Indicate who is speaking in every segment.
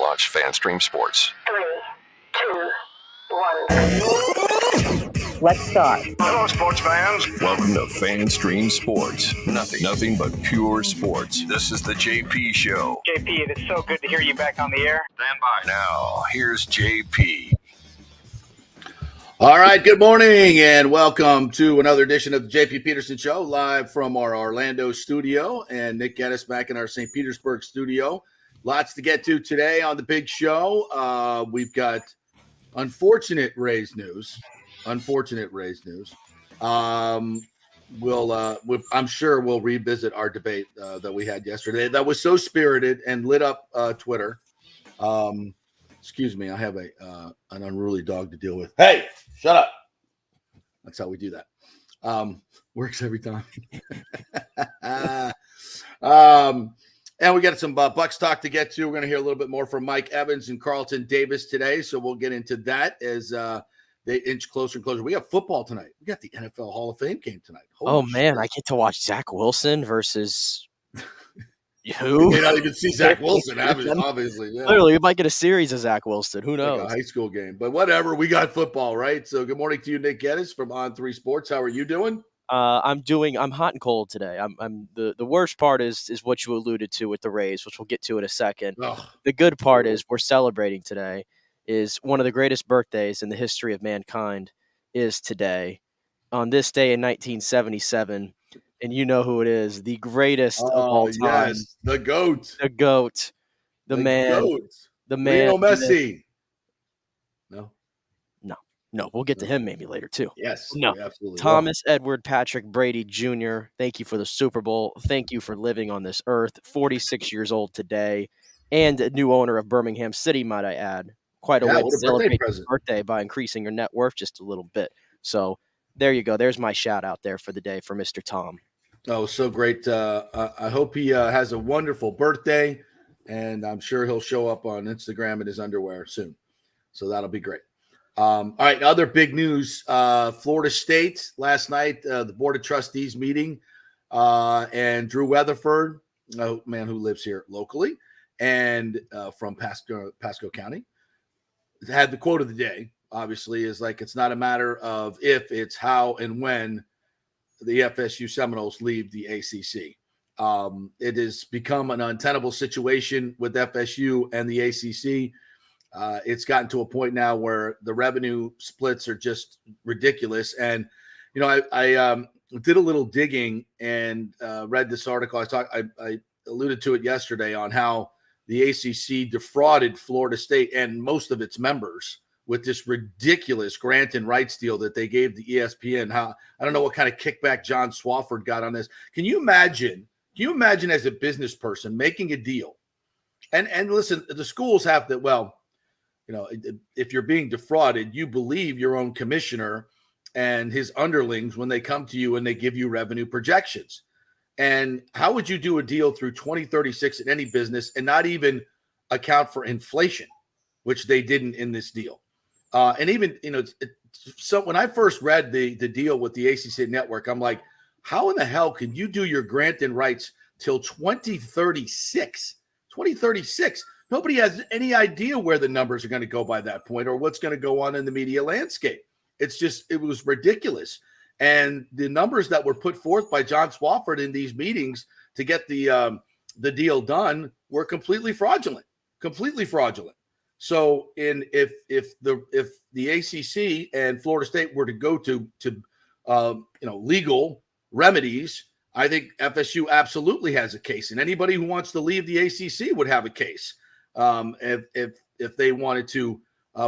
Speaker 1: launch FanStream Sports.
Speaker 2: 3, 2, 1. Let's start.
Speaker 1: Hello, sports fans. Welcome to FanStream Sports. Nothing but pure sports. This is the JP Show.
Speaker 3: JP, it's so good to hear you back on the air.
Speaker 1: Stand by. Now, here's JP.
Speaker 4: All right, good morning and welcome to another edition of the JP Peterson Show, live from our Orlando studio, and Nick Geddes back in our St. Petersburg studio. Lots to get to today on the big show. We've got unfortunate Rays news. I'm sure we'll revisit our debate that we had yesterday. That was so spirited and lit up Twitter. Excuse me, I have an unruly dog to deal with. Hey, shut up. That's how we do that. Works every time. And we got some Bucks talk to get to. We're going to hear a little bit more from Mike Evans and Carlton Davis today, so we'll get into that as they inch closer and closer. We have football tonight. We got the NFL Hall of Fame game tonight.
Speaker 5: Holy shit. I get to watch Zach Wilson versus who?
Speaker 4: You may not even see Zach Wilson, obviously. Yeah.
Speaker 5: Literally, we might get a series of Zach Wilson. Who knows?
Speaker 4: Like a high school game. But whatever, we got football, right? So good morning to you, Nick Geddes from On3 Sports. How are you doing?
Speaker 5: I'm hot and cold today. I'm the worst part is what you alluded to with the Rays, which we'll get to in a second.
Speaker 4: Ugh.
Speaker 5: The good part is we're celebrating today. Is one of the greatest birthdays in the history of mankind is today. On this day in 1977, and you know who it is, the greatest of all time.
Speaker 4: Yes, the GOAT.
Speaker 5: The man.
Speaker 4: GOAT.
Speaker 5: The man.
Speaker 4: Lionel Messi.
Speaker 5: No, we'll get to him maybe later too.
Speaker 4: Yes.
Speaker 5: No.
Speaker 4: Absolutely.
Speaker 5: Thomas Edward Patrick Brady Jr., thank you for the Super Bowl. Thank you for living on this earth. 46 years old today, and a new owner of Birmingham City, might I add. Quite a way to celebrate his birthday by increasing your net worth just a little bit. So there you go. There's my shout out there for the day for Mr. Tom.
Speaker 4: Oh, so great. I hope he has a wonderful birthday, and I'm sure he'll show up on Instagram in his underwear soon. So that'll be great. All right, other big news. Florida State last night, the Board of Trustees meeting, and Drew Weatherford, a man who lives here locally and from Pasco County, had the quote of the day, obviously, is like, it's not a matter of if, it's how and when the FSU Seminoles leave the ACC. It has become an untenable situation with FSU and the ACC. It's gotten to a point now where the revenue splits are just ridiculous. And, you know, I did a little digging and read this article. I alluded to it yesterday on how the ACC defrauded Florida State and most of its members with this ridiculous grant and rights deal that they gave the ESPN. How, I don't know what kind of kickback John Swofford got on this. Can you imagine as a business person making a deal? And listen, the schools have to, well, you know, if you're being defrauded, you believe your own commissioner and his underlings when they come to you and they give you revenue projections. And how would you do a deal through 2036 in any business and not even account for inflation, which they didn't in this deal? And even, you know, so when I first read the deal with the ACC network, I'm like, how in the hell can you do your grant and rights till 2036? 2036. Nobody has any idea where the numbers are going to go by that point or what's going to go on in the media landscape. It's just, it was ridiculous. And the numbers that were put forth by John Swofford in these meetings to get the deal done were completely fraudulent. So if the ACC and Florida State were to go to legal remedies, I think FSU absolutely has a case, and anybody who wants to leave the ACC would have a case if they wanted to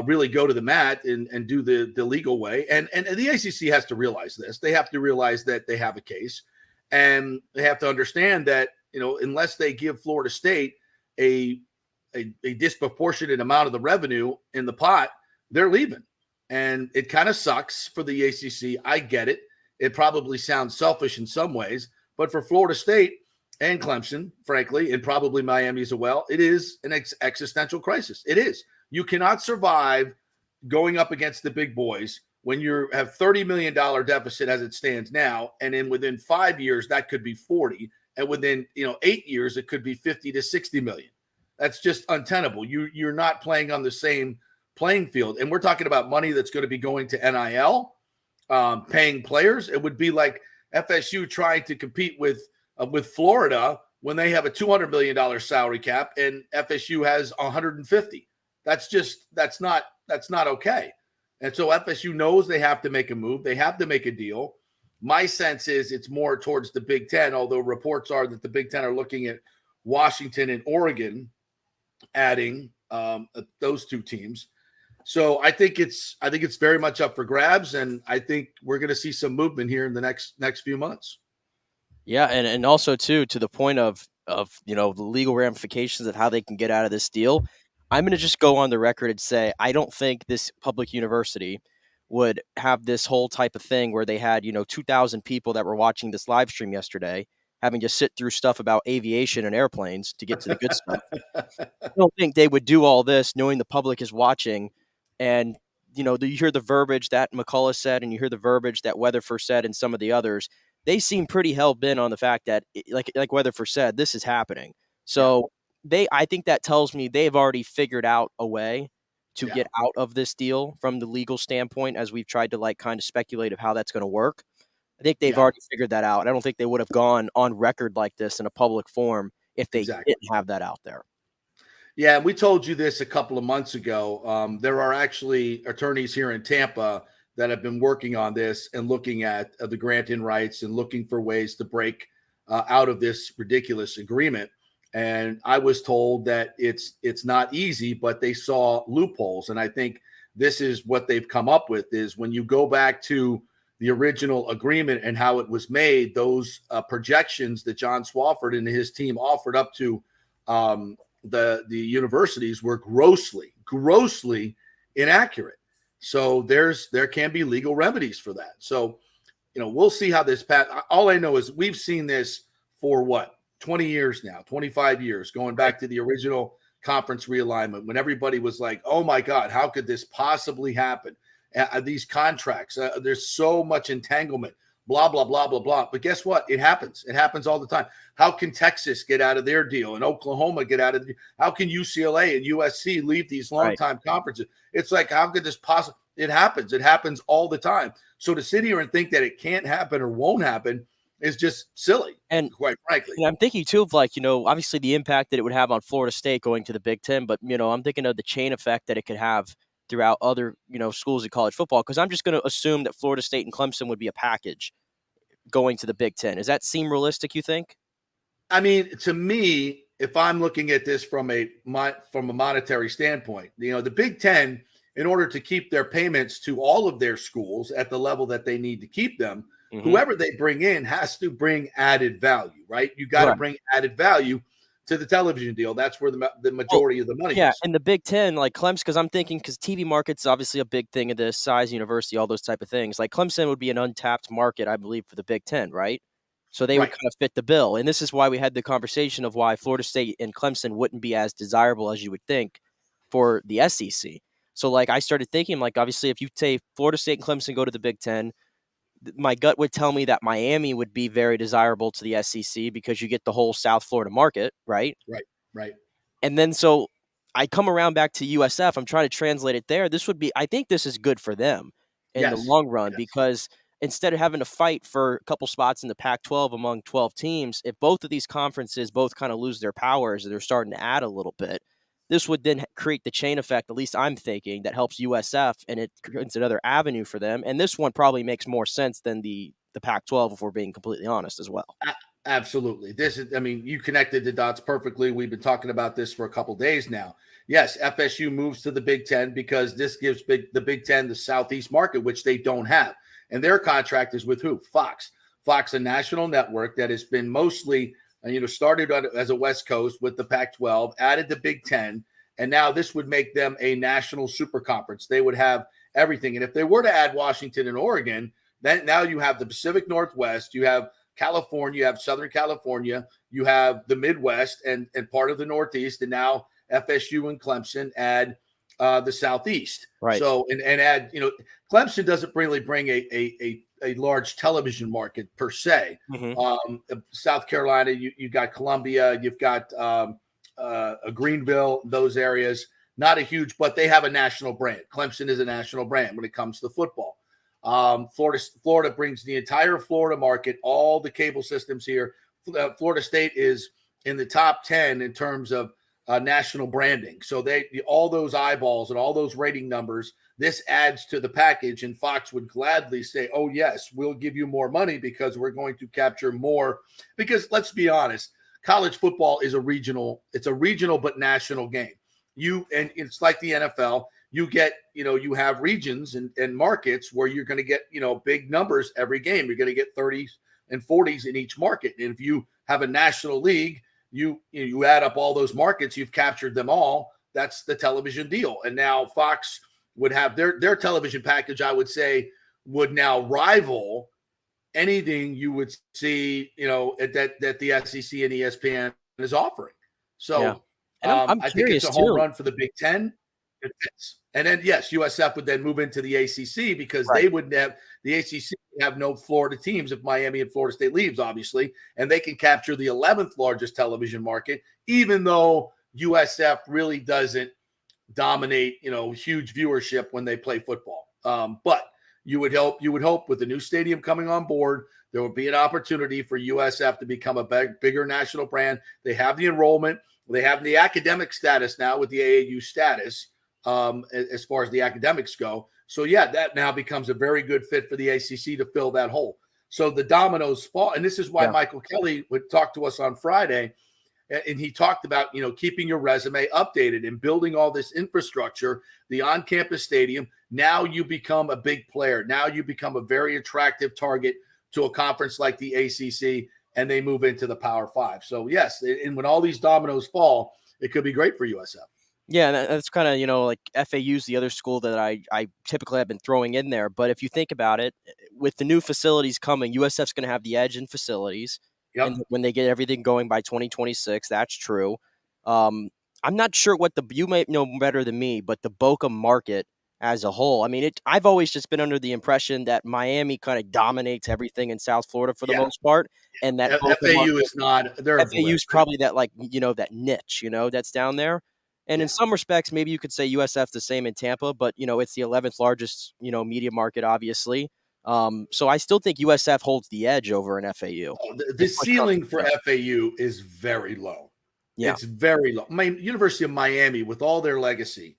Speaker 4: really go to the mat and do the legal way. And the ACC has to realize this. They have to realize that they have a case, and they have to understand that, you know, unless they give Florida State a disproportionate amount of the revenue in the pot, they're leaving. And it kind of sucks for the ACC. I get it. It probably sounds selfish in some ways, but for Florida State and Clemson, frankly, and probably Miami as well, it is an existential crisis. It is. You cannot survive going up against the big boys when you have $30 million deficit as it stands now, and then within 5 years, that could be 40. And within 8 years, it could be 50 to 60 million. That's just untenable. You're not playing on the same playing field. And we're talking about money that's going to be going to NIL, paying players. It would be like FSU trying to compete with Florida when they have a $200 million salary cap and FSU has 150. That's not okay. And so FSU knows they have to make a move. They have to make a deal. My sense is it's more towards the Big Ten, although reports are that the Big Ten are looking at Washington and Oregon adding those two teams. So I think it's very much up for grabs, and I think we're going to see some movement here in the next few months.
Speaker 5: Yeah, and also too, to the point of the legal ramifications of how they can get out of this deal. I'm going to just go on the record and say I don't think this public university would have this whole type of thing where they had 2,000 people that were watching this live stream yesterday having to sit through stuff about aviation and airplanes to get to the good stuff. I don't think they would do all this knowing the public is watching. And, you hear the verbiage that McCullough said, and you hear the verbiage that Weatherford said, and some of the others. They seem pretty hell-bent on the fact that, like Weatherford said, this is happening. So I think that tells me they've already figured out a way to get out of this deal from the legal standpoint, as we've tried to kind of speculate of how that's going to work. I think they've already figured that out. I don't think they would have gone on record like this in a public forum if they didn't have that out there.
Speaker 4: Yeah, we told you this a couple of months ago. There are actually attorneys here in Tampa that have been working on this and looking at the grant-in rights and looking for ways to break out of this ridiculous agreement. And I was told that it's not easy, but they saw loopholes. And I think this is what they've come up with is when you go back to the original agreement and how it was made, those projections that John Swofford and his team offered up to the universities were grossly inaccurate. So there can be legal remedies for that. So, we'll see how this path. All I know is we've seen this for 20 years now, 25 years, going back to the original conference realignment when everybody was like, oh my God, how could this possibly happen? These contracts, there's so much entanglement, blah, blah, blah, blah, blah. But guess what? It happens. It happens all the time. How can Texas get out of their deal and Oklahoma get out of the, how can UCLA and USC leave these longtime conferences? It's like, how could this possibly? It happens. It happens all the time. So to sit here and think that it can't happen or won't happen is just silly, and quite frankly.
Speaker 5: And I'm thinking too of obviously the impact that it would have on Florida State going to the Big Ten, but I'm thinking of the chain effect that it could have throughout other schools of college football, because I'm just going to assume that Florida State and Clemson would be a package going to the Big Ten. Does that seem realistic, you think?
Speaker 4: I mean, to me, if I'm looking at this from a monetary standpoint, the Big Ten, in order to keep their payments to all of their schools at the level that they need to keep them, whoever they bring in has to bring added value, right? You got to bring added value to the television deal. That's where the majority of the money is.
Speaker 5: And the Big Ten, like Clemson, because I'm thinking, because TV market's obviously a big thing of this, size, university, all those type of things. Like Clemson would be an untapped market, I believe, for the Big Ten, right? So they would kind of fit the bill. And this is why we had the conversation of why Florida State and Clemson wouldn't be as desirable as you would think for the SEC. So I started thinking, obviously, if you say Florida State and Clemson go to the Big Ten, my gut would tell me that Miami would be very desirable to the SEC because you get the whole South Florida market, right?
Speaker 4: Right.
Speaker 5: And then so I come around back to USF. I'm trying to translate it there. I think this is good for them in the long run because instead of having to fight for a couple spots in the Pac-12 among 12 teams, if both of these conferences both kind of lose their powers and they're starting to add a little bit, this would then create the chain effect, at least I'm thinking, that helps USF, and it creates another avenue for them. And this one probably makes more sense than the Pac-12, if we're being completely honest as well.
Speaker 4: Absolutely. You connected the dots perfectly. We've been talking about this for a couple of days now. Yes, FSU moves to the Big Ten because this gives the Big Ten the Southeast market, which they don't have. And their contract is with who? Fox. Fox, a national network that has been mostly started as a West Coast with the Pac-12, added the Big Ten, and now this would make them a national super conference. They would have everything. And if they were to add Washington and Oregon, then now you have the Pacific Northwest, you have California, you have Southern Clemson, you have the Midwest and part of the Northeast, and now FSU and Clemson add the Southeast.
Speaker 5: Right.
Speaker 4: So and add, Clemson doesn't really bring a large television market per se. South Carolina, you got Columbia, you've got Greenville, those areas, not a huge, but they have a national brand. Clemson is a national brand when it comes to football. Florida brings the entire Florida market, all the cable systems here. Florida State is in the top 10 in terms of national branding. So all those eyeballs and all those rating numbers, this adds to the package, and Fox would gladly say, oh, yes, we'll give you more money because we're going to capture more. Because let's be honest, college football is it's a regional but national game. And it's like the NFL. You get, you have regions and markets where you're going to get, big numbers every game. You're going to get 30s and 40s in each market. And if you have a national league, you add up all those markets, you've captured them all. That's the television deal. And now Fox would have their television package, I would say, would now rival anything you would see, that the SEC and ESPN is offering. So
Speaker 5: yeah. And
Speaker 4: I think it's a home run for the Big Ten. It fits. And then, yes, USF would then move into the ACC because they wouldn't have – the ACC have no Florida teams if Miami and Florida State leaves, obviously, and they can capture the 11th largest television market, even though USF really doesn't dominate, huge viewership when they play football. But you would hope with the new stadium coming on board, there would be an opportunity for USF to become a bigger national brand. They have the enrollment. They have the academic status now with the AAU status as far as the academics go. So, yeah, that now becomes a very good fit for the ACC to fill that hole. So the dominoes fall. And this is why Michael Kelly would talk to us on Friday. And he talked about, keeping your resume updated and building all this infrastructure, the on-campus stadium. Now you become a big player. Now you become a very attractive target to a conference like the ACC, and they move into the Power Five. So, yes, and when all these dominoes fall, it could be great for USF.
Speaker 5: Yeah, that's kind of, like FAU's the other school that I typically have been throwing in there. But if you think about it, with the new facilities coming, USF's going to have the edge in facilities.
Speaker 4: Yep.
Speaker 5: And when they get everything going by 2026, that's true. I'm not sure you might know better than me, but the Boca market as a whole, I mean, I've always just been under the impression that Miami kind of dominates everything in South Florida for the most part. And that
Speaker 4: FAU is not.
Speaker 5: FAU's probably that, that niche, that's down there. And in some respects, maybe you could say USF's the same in Tampa, but, it's the 11th largest, media market, obviously. So I still think USF holds the edge over an FAU.
Speaker 4: The ceiling for FAU is very low. Yeah. It's very low. University of Miami, with all their legacy,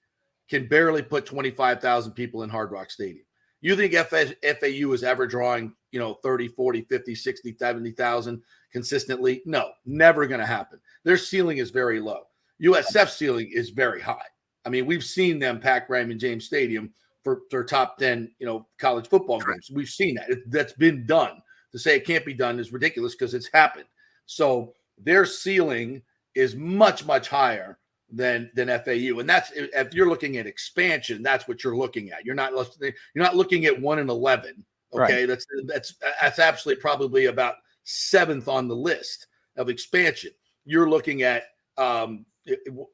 Speaker 4: can barely put 25,000 people in Hard Rock Stadium. You think FAU is ever drawing, 30, 40, 50, 60, 70,000 consistently? No, never going to happen. Their ceiling is very low. USF's ceiling is very high. I mean, we've seen them pack Raymond James Stadium for their top 10, college football games. We've seen that. That's been done. To say it can't be done is ridiculous because it's happened. So their ceiling is much, much higher than FAU. And that's, if you're looking at expansion, that's what you're looking at. You're not looking at 1-11. Okay. Right. That's absolutely probably about 7th on the list of expansion. You're looking at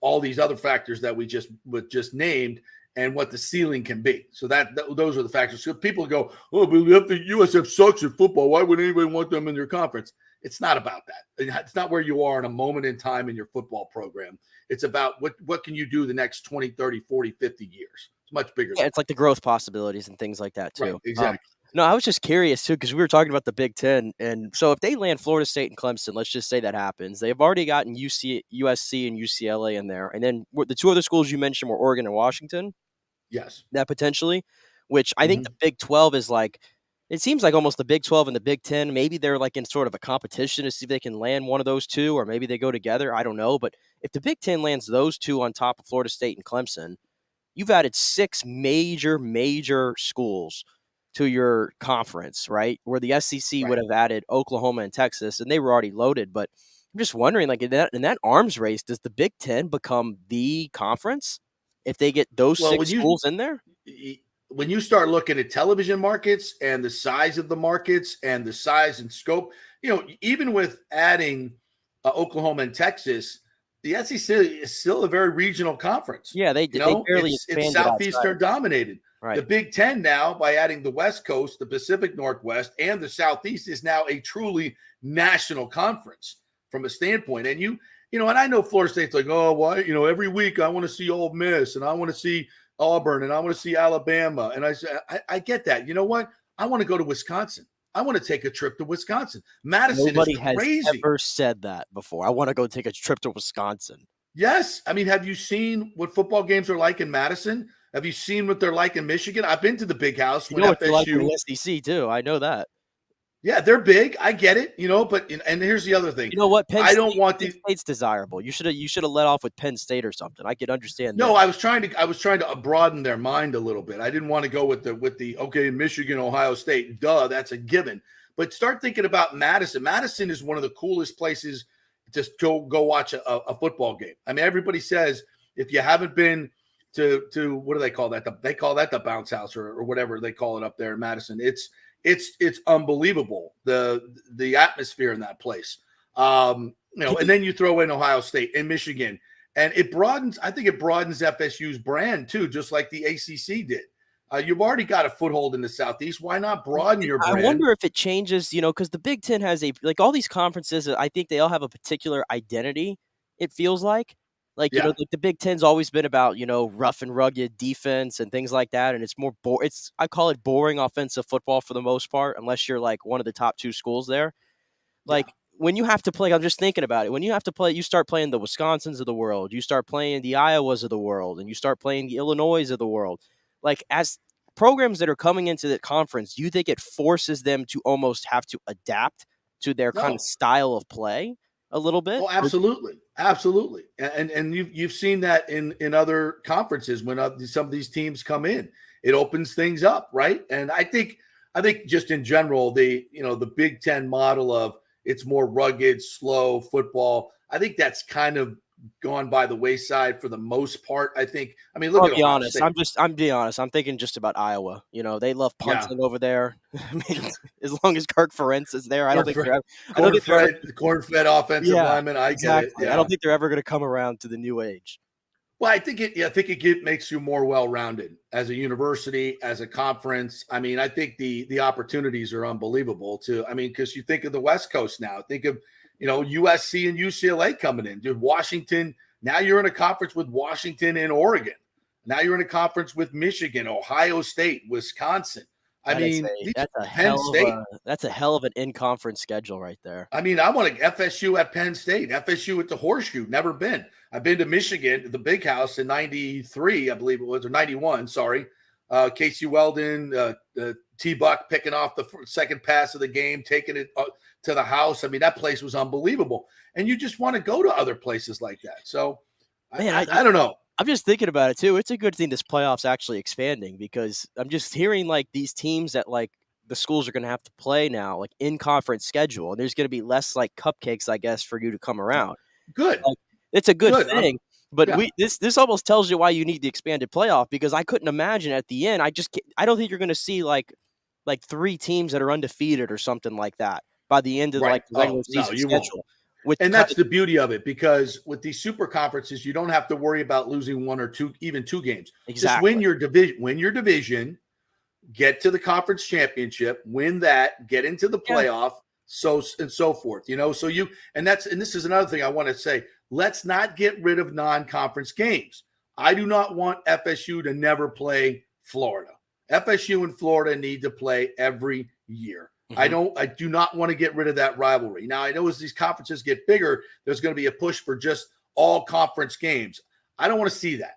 Speaker 4: all these other factors that we just named and what the ceiling can be. So those are the factors. So people go, oh, but USF sucks at football. Why would anybody want them in their conference? It's not about that. It's not where you are in a moment in time in your football program. It's about what can you do the next 20, 30, 40, 50 years. It's much bigger.
Speaker 5: Yeah, it's like the growth possibilities and things like that too.
Speaker 4: Right, exactly.
Speaker 5: No, I was just curious too, because we were talking about the Big Ten. And so if they land Florida State and Clemson, let's just say that happens. They've already gotten USC and UCLA in there. And then the two other schools you mentioned were Oregon and Washington.
Speaker 4: Yes.
Speaker 5: That potentially, which I think the Big 12 is like, it seems like almost the Big 12 and the Big 10. Maybe they're like in sort of a competition to see if they can land one of those two, or maybe they go together. I don't know. But if the Big 10 lands those two on top of Florida State and Clemson, you've added 6 major schools to your conference, right? Where the SEC would have added Oklahoma and Texas, and they were already loaded. But I'm just wondering, like in that arms race, does the Big 10 become the conference if they get those 6 schools in there?
Speaker 4: When you start looking at television markets and the size of the markets and the size and scope, even with adding Oklahoma and Texas, the SEC is still a very regional conference.
Speaker 5: Yeah, they barely
Speaker 4: it's Southeastern dominated.
Speaker 5: Right.
Speaker 4: The Big Ten now, by adding the West Coast, the Pacific Northwest, and the Southeast, is now a truly national conference from a standpoint. And and I know Florida State's like, oh, why? Every week I want to see Ole Miss and I want to see Auburn and I want to see Alabama. And I said, I get that. You know what? I want to go to Wisconsin. I want to take a trip to Wisconsin. Madison
Speaker 5: Nobody
Speaker 4: is crazy.
Speaker 5: has ever said that before. I want to go take a trip to Wisconsin.
Speaker 4: Yes. I mean, have you seen what football games are like in Madison? Have you seen what they're like in Michigan? I've been to the Big House.
Speaker 5: You know what they're like in the SEC too. I know that.
Speaker 4: Yeah, they're big. I get it, but and here's the other thing.
Speaker 5: You know what?
Speaker 4: I don't want
Speaker 5: Penn State's desirable. You should have let off with Penn State or something. I could understand.
Speaker 4: No, I was trying to broaden their mind a little bit. I didn't want to go with the okay, Michigan, Ohio State. Duh, that's a given. But start thinking about Madison. Madison is one of the coolest places to go watch a football game. I mean, everybody says if you haven't been to what do they call that? They call that the bounce house or whatever they call it up there in Madison. It's unbelievable, the atmosphere in that place. And then you throw in Ohio State and Michigan, and I think it broadens FSU's brand too, just like the ACC did. You've already got a foothold in the Southeast. Why not broaden your brand?
Speaker 5: I wonder if it changes, because the Big Ten has all these conferences, I think they all have a particular identity, it feels like. The Big Ten's always been about, rough and rugged defense and things like that. And it's more I call it boring offensive football for the most part, unless you're like one of the top two schools there. When you have to play, I'm just thinking about it. When you have to play, you start playing the Wisconsins of the world, you start playing the Iowas of the world, and you start playing the Illinois of the world. As programs that are coming into the conference, do you think it forces them to almost have to adapt to their kind of style of play a little bit?
Speaker 4: Oh, absolutely. Absolutely. And you've seen that in other conferences when some of these teams come in, it opens things up. Right. And I think just in general, the Big Ten model of it's more rugged, slow football. I think that's kind of gone by the wayside for the most part. Look
Speaker 5: I'll be honest. I'm being honest. I'm thinking just about Iowa. They love punting over there. I mean, as long as Kirk Ferentz is there, I don't think they're
Speaker 4: corn-fed offensive lineman. I get it. Yeah.
Speaker 5: I don't think they're ever going to come around to the new age.
Speaker 4: Well, I think it makes you more well-rounded as a university, as a conference. I mean, I think the opportunities are unbelievable because you think of the West Coast now. Think of USC and UCLA coming in. Dude, Washington, now you're in a conference with Washington and Oregon. Now you're in a conference with Michigan, Ohio State, Wisconsin.
Speaker 5: That's a hell of an in-conference schedule right there.
Speaker 4: I want FSU at Penn State, FSU at the Horseshoe. Never been. I've been to Michigan, the Big House in 93, I believe it was, or 91, sorry. Casey Weldon, T-Buck picking off the second pass of the game, taking it to the house. I mean, that place was unbelievable. And you just want to go to other places like that. So, man, I don't know.
Speaker 5: I'm just thinking about it, too. It's a good thing this playoff's actually expanding because I'm just hearing, these teams that, the schools are going to have to play now, in-conference schedule. And there's going to be less, cupcakes, I guess, for you to come around.
Speaker 4: Good.
Speaker 5: It's a good thing. But this almost tells you why you need the expanded playoff because I couldn't imagine at the end. I don't think you're going to see like three teams that are undefeated or something like that by the end of the regular season schedule.
Speaker 4: And that's the beauty of it because with these super conferences, you don't have to worry about losing one or two, even two games. Exactly. Just win your division, get to the conference championship, win that, get into the playoff, so forth. And this is another thing I want to say. Let's not get rid of non-conference games. I do not want FSU to never play Florida. FSU and Florida need to play every year. Mm-hmm. I do not want to get rid of that rivalry. Now, I know as these conferences get bigger, there's going to be a push for just all conference games. I don't want to see that.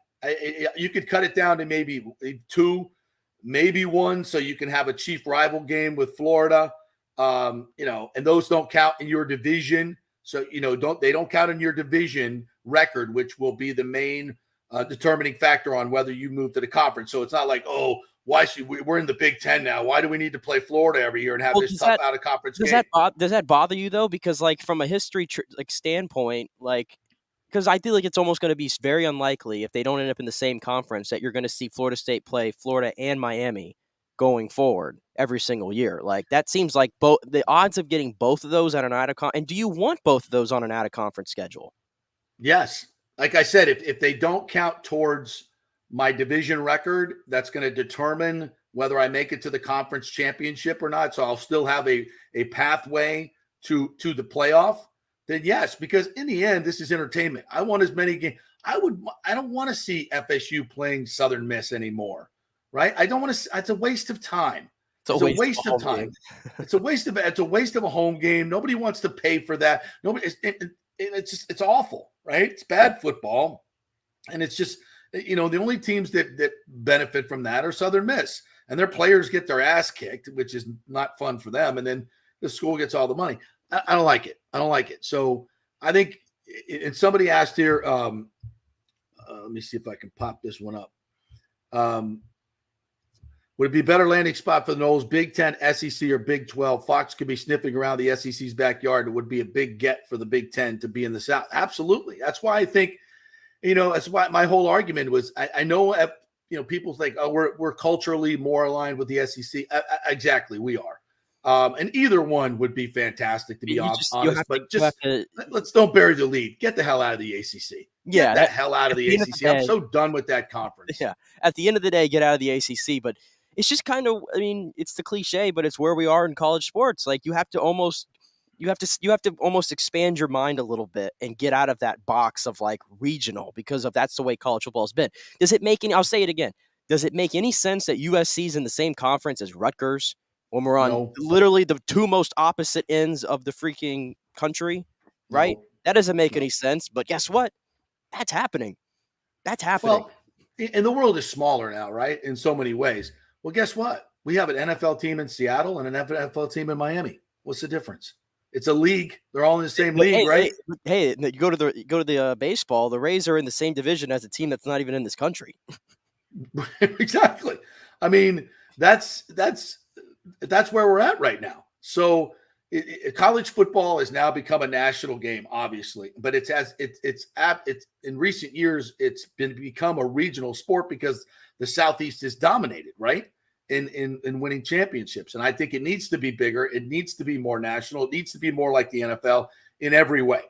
Speaker 4: You could cut it down to maybe two, maybe one, so you can have a chief rival game with Florida. And those don't count in your division. So, they don't count in your division record, which will be the main determining factor on whether you move to the conference. So it's not like, why should we're in the Big Ten now? Why do we need to play Florida every year and have this tough out of conference game?
Speaker 5: Does that bother you though? Because from a history standpoint, because I feel like it's almost going to be very unlikely if they don't end up in the same conference that you're going to see Florida State play Florida and Miami going forward every single year. That seems like the odds of getting both of those on an out of conference. And do you want both of those on an out of conference schedule?
Speaker 4: Yes. Like I said, if they don't count towards my division record, that's going to determine whether I make it to the conference championship or not. So I'll still have a pathway to the playoff. then yes, because in the end, this is entertainment. I want as many games. I don't want to see FSU playing Southern Miss anymore, right? I don't want to. It's a waste of time. It's a waste of time. It's a waste of a home game. Nobody wants to pay for that. Nobody. It's awful, right? It's bad football, and it's just the only teams that benefit from that are Southern Miss, and their players get their ass kicked, which is not fun for them, and then the school gets all the money. I don't like it. So I think, and somebody asked here, let me see if I can pop this one up. Would it be a better landing spot for the Noles, Big 10, SEC, or Big 12? Fox could be sniffing around the SEC's backyard. It would be a big get for the Big 10 to be in the South. Absolutely. That's why I think, that's why my whole argument was, I know, people think, oh, we're culturally more aligned with the SEC. Exactly, we are. And either one would be fantastic, to be honest. Let's don't bury the lead. Get the hell out of the ACC.
Speaker 5: Yeah,
Speaker 4: get the hell out of the ACC. I'm so done with that conference.
Speaker 5: Yeah, at the end of the day, get out of the ACC. But it's just kind of, it's the cliche, but it's where we are in college sports. Like you have to almost expand your mind a little bit and get out of that box of like regional, because that's the way college football has been. Does it make any? I'll say it again. Does it make any sense that USC is in the same conference as Rutgers? When we're on literally the two most opposite ends of the freaking country, right? No. That doesn't make any sense. But guess what? That's happening.
Speaker 4: Well, and the world is smaller now, right? In so many ways. Well, guess what? We have an NFL team in Seattle and an NFL team in Miami. What's the difference? It's a league. They're all in the same league, right?
Speaker 5: Hey, you go to the baseball. The Rays are in the same division as a team that's not even in this country.
Speaker 4: Exactly. I mean, that's where we're at right now. So college football has now become a national game, obviously, but it's in recent years, it's become a regional sport because the Southeast is dominated, right? In winning championships. And I think it needs to be bigger. It needs to be more national. It needs to be more like the NFL in every way.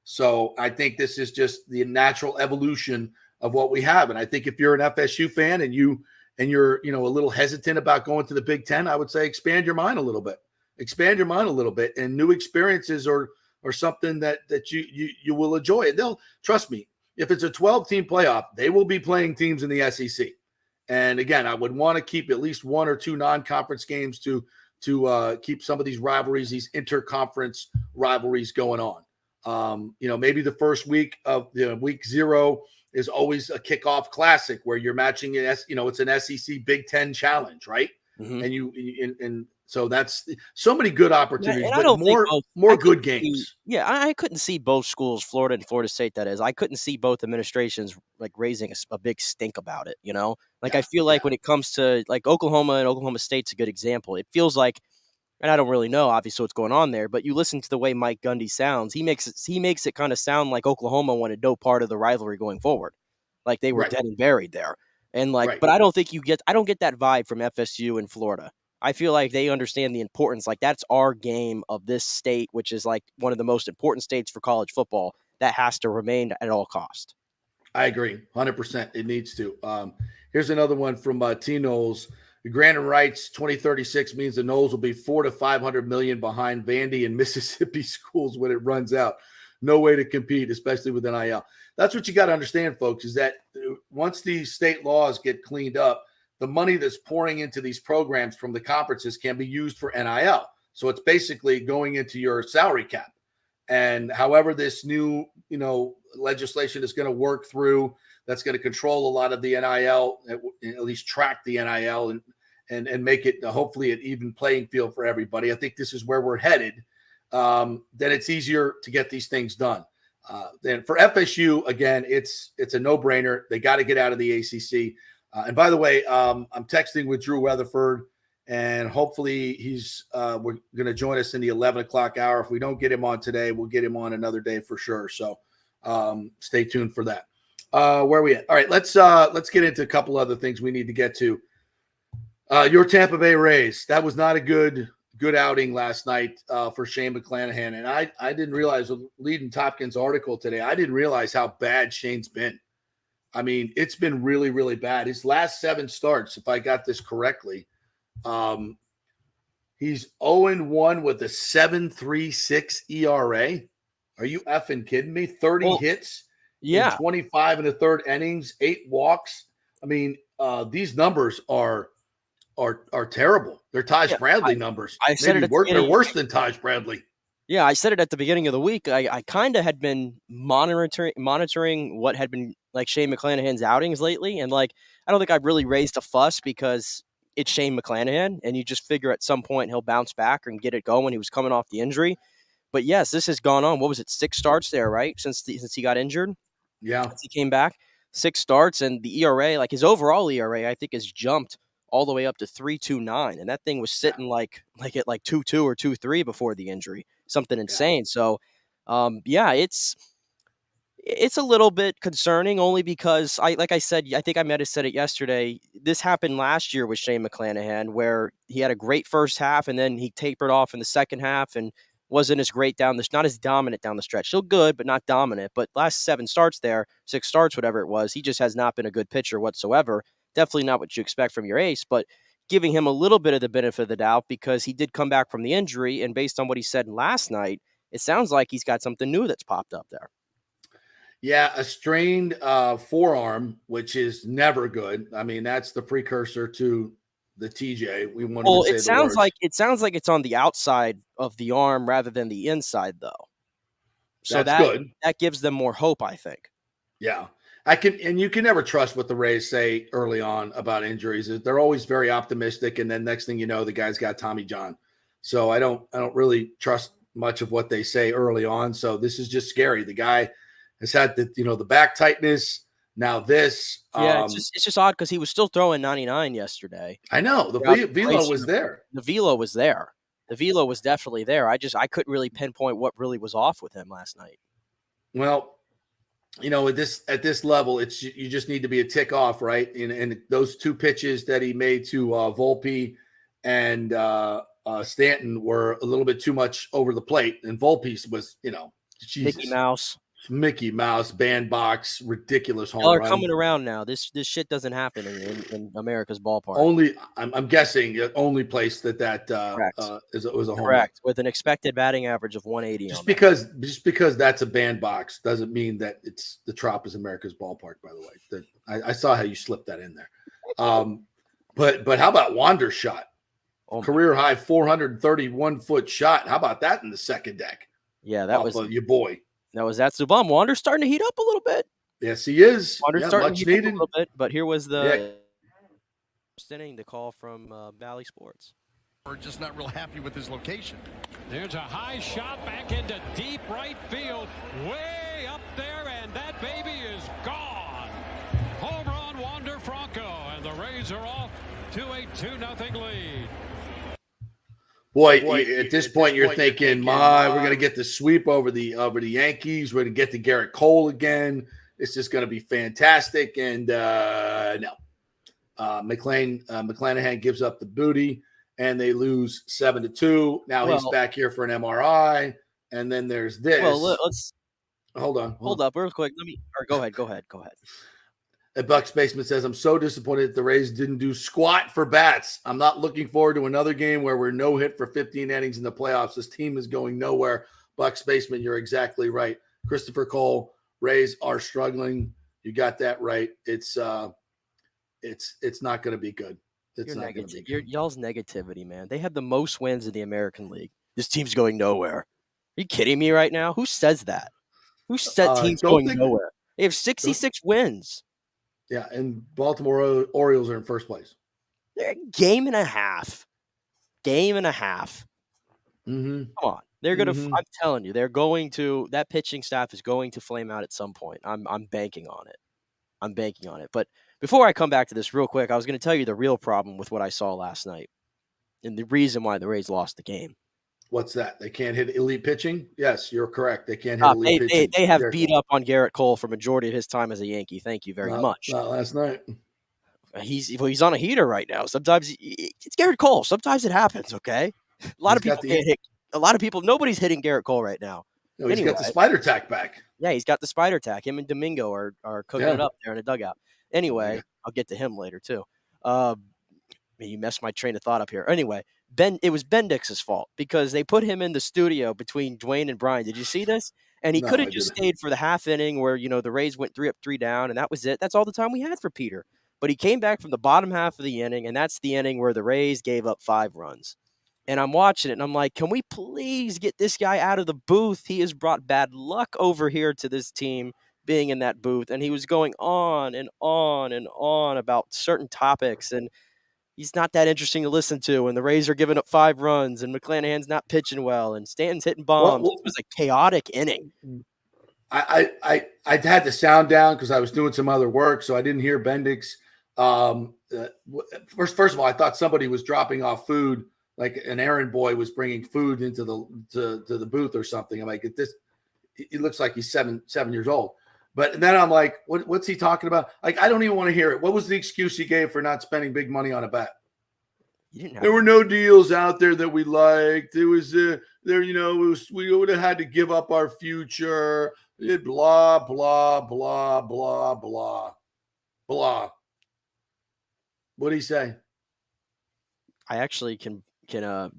Speaker 4: So I think this is just the natural evolution of what we have. And I think if you're an FSU fan and you're a little hesitant about going to the Big Ten, I would say expand your mind a little bit. And new experiences are something that you will enjoy. And they'll, trust me, if it's a 12-team playoff, they will be playing teams in the SEC. And again, I would want to keep at least one or two non-conference games to keep some of these rivalries, these interconference rivalries going on. Maybe the first week of week 0 is always a kickoff classic where you're matching it's an SEC Big Ten challenge, right? Mm-hmm. And so that's so many good opportunities, but more good games.
Speaker 5: I couldn't see both schools, Florida and Florida State, that is. I couldn't see both administrations like raising a big stink about it, I feel like when it comes to like Oklahoma and Oklahoma State's a good example. It feels like, and I don't really know obviously what's going on there, but you listen to the way Mike Gundy sounds, he makes it kind of sound like Oklahoma wanted no part of the rivalry going forward. Like they were dead and buried there. And but I don't get that vibe from FSU in Florida. I feel like they understand the importance. Like that's our game of this state, which is like one of the most important states for college football. That has to remain at all cost.
Speaker 4: I agree, 100%. It needs to. Here's another one from T. Knowles. Granted rights 2036 means the Noles will be $400 to $500 million behind Vandy and Mississippi schools when it runs out. No way to compete, especially with NIL. That's what you got to understand, folks, is that once these state laws get cleaned up, the money that's pouring into these programs from the conferences can be used for NIL. So it's basically going into your salary cap. And however this new, legislation is going to work through, that's going to control a lot of the NIL, at least track the NIL and make it hopefully an even playing field for everybody. I think this is where we're headed. Then it's easier to get these things done. Then for FSU, again, it's a no-brainer. They got to get out of the ACC. And by the way, I'm texting with Drew Weatherford, and hopefully we're going to join us in the 11 o'clock hour. If we don't get him on today, we'll get him on another day for sure. So stay tuned for that. Where are we at? All right, let's get into a couple other things we need to get to. Your Tampa Bay Rays. That was not a good outing last night for Shane McClanahan. And I didn't realize, reading Topkins' article today, I didn't realize how bad Shane's been. I mean, it's been really, really bad. His last 7 starts, if I got this correctly, he's 0-1 with a 7.36 ERA. Are you effing kidding me? 30 hits in
Speaker 5: Yeah.
Speaker 4: 25 and a third innings, 8 walks. I mean, these numbers are terrible. They're Taj Bradley numbers.
Speaker 5: I said
Speaker 4: Maybe
Speaker 5: it at the
Speaker 4: they're worse than Taj Bradley.
Speaker 5: Yeah, I said it at the beginning of the week. I kind of had been monitoring what had been like Shane McClanahan's outings lately, and like I don't think I've really raised a fuss because it's Shane McClanahan, and you just figure at some point he'll bounce back and get it going. He was coming off the injury, but yes, this has gone on. What was it? 6 starts there, right? Since he got injured.
Speaker 4: Yeah,
Speaker 5: since he came back, 6 starts, and the ERA, like his overall ERA, I think has jumped all the way up to 3.29, and that thing was sitting like at 2.2 or 2.3 before the injury, something insane. So, it's a little bit concerning only because like I said, I think I might have said it yesterday. This happened last year with Shane McClanahan, where he had a great first half and then he tapered off in the second half and wasn't as great not as dominant down the stretch. Still good, but not dominant. But last 7 starts there, 6 starts, whatever it was, he just has not been a good pitcher whatsoever. Definitely not what you expect from your ace, but giving him a little bit of the benefit of the doubt because he did come back from the injury. And based on what he said last night, it sounds like he's got something new that's popped up there.
Speaker 4: Yeah, a strained forearm, which is never good. I mean, that's the precursor to the TJ. We want to say
Speaker 5: it sounds like it's on the outside of the arm rather than the inside, though. So
Speaker 4: that's good.
Speaker 5: That gives them more hope, I think.
Speaker 4: Yeah, and you can never trust what the Rays say early on about injuries. They're always very optimistic, and then next thing you know, the guy's got Tommy John. So I don't really trust much of what they say early on. So this is just scary. The guy has had the back tightness. Now this.
Speaker 5: Yeah, it's just odd because he was still throwing 99 yesterday.
Speaker 4: I know. The velo was there.
Speaker 5: The velo was there. The velo was definitely there. I couldn't really pinpoint what really was off with him last night.
Speaker 4: Well, at this level, you just need to be a tick off, right? And those 2 pitches that he made to Volpe and Stanton were a little bit too much over the plate. And Volpe was, Jesus. Mickey Mouse, bandbox, ridiculous home run.
Speaker 5: They're coming around now. This shit doesn't happen in America's ballpark.
Speaker 4: Only, I'm guessing, the only place that was a home run.
Speaker 5: With an expected batting average of 180.
Speaker 4: Just because that's a bandbox doesn't mean that it's the Trop is America's ballpark. By the way, I saw how you slipped that in there. But how about Wander's shot? Career high 431-foot shot. How about that in the second deck?
Speaker 5: Yeah, that was
Speaker 4: your boy.
Speaker 5: That was that Subban. Wander's starting to heat up a little bit.
Speaker 4: Yes, he is.
Speaker 5: Wander's starting to heat up a little bit. But here was the inning, the call from Valley Sports.
Speaker 6: We're just not real happy with his location.
Speaker 7: There's a high shot back into deep right field, way up there, and that baby is gone. Home run, Wander Franco, and the Rays are off to a 2-0 lead.
Speaker 4: Boy, at this point, you're thinking, we're going to get the sweep over the Yankees. We're going to get to Garrett Cole again. It's just going to be fantastic. And no. McClanahan gives up the booty, and they lose 7-2. Now he's back here for an MRI, and then there's this.
Speaker 5: Well, let's
Speaker 4: hold
Speaker 5: up real quick. Go ahead.
Speaker 4: Bucks Basement says, I'm so disappointed that the Rays didn't do squat for bats. I'm not looking forward to another game where we're no hit for 15 innings in the playoffs. This team is going nowhere. Bucks Basement, you're exactly right. Christopher Cole, Rays are struggling. You got that right. It's not going to be good. It's not going to be good.
Speaker 5: Y'all's negativity, man. They had the most wins in the American League. This team's going nowhere. Are you kidding me right now? Who says that? Who said team's going nowhere? They have 66 wins.
Speaker 4: Yeah, and Baltimore Orioles are in first place.
Speaker 5: They're a game and a half.
Speaker 4: Mm-hmm.
Speaker 5: Come on. They're going to I'm telling you, that pitching staff is going to flame out at some point. I'm banking on it. But before I come back to this real quick, I was going to tell you the real problem with what I saw last night and the reason why the Rays lost the game.
Speaker 4: What's that? They can't hit elite pitching? Yes, you're correct. They can't hit elite pitching.
Speaker 5: They have beat up on Garrett Cole for majority of his time as a Yankee. Thank you very much.
Speaker 4: Not last night.
Speaker 5: He's on a heater right now. Sometimes it's Garrett Cole. Sometimes it happens, okay? A lot of people can't hit. A lot of people, nobody's hitting Garrett Cole right now.
Speaker 4: No, he's got the spider tack back.
Speaker 5: Yeah, he's got the spider tack. Him and Domingo are cooking it up there in the dugout. Anyway, I'll get to him later too. You messed my train of thought up here. Anyway, it was Bendix's fault because they put him in the studio between Dwayne and Brian. Did you see this? And he
Speaker 4: No,
Speaker 5: could have
Speaker 4: I
Speaker 5: just
Speaker 4: didn't.
Speaker 5: stayed for the half inning where, the Rays went 3 up, 3 down, and that was it. That's all the time we had for Peter. But he came back from the bottom half of the inning, and that's the inning where the Rays gave up 5 runs. And I'm watching it, and I'm like, can we please get this guy out of the booth? He has brought bad luck over here to this team being in that booth. And he was going on and on and on about certain topics, and he's not that interesting to listen to. And the Rays are giving up 5 runs, and McClanahan's not pitching well, and Stanton's hitting bombs. It was a chaotic inning.
Speaker 4: I had the sound down because I was doing some other work, so I didn't hear Bendix. First of all, I thought somebody was dropping off food, like an errand boy was bringing food into the booth or something. I'm like, he looks like he's seven years old. But then I'm like, what's he talking about? Like, I don't even want to hear it. What was the excuse he gave for not spending big money on a bet? There were no deals out there that we liked. It was we would have had to give up our future. Blah, blah, blah, blah, blah, blah. What did he say?
Speaker 5: I actually can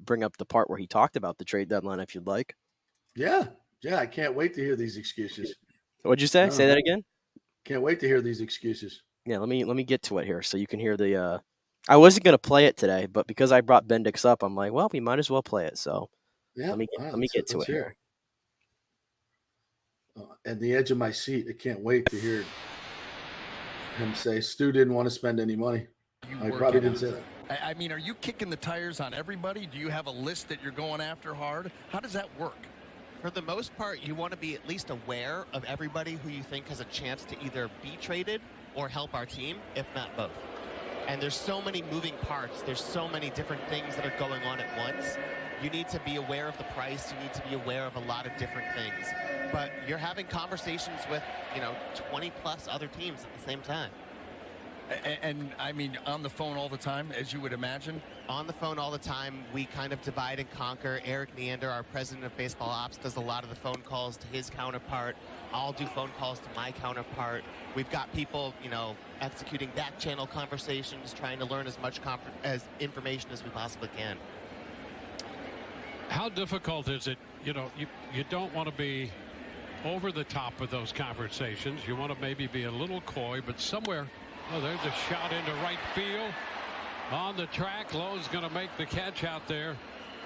Speaker 5: bring up the part where he talked about the trade deadline if you'd like.
Speaker 4: Yeah. I can't wait to hear these excuses.
Speaker 5: What'd you say? Say that again.
Speaker 4: Can't wait to hear these excuses.
Speaker 5: Yeah, let me get to it here so you can hear the. I wasn't gonna play it today, but because I brought Bendix up, I'm like, well, we might as well play it. So
Speaker 4: yeah,
Speaker 5: let me get to it here.
Speaker 4: At the edge of my seat, I can't wait to hear him say Stu didn't want to spend any money. I probably didn't say that.
Speaker 6: I mean, are you kicking the tires on everybody? Do you have a list that you're going after hard? How does that work?
Speaker 8: For the most part, you want to be at least aware of everybody who you think has a chance to either be traded or help our team, if not both. And there's so many moving parts. There's so many different things that are going on at once. You need to be aware of the price. You need to be aware of a lot of different things. But you're having conversations with, 20 plus other teams at the same time.
Speaker 6: And I mean, on the phone all the time, as you would imagine?
Speaker 8: On the phone all the time. We kind of divide and conquer. Eric Neander, our president of baseball ops, does a lot of the phone calls to his counterpart. I'll do phone calls to my counterpart. We've got people, executing back channel conversations, trying to learn as much information as we possibly can.
Speaker 7: How difficult is it? You don't want to be over the top with those conversations. You want to maybe be a little coy, but somewhere. Oh, there's a shot into right field. On the track, Lowe's going to make the catch out there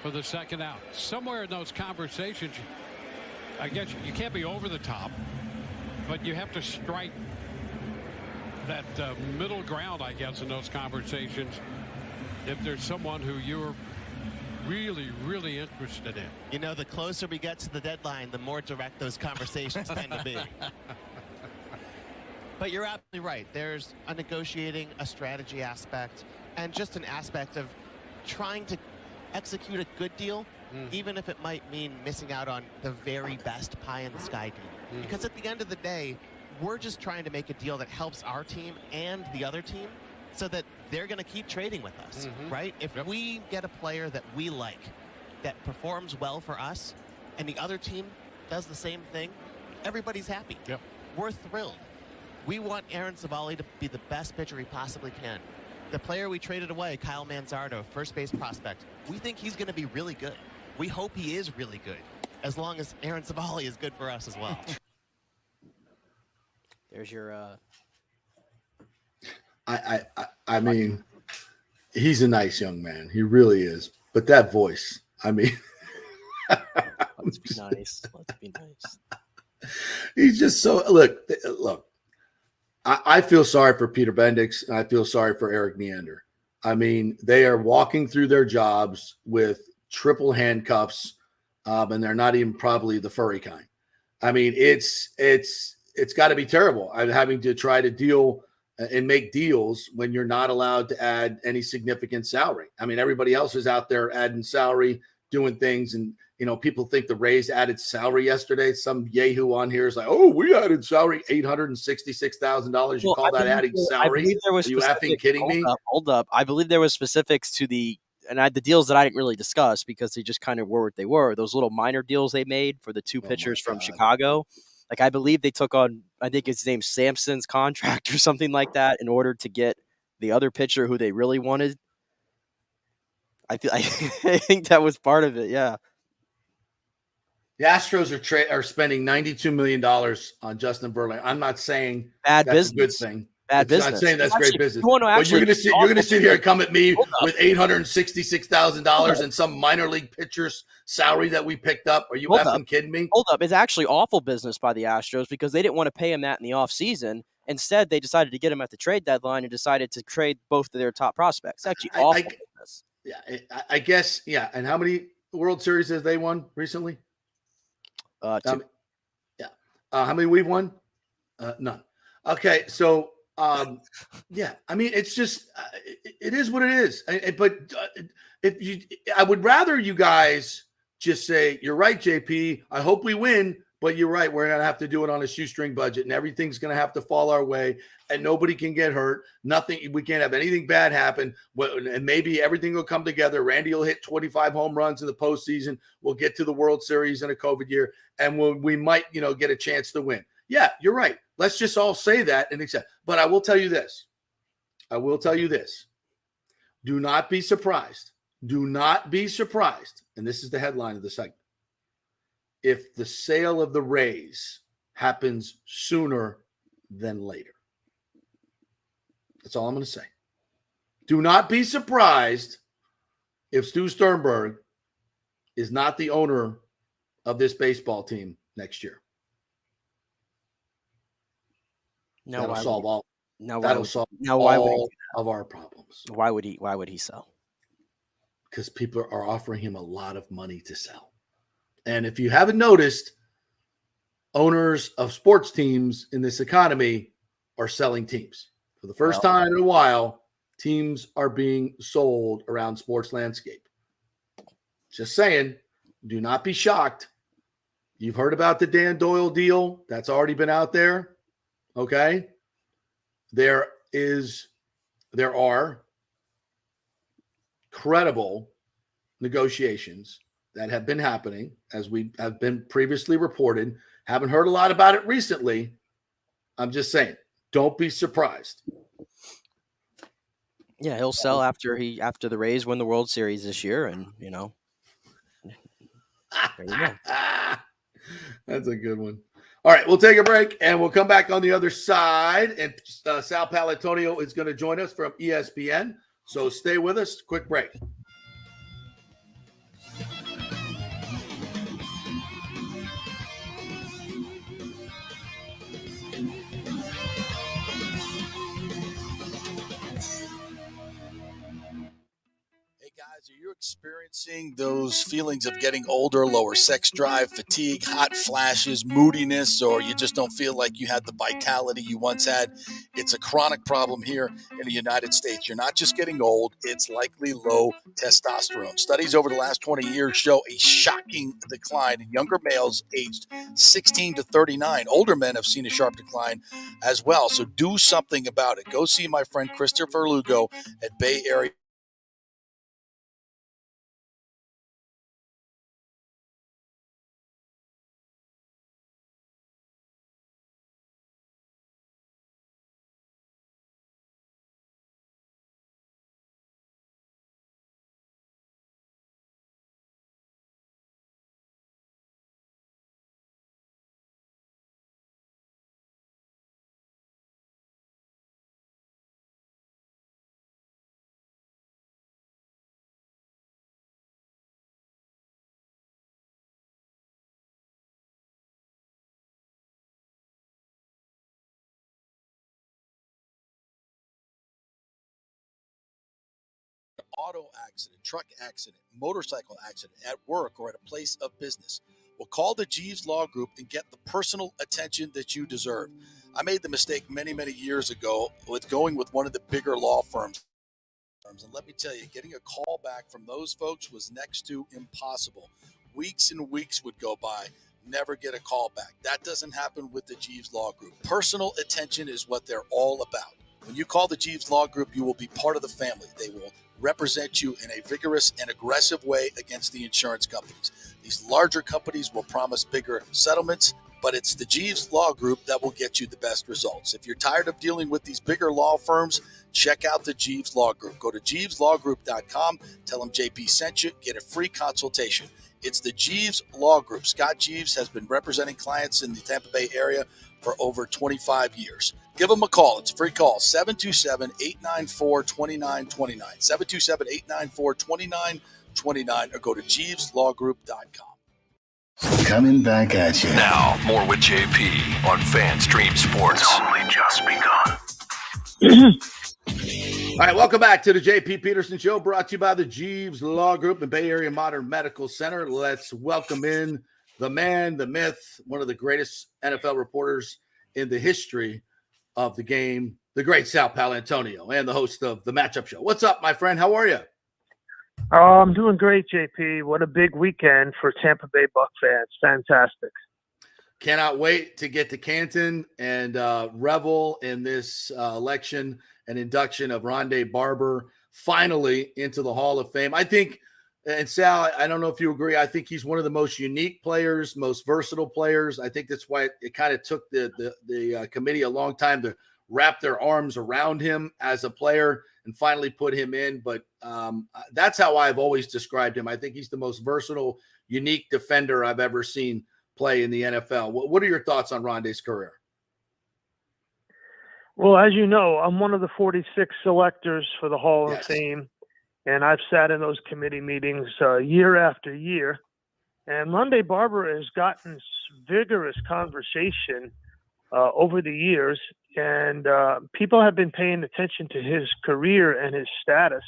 Speaker 7: for the second out. Somewhere in those conversations, I guess you can't be over the top, but you have to strike that middle ground, I guess, in those conversations. If there's someone who you're really, really interested in.
Speaker 8: The closer we get to the deadline, the more direct those conversations tend to be. But you're absolutely right. There's a negotiating, a strategy aspect, and just an aspect of trying to execute a good deal, even if it might mean missing out on the very best pie in the sky deal. Because at the end of the day, we're just trying to make a deal that helps our team and the other team so that they're going to keep trading with us, right? If we get a player that we like, that performs well for us, and the other team does the same thing, everybody's happy.
Speaker 7: Yep.
Speaker 8: We're thrilled. We want Aaron Savali to be the best pitcher he possibly can. The player we traded away, Kyle Manzardo, first base prospect, we think he's going to be really good. We hope he is really good, as long as Aaron Savali is good for us as well.
Speaker 5: There's your.
Speaker 4: I mean, he's a nice young man. He really is. But that voice, I mean.
Speaker 5: Let's be nice. Let's be nice.
Speaker 4: He's just so look. I feel sorry for Peter Bendix, and I feel sorry for Eric Neander. I mean, they are walking through their jobs with triple handcuffs, and they're not even probably the furry kind. I mean, it's got to be terrible. I'm having to try to deal and make deals when you're not allowed to add any significant salary. I mean, everybody else is out there adding salary, doing things, and people think the Rays added salary yesterday. Some yahoo on here is like, "Oh, we added salary $866,000." You call that adding salary? Are you effing kidding me?
Speaker 5: Hold up. I believe there was specifics to the deals that I didn't really discuss because they just kind of were what they were. Those little minor deals they made for the 2 pitchers from Chicago. Like, I believe they took on, I think his name's Sampson's contract or something like that in order to get the other pitcher who they really wanted. I think that was part of it. Yeah.
Speaker 4: The Astros are spending $92 million on Justin Verlander. I'm not saying
Speaker 5: Bad
Speaker 4: that's
Speaker 5: business.
Speaker 4: a good thing.
Speaker 5: Bad
Speaker 4: It's
Speaker 5: business.
Speaker 4: not saying that's
Speaker 5: Actually,
Speaker 4: great business.
Speaker 5: you want to
Speaker 4: But
Speaker 5: actually
Speaker 4: you're gonna sit here and come at me with $866,000
Speaker 5: up.
Speaker 4: and some minor league pitcher's salary that we picked up. Are you
Speaker 5: Hold
Speaker 4: effing
Speaker 5: up.
Speaker 4: kidding me?
Speaker 5: Hold up. It's actually awful business by the Astros because they didn't want to pay him that in the offseason. Instead, they decided to get him at the trade deadline and decided to trade both of their top prospects. Actually, awful business.
Speaker 4: Yeah, I guess. Yeah. And how many World Series have they won recently?
Speaker 5: 2.
Speaker 4: How many we've won? None. Okay, so yeah, I mean, it's just it is what it is. But I would rather you guys just say, "You're right, JP. I hope we win, but you're right. We're gonna have to do it on a shoestring budget, and everything's gonna have to fall our way, and nobody can get hurt. Nothing. We can't have anything bad happen. And maybe everything will come together. Randy will hit 25 home runs in the postseason. We'll get to the World Series in a COVID year, and we might, get a chance to win." Yeah, you're right. Let's just all say that and accept. But I will tell you this. Do not be surprised. Do not be surprised. And this is the headline of the segment. If the sale of the Rays happens sooner than later. That's all I'm going to say. Do not be surprised if Stu Sternberg is not the owner of this baseball team next year. That'll solve all of our problems.
Speaker 5: Why would he sell?
Speaker 4: Because people are offering him a lot of money to sell. And if you haven't noticed, owners of sports teams in this economy are selling teams. For the first time in a while, teams are being sold around sports landscape. Just saying, do not be shocked. You've heard about the Dan Doyle deal. That's already been out there. Okay. There are credible negotiations that have been happening, as we have been previously reported. Haven't heard a lot about it recently. I'm just saying, don't be surprised.
Speaker 5: Yeah, he'll sell after the Rays win the World Series this year, and there you go.
Speaker 4: That's a good one. All right, we'll take a break, and we'll come back on the other side. And Sal Paolantonio is going to join us from ESPN. So stay with us. Quick break.
Speaker 6: Guys, are you experiencing those feelings of getting older, lower sex drive, fatigue, hot flashes, moodiness, or you just don't feel like you had the vitality you once had? It's a chronic problem here in the United States. You're not just getting old, it's likely low testosterone. Studies over the last 20 years show a shocking decline in younger males aged 16 to 39. Older men have seen a sharp decline as well, so do something about it. Go see my friend Christopher Lugo at Bay Area auto accident, truck accident, motorcycle accident, at work, or at a place of business. Well, call the Jeeves Law Group and get the personal attention that you deserve. I made the mistake many, many years ago with going with one of the bigger law firms. And let me tell you, getting a call back from those folks was next to impossible. Weeks and weeks would go by, never get a call back. That doesn't happen with the Jeeves Law Group. Personal attention is what they're all about. When you call the Jeeves Law Group, you will be part of the family. They will represent you in a vigorous and aggressive way against the insurance companies. These larger companies will promise bigger settlements but it's the Jeeves Law Group that will get you the best results. If you're tired of dealing with these bigger law firms, check out the Jeeves Law Group. Go to jeeveslawgroup.com, tell them JP sent you, get a free consultation. It's the Jeeves Law Group. Scott Jeeves has been representing clients in the Tampa Bay area for over 25 years. Give them a call. It's a free call, 727-894-2929, 727-894-2929, or go to jeeveslawgroup.com.
Speaker 1: Coming back at you. Now, more with JP on FanStream Sports. It's only just begun.
Speaker 4: All right, welcome back to the JP Peterson Show, brought to you by the Jeeves Law Group and Bay Area Modern Medical Center. Let's welcome in the man, the myth, one of the greatest NFL reporters in the history of the game, the great Sal Paolantonio, and the host of the Matchup Show. What's up, my friend? How are you?
Speaker 9: Oh, I'm doing great, JP. What a big weekend for Tampa Bay Buck fans. Fantastic.
Speaker 4: Cannot wait to get to Canton and revel in this election and induction of Rondé Barber finally into the Hall of Fame. I think, and Sal, I don't know if you agree, I think he's one of the most unique players, most versatile players. I think that's why it kind of took the committee a long time to wrap their arms around him as a player and finally put him in. But that's how I've always described him. I think he's the most versatile, unique defender I've ever seen play in the NFL. What are your thoughts on Rondé's career?
Speaker 9: Well, as you know, I'm one of the 46 selectors for the Hall of Fame, and I've sat in those committee meetings year after year. And Rondé Barber has gotten vigorous conversation over the years, and people have been paying attention to his career and his status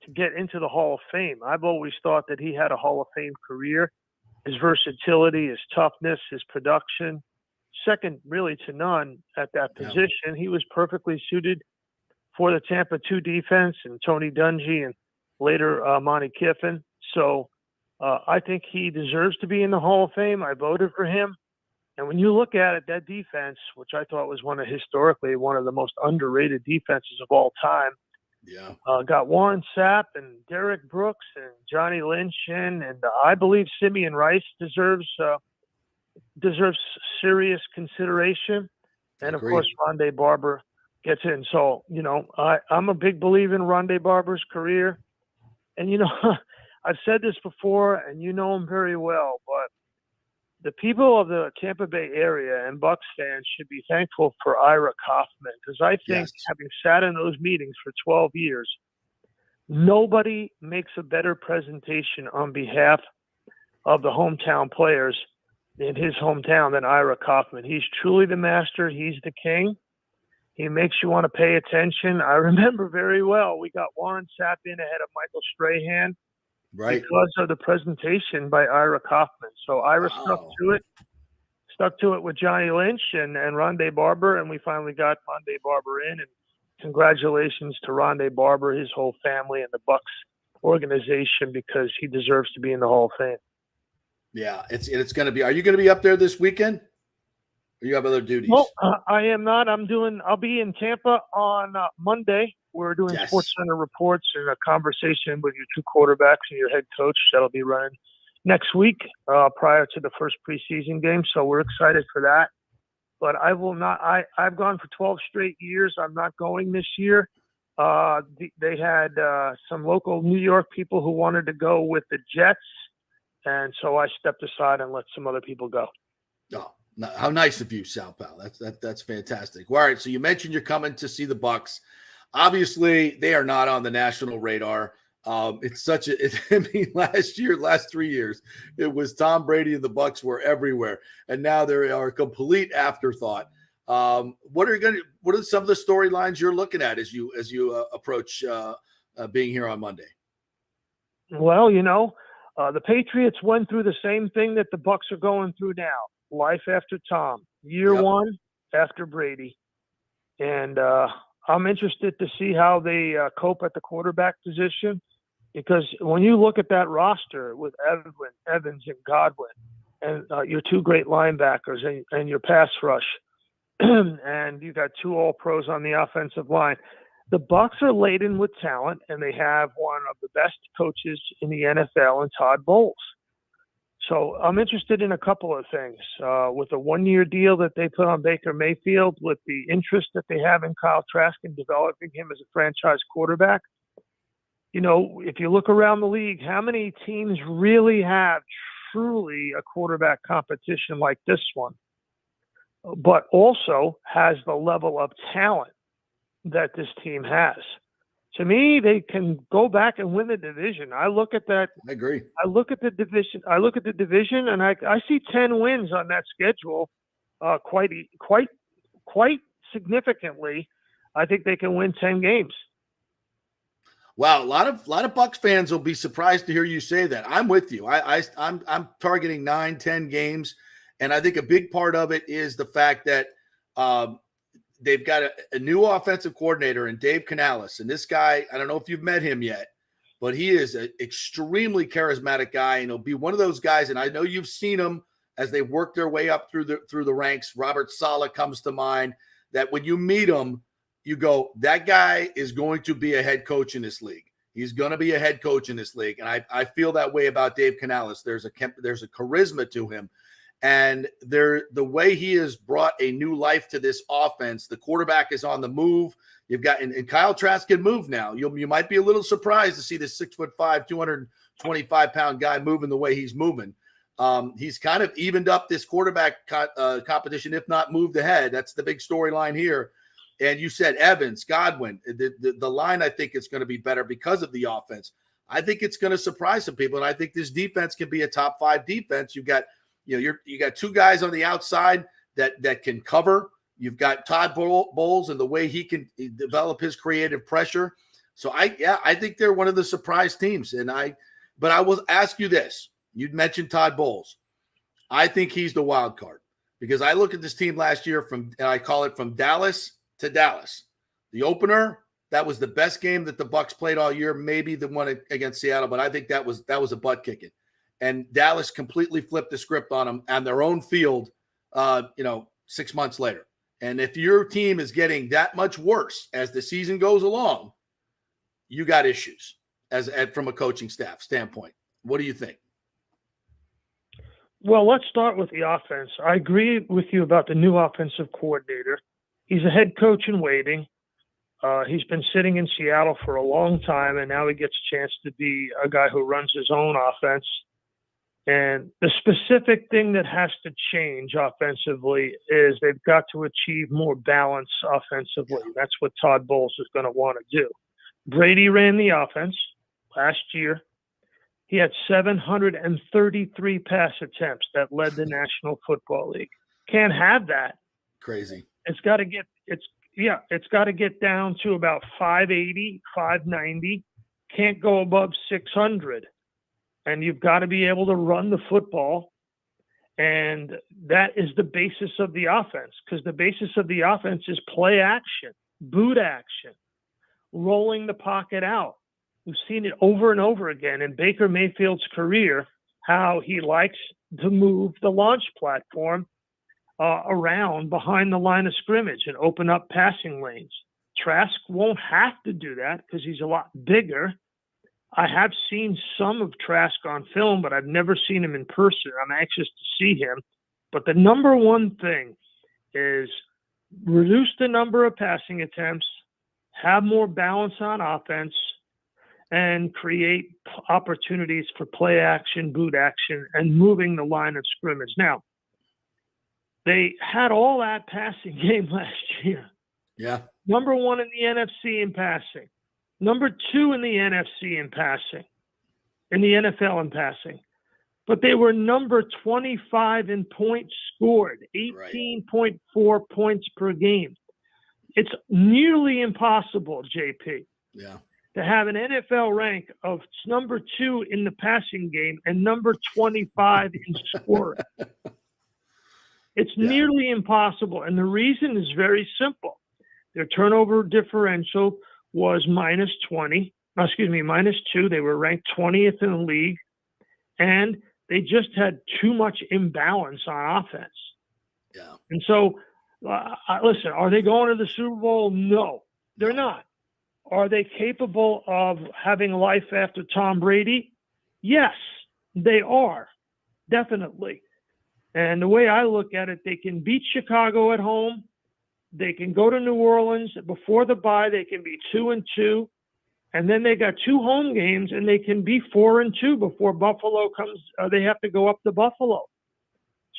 Speaker 9: to get into the Hall of Fame. I've always thought that he had a Hall of Fame career. His versatility, his toughness, his production, second really to none at that position. He was perfectly suited for the Tampa 2 defense and Tony Dungy and later Monty Kiffin. So I think he deserves to be in the Hall of Fame. I voted for him. And when you look at it, that defense, which I thought was historically one of the most underrated defenses of all time, got Warren Sapp and Derek Brooks and Johnny Lynch in, and I believe Simeon Rice deserves serious consideration. And of course, Rondé Barber gets in. So, I'm a big believer in Rondé Barber's career. And, I've said this before, and you know him very well, but the people of the Tampa Bay area and Bucs fans should be thankful for Ira Kaufman, because I think having sat in those meetings for 12 years, nobody makes a better presentation on behalf of the hometown players in his hometown than Ira Kaufman. He's truly the master. He's the king. He makes you want to pay attention. I remember very well, we got Warren Sapp in ahead of Michael Strahan. Because of the presentation by Ira Kaufman. So Ira stuck to it with Johnny Lynch and Rondé Barber, and we finally got Rondé Barber in. And congratulations to Rondé Barber, his whole family, and the Bucs organization, because he deserves to be in the Hall of Fame.
Speaker 4: Yeah, it's going to be. Are you going to be up there this weekend? Or you have other duties?
Speaker 9: Well, I am not. I'll be in Tampa on Monday. We're doing SportsCenter reports and a conversation with your 2 quarterbacks and your head coach that'll be running next week prior to the first preseason game. So we're excited for that. But I will not. I've gone for 12 straight years. I'm not going this year. They had some local New York people who wanted to go with the Jets, and so I stepped aside and let some other people go.
Speaker 4: Oh, how nice of you, Sal Pal. That's fantastic. All right, so you mentioned you're coming to see the Bucs. Obviously, they are not on the national radar. Last 3 years, it was Tom Brady and the Bucs were everywhere, and now they are a complete afterthought. What are some of the storylines you're looking at as you approach being here on Monday?
Speaker 9: Well, the Patriots went through the same thing that the Bucs are going through now. Life after Tom, year one after Brady, and I'm interested to see how they cope at the quarterback position, because when you look at that roster with Evans and Godwin and your 2 great linebackers and your pass rush, and you got 2 All-Pros on the offensive line, the Bucs are laden with talent, and they have one of the best coaches in the NFL in Todd Bowles. So I'm interested in a couple of things. With a one-year deal that they put on Baker Mayfield, with the interest that they have in Kyle Trask and developing him as a franchise quarterback, you know, if you look around the league, how many teams really have truly a quarterback competition like this one, but also has the level of talent that this team has? To me, they can go back and win the division. I look at that.
Speaker 4: I agree.
Speaker 9: I look at the division, and I see 10 wins on that schedule, quite significantly. I think they can win 10 games.
Speaker 4: Wow, a lot of Bucs fans will be surprised to hear you say that. I'm with you. I'm targeting 9-10 games, and I think a big part of it is the fact that they've got a new offensive coordinator in Dave Canales. And this guy, I don't know if you've met him yet, but he is an extremely charismatic guy. And he'll be one of those guys, and I know you've seen him as they work their way up through the ranks. Robert Saleh comes to mind, that when you meet him, you go, that guy is going to be a head coach in this league. He's going to be a head coach in this league. And I feel that way about Dave Canales. There's a charisma to him. And the way he has brought a new life to this offense, the quarterback is on the move. You've got, and Kyle Trask can move now. You might be a little surprised to see this 6'5", 225-pound guy moving the way he's moving. He's kind of evened up this quarterback competition, if not moved ahead. That's the big storyline here. And you said Evans, Godwin, the line, I think it's going to be better because of the offense. I think it's going to surprise some people. And I think this defense can be a top 5 defense. You got 2 guys on the outside that can cover. You've got Todd Bowles and the way he can develop his creative pressure. So I think they're one of the surprise teams. But I will ask you this. You'd mentioned Todd Bowles. I think he's the wild card, because I look at this team last year and I call it from Dallas to Dallas. The opener, that was the best game that the Bucs played all year, maybe the one against Seattle, but I think that was a butt kicking. And Dallas completely flipped the script on them on their own field, 6 months later. And if your team is getting that much worse as the season goes along, you got issues from a coaching staff standpoint. What do you think?
Speaker 9: Well, let's start with the offense. I agree with you about the new offensive coordinator. He's a head coach in waiting. He's been sitting in Seattle for a long time, and now he gets a chance to be a guy who runs his own offense. And the specific thing that has to change offensively is they've got to achieve more balance offensively. That's what Todd Bowles is going to want to do. Brady ran the offense last year. He had 733 pass attempts that led the National Football League. Can't have that.
Speaker 4: Crazy.
Speaker 9: It's got to get down to about 580, 590. Can't go above 600. And you've got to be able to run the football. And that is the basis of the offense, because the basis of the offense is play action, boot action, rolling the pocket out. We've seen it over and over again in Baker Mayfield's career, how he likes to move the launch platform around behind the line of scrimmage and open up passing lanes. Trask won't have to do that because he's a lot bigger. I have seen some of Trask on film, but I've never seen him in person. I'm anxious to see him. But the number one thing is reduce the number of passing attempts, have more balance on offense, and create opportunities for play action, boot action, and moving the line of scrimmage. Now, they had all that passing game last year.
Speaker 4: Yeah.
Speaker 9: Number 1 in the NFC in passing. Number 2 in the NFC in passing. In the NFL in passing. But they were number 25 in points scored. 18.4 points per game. It's nearly impossible, JP.
Speaker 4: Yeah.
Speaker 9: To have an NFL rank of number 2 in the passing game and number 25 in scoring. It's nearly impossible. And the reason is very simple. Their turnover differential was minus 2. They were ranked 20th in the league. And they just had too much imbalance on offense.
Speaker 4: Yeah.
Speaker 9: And so, listen, are they going to the Super Bowl? No, they're not. Are they capable of having life after Tom Brady? Yes, they are. definitely. And the way I look at it, they can beat Chicago at home. They can go to New Orleans before the bye. They can be 2-2. And then they got 2 home games, and they can be 4-2 before Buffalo comes. They have to go up to Buffalo.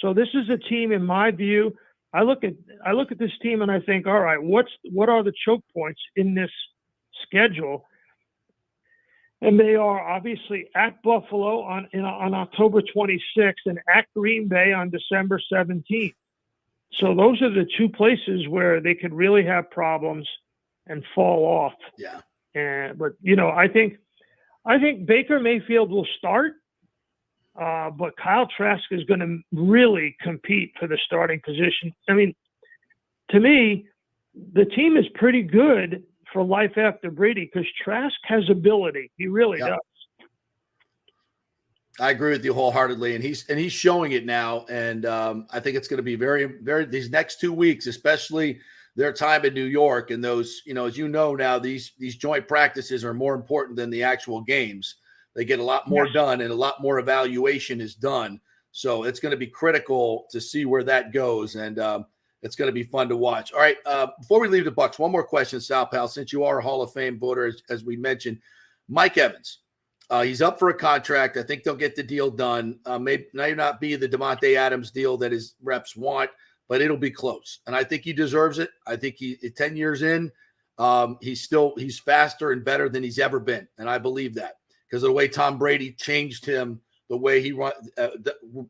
Speaker 9: So this is a team, in my view. I look at this team and I think, all right, what are the choke points in this schedule? And they are obviously at Buffalo on October 26th and at Green Bay on December 17th. So those are the 2 places where they could really have problems and fall off.
Speaker 4: Yeah.
Speaker 9: But I think Baker Mayfield will start, but Kyle Trask is going to really compete for the starting position. I mean, to me, the team is pretty good for life after Brady because Trask has ability. He really does.
Speaker 4: I agree with you wholeheartedly, and he's showing it now. And I think it's going to be very, very these next 2 weeks, especially their time in New York and those, as you know now, these joint practices are more important than the actual games. They get a lot more done, and a lot more evaluation is done. So it's going to be critical to see where that goes, and it's going to be fun to watch. All right, before we leave the Bucs, one more question, Sal Pal, since you are a Hall of Fame voter, as we mentioned. Mike Evans, he's up for a contract. I think they'll get the deal done. Maybe not be the Davante Adams deal that his reps want, but it'll be close. And I think he deserves it. I think 10 years in, he's faster and better than he's ever been. And I believe that because of the way Tom Brady changed him, the way he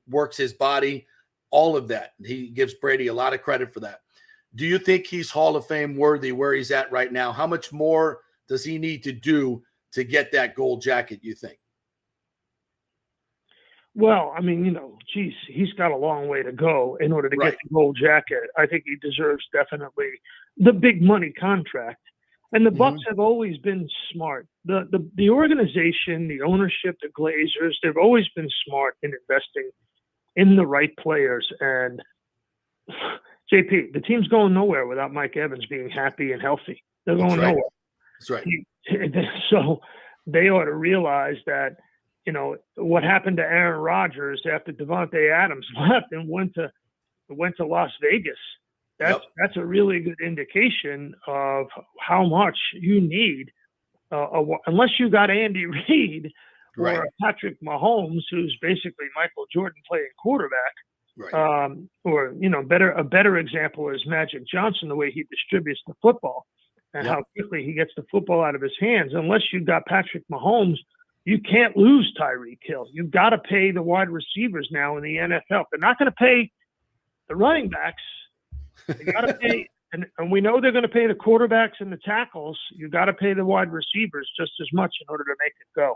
Speaker 4: works his body, all of that. He gives Brady a lot of credit for that. Do you think he's Hall of Fame worthy where he's at right now? How much more does he need to do to get that gold jacket, you think?
Speaker 9: Well, I mean, he's got a long way to go in order to get the gold jacket. I think he deserves definitely the big money contract. And the Bucs have always been smart. The organization, the ownership, the Glazers, they've always been smart in investing in the right players. And JP, the team's going nowhere without Mike Evans being happy and healthy. They're going nowhere.
Speaker 4: That's right.
Speaker 9: So they ought to realize that, what happened to Aaron Rodgers after Davante Adams left and went to Las Vegas. That's a really good indication of how much you need, unless you got Andy Reid or Patrick Mahomes, who's basically Michael Jordan playing quarterback. Right. A better example is Magic Johnson, the way he distributes the football and how quickly he gets the football out of his hands. Unless you've got Patrick Mahomes, you can't lose Tyreek Hill. You've got to pay the wide receivers now in the NFL. They're not going to pay the running backs. They got to pay, and we know they're going to pay the quarterbacks and the tackles. You got to pay the wide receivers just as much in order to make it go.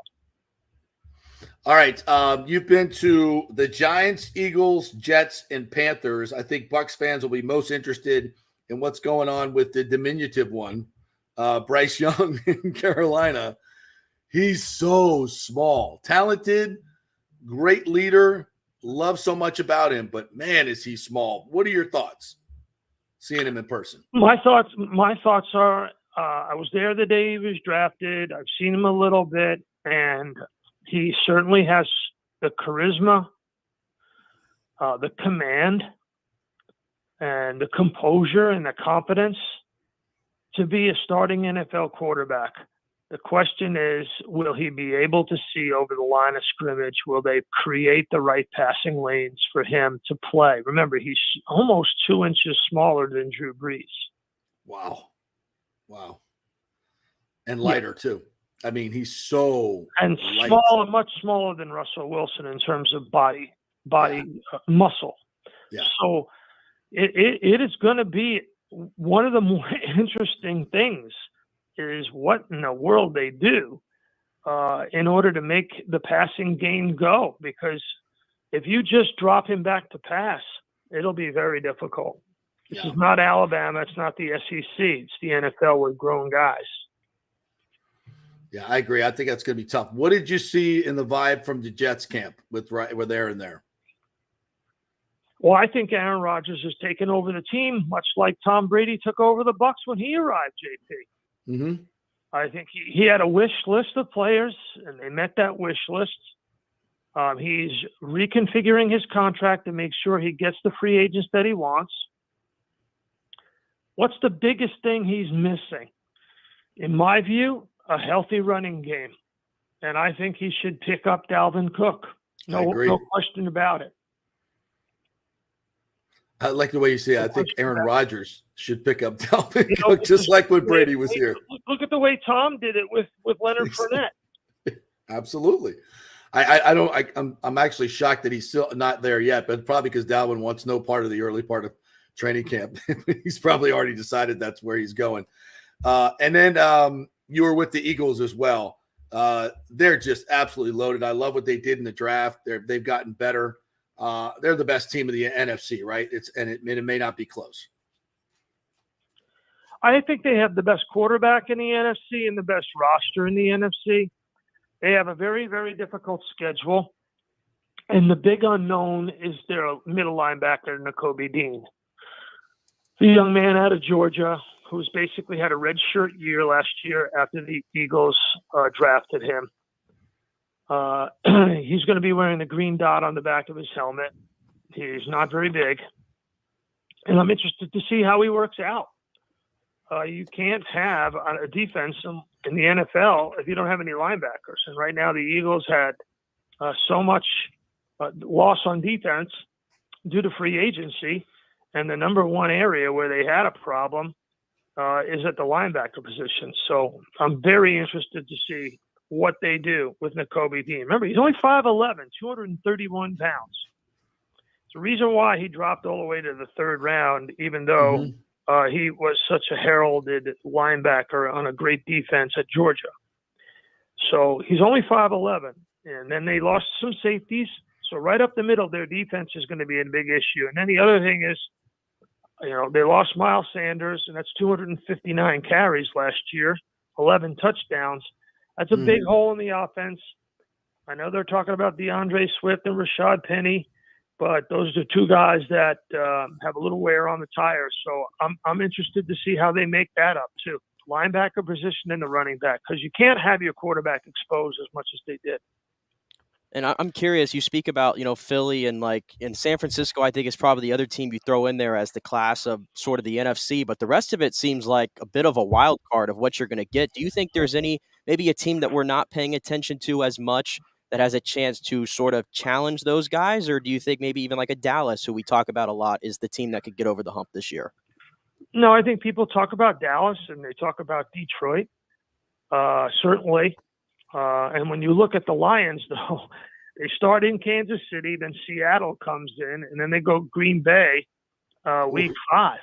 Speaker 4: All right, you've been to the Giants, Eagles, Jets, and Panthers. I think Bucs fans will be most interested in what's going on with the diminutive one, Bryce Young in Carolina. He's so small, talented, great leader. Love so much about him, but man, is he small. What are your thoughts seeing him in person?
Speaker 9: My thoughts are, I was there the day he was drafted. I've seen him a little bit, and he certainly has the charisma, the command, and the composure and the confidence to be a starting NFL quarterback. The question is, will he be able to see over the line of scrimmage? Will they create the right passing lanes for him to play? Remember, he's almost 2 inches smaller than Drew Brees.
Speaker 4: Wow. And lighter, too. I mean, he's so light.
Speaker 9: Much smaller than Russell Wilson in terms of body muscle.
Speaker 4: Yeah.
Speaker 9: So it is going to be one of the more interesting things is what in the world they do in order to make the passing game go. Because if you just drop him back to pass, it'll be very difficult. This is not Alabama. It's not the SEC. It's the NFL with grown guys.
Speaker 4: Yeah, I agree. I think that's going to be tough. What did you see in the vibe from the Jets camp with Aaron there?
Speaker 9: Well, I think Aaron Rodgers has taken over the team, much like Tom Brady took over the Bucs when he arrived, JP. I think he had a wish list of players, and they met that wish list. He's reconfiguring his contract to make sure he gets the free agents that he wants. What's the biggest thing he's missing? In my view, a healthy running game. And I think he should pick up Dalvin Cook. No question about it.
Speaker 4: I like the way you say it. I think Aaron Rodgers should pick up Dalvin Cook, just like when Brady was here.
Speaker 9: Look at the way Tom did it with Leonard Fournette.
Speaker 4: Absolutely. I'm actually shocked that he's still not there yet, but probably because Dalvin wants no part of the early part of training camp. He's probably already decided that's where he's going. And then you were with the Eagles as well. They're just absolutely loaded. I love what they did in the draft. They've gotten better. They're the best team of the NFC, right? It may not be close.
Speaker 9: I think they have the best quarterback in the NFC and the best roster in the NFC. They have a very, very difficult schedule. And the big unknown is their middle linebacker, Nakobe Dean. The young man out of Georgia who's basically had a redshirt year last year after the Eagles drafted him. He's going to be wearing the green dot on the back of his helmet. He's not very big. And I'm interested to see how he works out. You can't have a defense in the NFL if you don't have any linebackers. And right now the Eagles had so much loss on defense due to free agency. And the number one area where they had a problem is at the linebacker position. So I'm very interested to see what they do with Nakobe Dean. Remember, he's only 5'11", 231 pounds. It's the reason why he dropped all the way to the third round, even though he was such a heralded linebacker on a great defense at Georgia. So he's only 5'11", and then they lost some safeties. So right up the middle, their defense is going to be a big issue. And then the other thing is, they lost Miles Sanders, and that's 259 carries last year, 11 touchdowns. That's a big hole in the offense. I know they're talking about DeAndre Swift and Rashad Penny, but those are two guys that have a little wear on the tires. So I'm interested to see how they make that up too. Linebacker position and the running back, because you can't have your quarterback exposed as much as they did.
Speaker 5: And I'm curious, you speak about, Philly and in San Francisco, I think is probably the other team you throw in there as the class of sort of the NFC, but the rest of it seems like a bit of a wild card of what you're going to get. Do you think there's maybe a team that we're not paying attention to as much that has a chance to sort of challenge those guys? Or do you think maybe even like a Dallas, who we talk about a lot, is the team that could get over the hump this year?
Speaker 9: No, I think people talk about Dallas and they talk about Detroit, certainly. And when you look at the Lions, though, they start in Kansas City, then Seattle comes in, and then they go Green Bay week 5.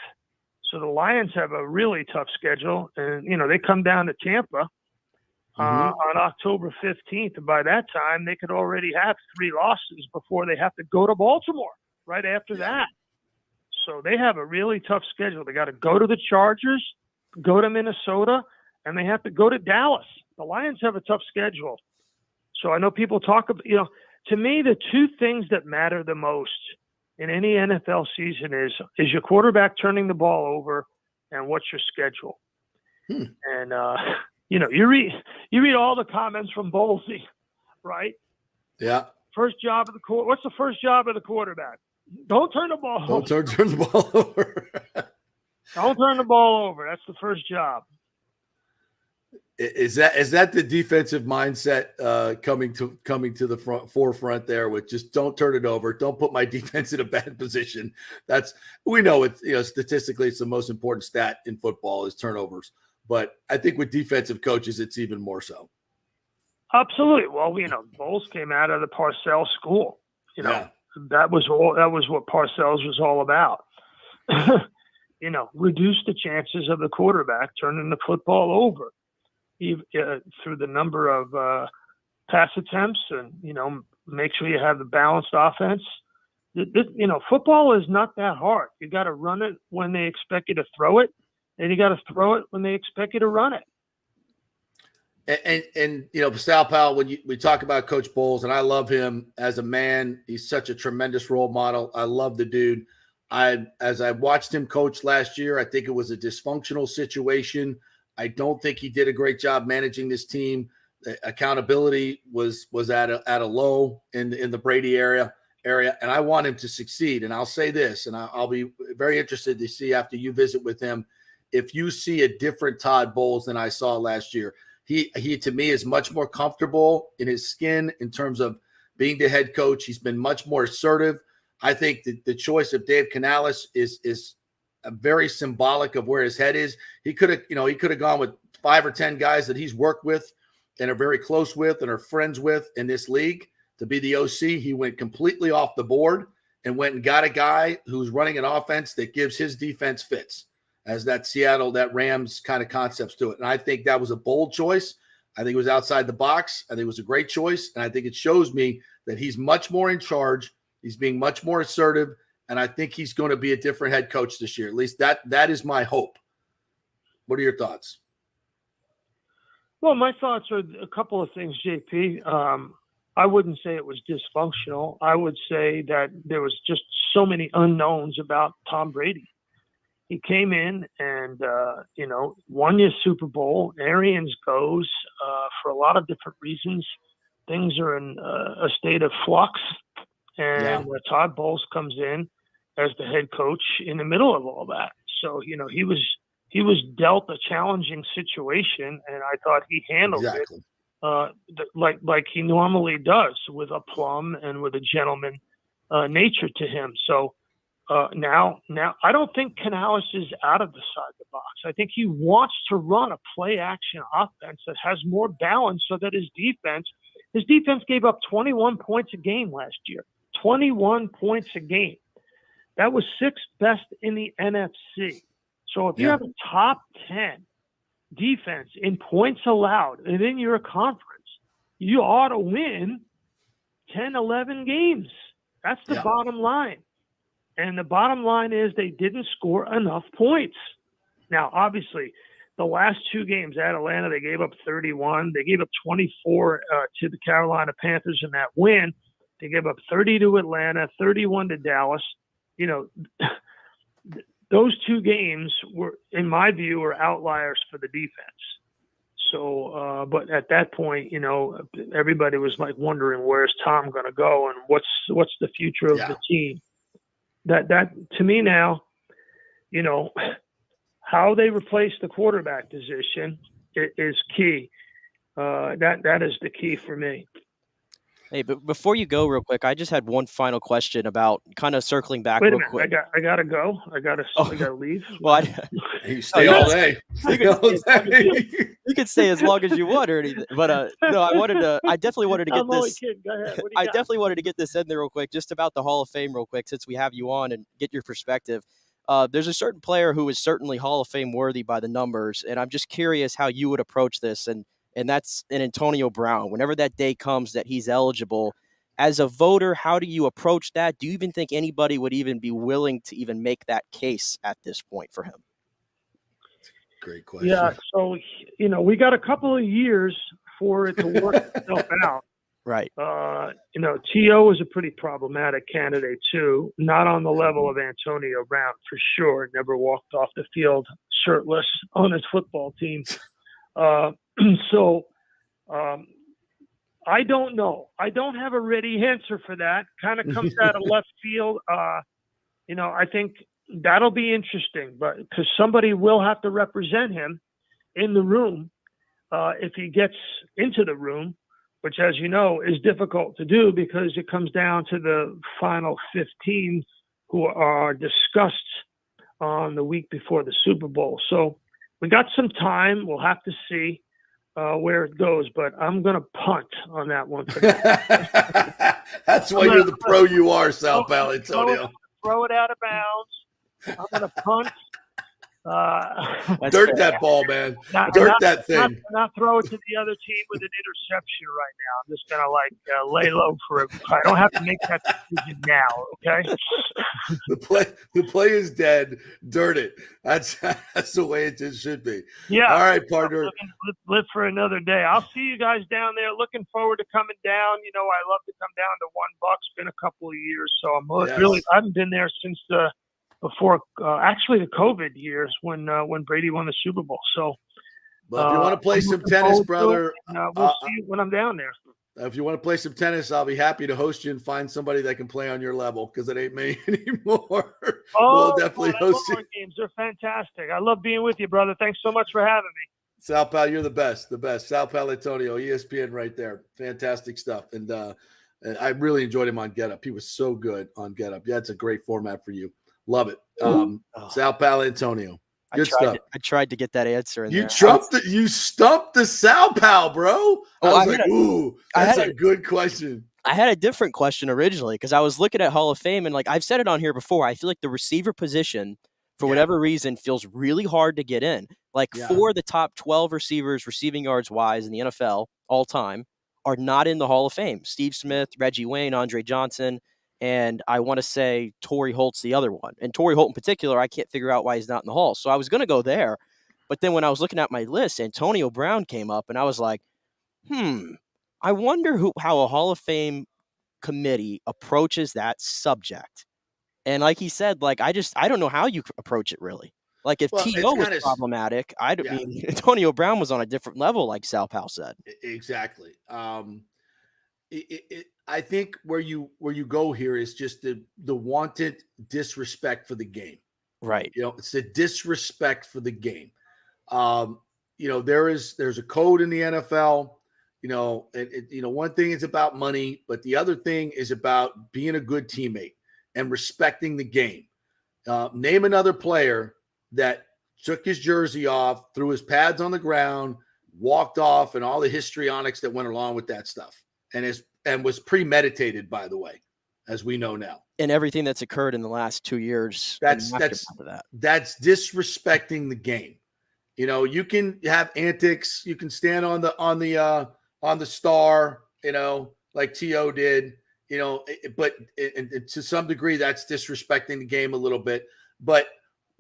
Speaker 9: So the Lions have a really tough schedule. And, they come down to Tampa on October 15th. And by that time, they could already have 3 losses before they have to go to Baltimore right after that. So they have a really tough schedule. They got to go to the Chargers, go to Minnesota, and they have to go to Dallas. The Lions have a tough schedule. So I know people talk about, to me, the two things that matter the most in any NFL season is your quarterback turning the ball over and what's your schedule. And, you read all the comments from Bowlesy, right?
Speaker 4: Yeah.
Speaker 9: First job of what's the first job of the quarterback? Don't turn the ball over.
Speaker 4: Don't turn the ball over.
Speaker 9: Don't turn the ball over. That's the first job.
Speaker 4: Is that the defensive mindset coming to the forefront there with just don't turn it over, don't put my defense in a bad position? We know it's statistically it's the most important stat in football is turnovers, but I think with defensive coaches it's even more so.
Speaker 9: Absolutely. Well, Bowles came out of the Parcells school. That was what Parcells was all about. Reduce the chances of the quarterback turning the football over. Through the number of pass attempts and, make sure you have the balanced offense. Football is not that hard. You got to run it when they expect you to throw it, and you got to throw it when they expect you to run it.
Speaker 4: And Sal Powell, when we talk about Coach Bowles, and I love him as a man, he's such a tremendous role model. I love the dude. As I watched him coach last year, I think it was a dysfunctional situation. I don't think he did a great job managing this team. Accountability was at a low in the Brady area, and I want him to succeed. And I'll say this, and I'll be very interested to see after you visit with him if you see a different Todd Bowles than I saw last year. He to me is much more comfortable in his skin in terms of being the head coach. He's been much more assertive. I think that the choice of Dave Canales is very symbolic of where his head is. He could have gone with 5 or 10 guys that he's worked with and are very close with and are friends with in this league to be the OC. He went completely off the board and went and got a guy who's running an offense that gives his defense fits as that Rams kind of concepts to it. And I think that was a bold choice. I think it was outside the box. I think it was a great choice. And I think it shows me that he's much more in charge. He's being much more assertive. And I think he's going to be a different head coach this year. At least that is my hope. What are your thoughts?
Speaker 9: Well, my thoughts are a couple of things, JP. I wouldn't say it was dysfunctional. I would say that there was just so many unknowns about Tom Brady. He came in and, won his Super Bowl. Arians goes for a lot of different reasons. Things are in a state of flux. And Todd Bowles comes in as the head coach in the middle of all that. So, he was dealt a challenging situation, and I thought he handled it like he normally does, with a plum and with a gentleman nature to him. So now I don't think Canales is out of the side of the box. I think he wants to run a play action offense that has more balance so that his defense gave up 21 points a game last year. 21 points a game. That was 6th best in the NFC. So if you have a top 10 defense in points allowed and in your conference, you ought to win 10, 11 games. That's the bottom line. And the bottom line is they didn't score enough points. Now, obviously, the last 2 games at Atlanta, they gave up 31. They gave up 24 to the Carolina Panthers in that win. They gave up 30 to Atlanta, 31 to Dallas. Those 2 games were, in my view, were outliers for the defense. So, but at that point, everybody was like wondering, where's Tom going to go and what's the future of the team? That to me now, how they replace the quarterback position is key. That is the key for me.
Speaker 5: Hey, but before you go real quick, I just had one final question about kind of circling back
Speaker 9: Wait a
Speaker 5: real
Speaker 9: minute.
Speaker 5: quick.
Speaker 9: I gotta go. I gotta leave.
Speaker 5: Well,
Speaker 4: you stay all day.
Speaker 5: You could stay as long as you want or anything. But no, I definitely wanted to get
Speaker 9: I'm only
Speaker 5: this.
Speaker 9: kidding. Go ahead. What do you
Speaker 5: I
Speaker 9: got?
Speaker 5: definitely wanted to get this in there real quick, just about the Hall of Fame real quick, since we have you on and get your perspective. There's a certain player who is certainly Hall of Fame worthy by the numbers, and I'm just curious how you would approach this, and that's an Antonio Brown. Whenever that day comes that he's eligible, as a voter, how do you approach that? Do you even think anybody would even be willing to even make that case at this point for him?
Speaker 4: Great question.
Speaker 9: Yeah, so we got a couple of years for it to work itself out.
Speaker 5: Right.
Speaker 9: T.O. was a pretty problematic candidate too, not on the level of Antonio Brown for sure. Never walked off the field shirtless on his football team. I don't know. I don't have a ready answer for that. Kind of comes out of left field. I think that'll be interesting, but because somebody will have to represent him in the room if he gets into the room, which, as you know, is difficult to do because it comes down to the final 15 who are discussed on the week before the Super Bowl. So we got some time. We'll have to see where it goes, but I'm going to punt on that one.
Speaker 4: That's why you're the pro you are, Sal Pal, Antonio.
Speaker 9: Throw it out of bounds. I'm going to punt.
Speaker 4: Dirt that ball, man. That thing.
Speaker 9: Not throw it to the other team with an interception right now. I'm just going to lay low for it. I don't have to make that decision now, okay?
Speaker 4: The play is dead. Dirt it. That's the way it just should be.
Speaker 9: Yeah.
Speaker 4: All right, partner.
Speaker 9: Live for another day. I'll see you guys down there. Looking forward to coming down. I love to come down to $1. It's been a couple of years, so I'm really I haven't been there since before the COVID years when Brady won the Super Bowl. So
Speaker 4: Well, if you want to play some tennis, brother,
Speaker 9: we'll see you when I'm down there.
Speaker 4: If you want to play some tennis, I'll be happy to host you and find somebody that can play on your level because it ain't me anymore. We'll definitely host you.
Speaker 9: Games. They're fantastic. I love being with you, brother. Thanks so much for having me.
Speaker 4: Sal Pal, you're the best. Sal Pal Antonio, ESPN right there. Fantastic stuff. And I really enjoyed him on Get Up. He was so good on Get Up. Yeah, it's a great format for you. Love it. Sal Pal Antonio. Good stuff.
Speaker 5: I tried to get that answer in there.
Speaker 4: You stumped the Sal Pal, bro. That's a good question.
Speaker 5: I had a different question originally because I was looking at Hall of Fame and like I've said it on here before. I feel like the receiver position, for whatever reason, feels really hard to get in. Like 4 of the top 12 receivers, receiving yards wise in the NFL all time, are not in the Hall of Fame. Steve Smith, Reggie Wayne, Andre Johnson, and I want to say Torrey Holt's the other one. And Torrey Holt in particular, I can't figure out why he's not in the Hall. So I was going to go there. But then when I was looking at my list, Antonio Brown came up, and I was like, I wonder how a Hall of Fame committee approaches that subject. And like he said, like I don't know how you approach it really. Like if T.O. was problematic, mean Antonio Brown was on a different level, like Sal Pal said.
Speaker 4: Exactly. I think where you go here is just the wanted disrespect for the game.
Speaker 5: Right.
Speaker 4: It's the disrespect for the game. There's a code in the NFL. One thing is about money, but the other thing is about being a good teammate and respecting the game. Name another player that took his jersey off, threw his pads on the ground, walked off, and all the histrionics that went along with that stuff. And was premeditated, by the way, as we know now.
Speaker 5: And everything that's occurred in the last 2 years.
Speaker 4: That's disrespecting the game. You can have antics. You can stand on the star, like T.O. did, but to some degree that's disrespecting the game a little bit. But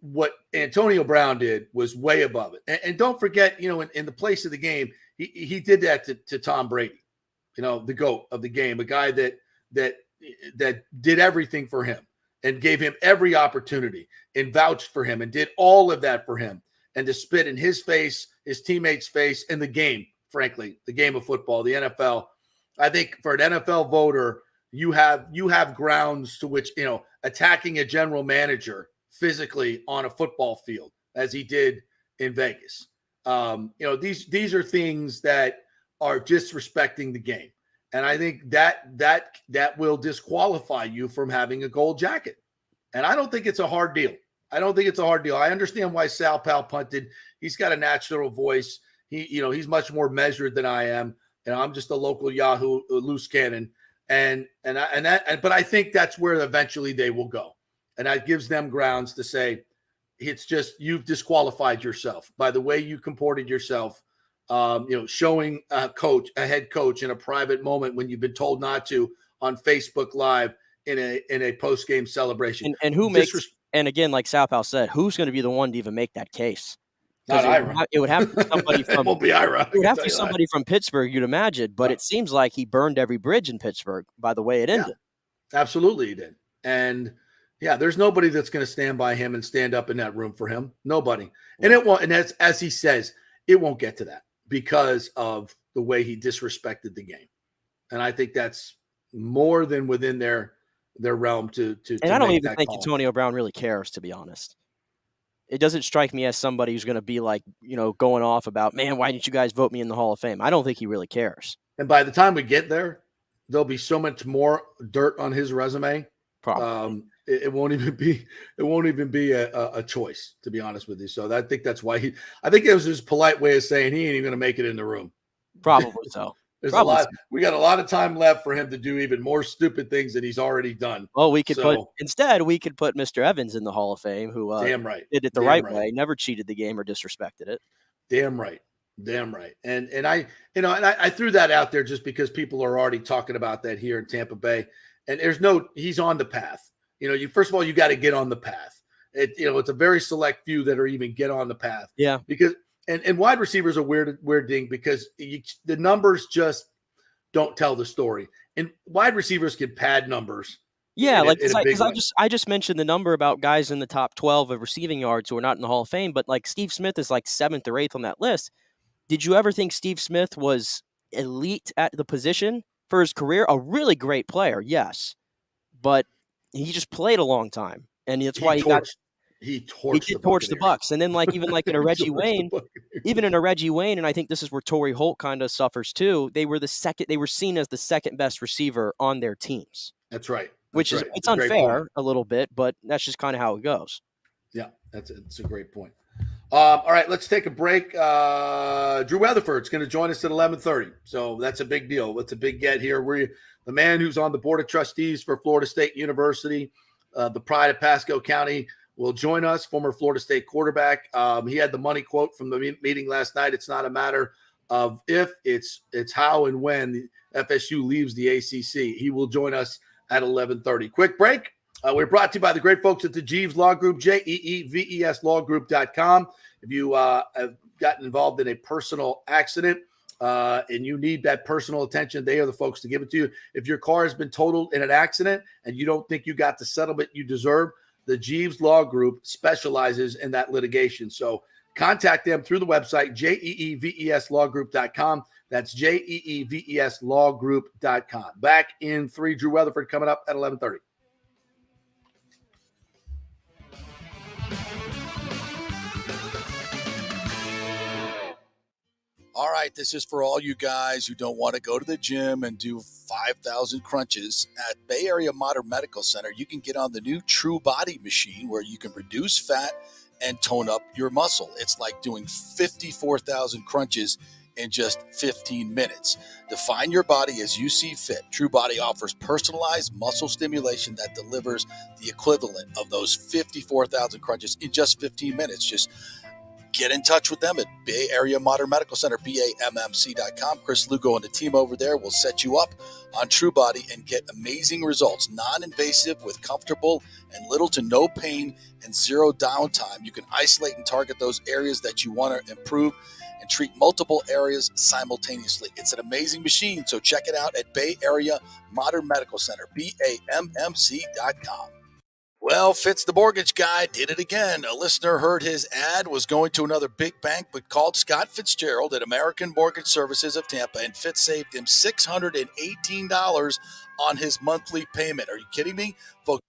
Speaker 4: what Antonio Brown did was way above it. And don't forget, in the place of the game, he did that to Tom Brady. The GOAT of the game, a guy that did everything for him and gave him every opportunity and vouched for him and did all of that for him. And to spit in his face, his teammates' face, and the game, frankly, the game of football, the NFL. I think for an NFL voter, you have grounds to which, attacking a general manager physically on a football field, as he did in Vegas. These are things that are disrespecting the game. And I think that will disqualify you from having a gold jacket. And I don't think it's a hard deal. I understand why Sal Pal punted. He's got a natural voice. He's much more measured than I am. And I'm just a local Yahoo loose cannon. But I think that's where eventually they will go. And that gives them grounds to say, it's just, you've disqualified yourself by the way you comported yourself. Showing a head coach in a private moment when you've been told not to on Facebook Live in a post-game celebration.
Speaker 5: And who and again, like Sal Pal said, who's going to be the one to even make that case?
Speaker 4: Not Ira.
Speaker 5: It would have to be somebody from
Speaker 4: it won't be Ira.
Speaker 5: It would have to be somebody from Pittsburgh, you'd imagine, but it seems like he burned every bridge in Pittsburgh by the way it ended.
Speaker 4: Yeah, absolutely he did. And there's nobody that's going to stand by him and stand up in that room for him. Nobody. And it won't, and as he says, it won't get to that, because of the way he disrespected the game. And I think that's more than within their realm to
Speaker 5: And I don't even think Antonio Brown really cares, to be honest. It doesn't strike me as somebody who's going to be like, going off about, man, why didn't you guys vote me in the Hall of Fame? I don't think he really cares.
Speaker 4: And by the time we get there, there'll be so much more dirt on his resume.
Speaker 5: Probably.
Speaker 4: It won't even be a choice, to be honest with you. So I think that's why I think it was his polite way of saying he ain't even going to make it in the room.
Speaker 5: Probably so.
Speaker 4: We got a lot of time left for him to do even more stupid things that he's already done.
Speaker 5: Well, we could put Mr. Evans in the Hall of Fame, who
Speaker 4: damn right
Speaker 5: did it the right way, never cheated the game or disrespected it.
Speaker 4: Damn right. And I threw that out there just because people are already talking about that here in Tampa Bay, and he's on the path. First of all, you got to get on the path. It's a very select few that are even get on the path.
Speaker 5: Yeah,
Speaker 4: because. And wide receivers are weird thing because the numbers just don't tell the story. And wide receivers can pad numbers.
Speaker 5: Yeah, because I just mentioned the number about guys in the top 12 of receiving yards who are not in the Hall of Fame, but like Steve Smith is like 7th or 8th on that list. did you ever think Steve Smith was elite at the position for his career? A really great player, yes. But he just played a long time. And that's why he did torch the Bucs. And then even in a Reggie Wayne, and I think this is where Torrey Holt kind of suffers too. They were seen as the second best receiver on their teams.
Speaker 4: That's right.
Speaker 5: It's unfair a little bit, but that's just kind of how it goes.
Speaker 4: Yeah, it's a great point. All right, let's take a break. Drew Weatherford's going to join us at 11:30. So that's a big deal. It's a big get here. We're the man who's on the board of trustees for Florida State University, the pride of Pasco County, will join us, former Florida State quarterback. He had the money quote from the meeting last night. It's not a matter of if, it's how and when the FSU leaves the ACC. He will join us at 11:30. Quick break. We're brought to you by the great folks at the Jeeves Law Group, JEEVESLawGroup.com. If you have gotten involved in a personal accident and you need that personal attention, they are the folks to give it to you. If your car has been totaled in an accident and you don't think you got the settlement you deserve, the Jeeves Law Group specializes in that litigation. So contact them through the website, JEEVESLawGroup.com. That's JEEVESLawGroup.com. Back in 3, Drew Weatherford coming up at 11:30.
Speaker 6: All right, this is for all you guys who don't want to go to the gym and do 5,000 crunches. At Bay Area Modern Medical Center, you can get on the new True Body machine where you can reduce fat and tone up your muscle. It's like doing 54,000 crunches in just 15 minutes. Define your body as you see fit. True Body offers personalized muscle stimulation that delivers the equivalent of those 54,000 crunches in just 15 minutes. Just get in touch with them at Bay Area Modern Medical Center, BAMMC.com. Chris Lugo and the team over there will set you up on True Body and get amazing results. Non-invasive with comfortable and little to no pain and zero downtime. You can isolate and target those areas that you want to improve and treat multiple areas simultaneously. It's an amazing machine, so check it out at Bay Area Modern Medical Center, BAMMC.com. Well, Fitz the mortgage guy did it again. A listener heard his ad, was going to another big bank, but called Scott Fitzgerald at American Mortgage Services of Tampa, and Fitz saved him $618 on his monthly payment. Are you kidding me? Folks,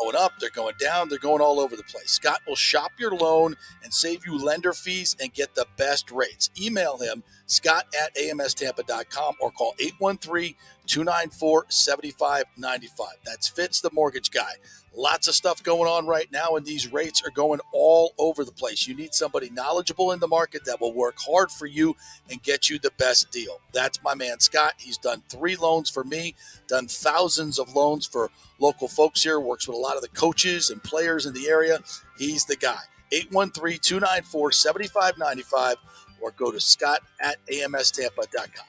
Speaker 6: going up, they're going down, they're going all over the place. Scott will shop your loan and save you lender fees and get the best rates. Email him, scott@amstampa.com, or call 813-294-7595. That's Fitz the mortgage guy. Lots of stuff going on right now, and these rates are going all over the place. You need somebody knowledgeable in the market that will work hard for you and get you the best deal. That's my man, Scott. He's done 3 loans for me, done thousands of loans for local folks here, works with a lot of the coaches and players in the area. He's the guy. 813-294-7595, or go to scott@amstampa.com.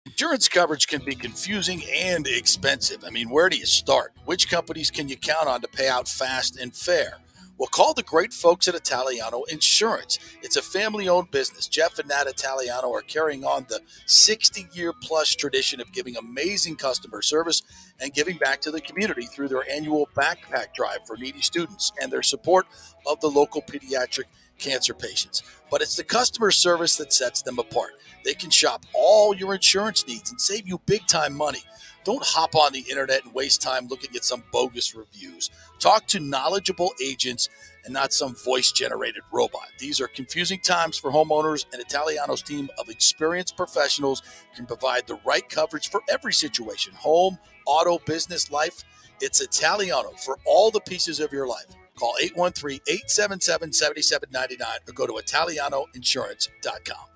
Speaker 6: Insurance coverage can be confusing and expensive. I mean, where do you start? Which companies can you count on to pay out fast and fair? Well, call the great folks at Italiano Insurance. It's a family-owned business. Jeff and Nat Italiano are carrying on the 60-year-plus tradition of giving amazing customer service and giving back to the community through their annual backpack drive for needy students and their support of the local pediatric cancer patients. But it's the customer service that sets them apart. They can shop all your insurance needs and save you big-time money. Don't hop on the internet and waste time looking at some bogus reviews. Talk to knowledgeable agents and not some voice-generated robot. These are confusing times for homeowners, and Italiano's team of experienced professionals can provide the right coverage for every situation: home, auto, business, life. It's Italiano for all the pieces of your life. Call 813-877-7799 or go to ItalianoInsurance.com.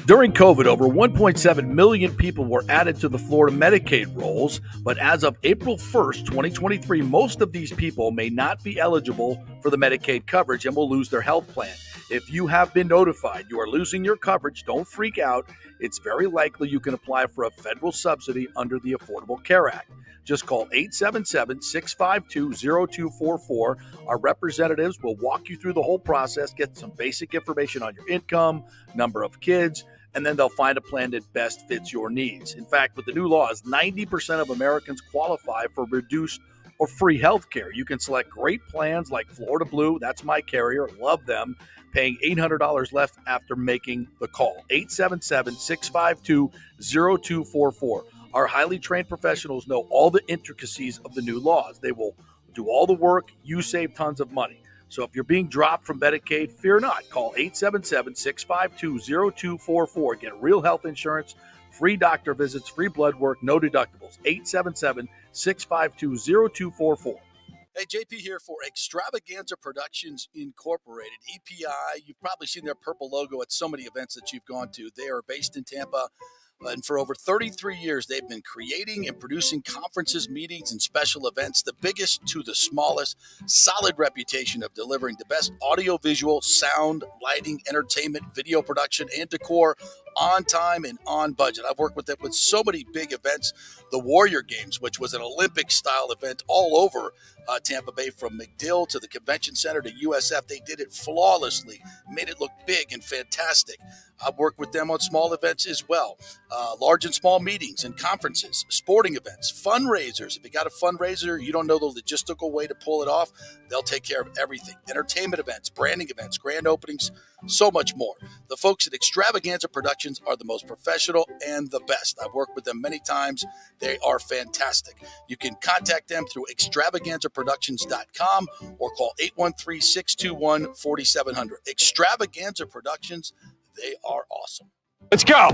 Speaker 10: During COVID, over 1.7 million people were added to the Florida Medicaid rolls, but as of April 1st, 2023, most of these people may not be eligible for the Medicaid coverage and will lose their health plan. If you have been notified you are losing your coverage, don't freak out. It's very likely you can apply for a federal subsidy under the Affordable Care Act. Just call 877-652-0244. Our representatives will walk you through the whole process, get some basic information on your income, number of kids, and then they'll find a plan that best fits your needs. In fact, with the new laws, 90% of Americans qualify for reduced or free health care. You can select great plans like Florida Blue, that's my carrier, love them, paying $800 left after making the call. 877-652-0244. Our highly trained professionals know all the intricacies of the new laws. They will do all the work. You save tons of money. So if you're being dropped from Medicaid, fear not. Call 877-652-0244. Get real health insurance, free doctor visits, free blood work, no deductibles. 877-652-0244.
Speaker 6: Hey, JP here for Extravaganza Productions Incorporated, EPI. You've probably seen their purple logo at so many events that you've gone to. They are based in Tampa. And for over 33 years, they've been creating and producing conferences, meetings, and special events, the biggest to the smallest. Solid reputation of delivering the best audio-visual, sound, lighting, entertainment, video production, and decor on time and on budget. I've worked with them with so many big events. The Warrior Games, which was an Olympic-style event all over Tampa Bay, from McDill to the Convention Center to USF. They did it flawlessly, made it look big and fantastic. I've worked with them on small events as well, large and small meetings and conferences, sporting events, fundraisers. If you got a fundraiser, you don't know the logistical way to pull it off, they'll take care of everything. Entertainment events, branding events, grand openings, so much more. The folks at Extravaganza Productions are the most professional and the best. I've worked with them many times. They are fantastic. You can contact them through extravaganzaproductions.com or call 813-621-4700. Extravaganza Productions, they are awesome.
Speaker 1: Let's go.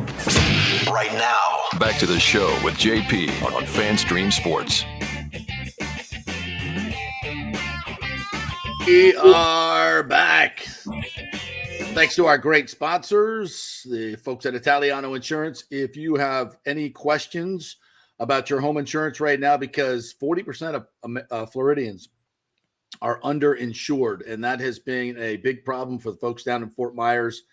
Speaker 1: Right now, back to the show with JP on FanStream Sports.
Speaker 4: We are back. Thanks to our great sponsors, the folks at Italiano Insurance. If you have any questions about your home insurance right now, because 40% of Floridians are underinsured, and that has been a big problem for the folks down in Fort Myers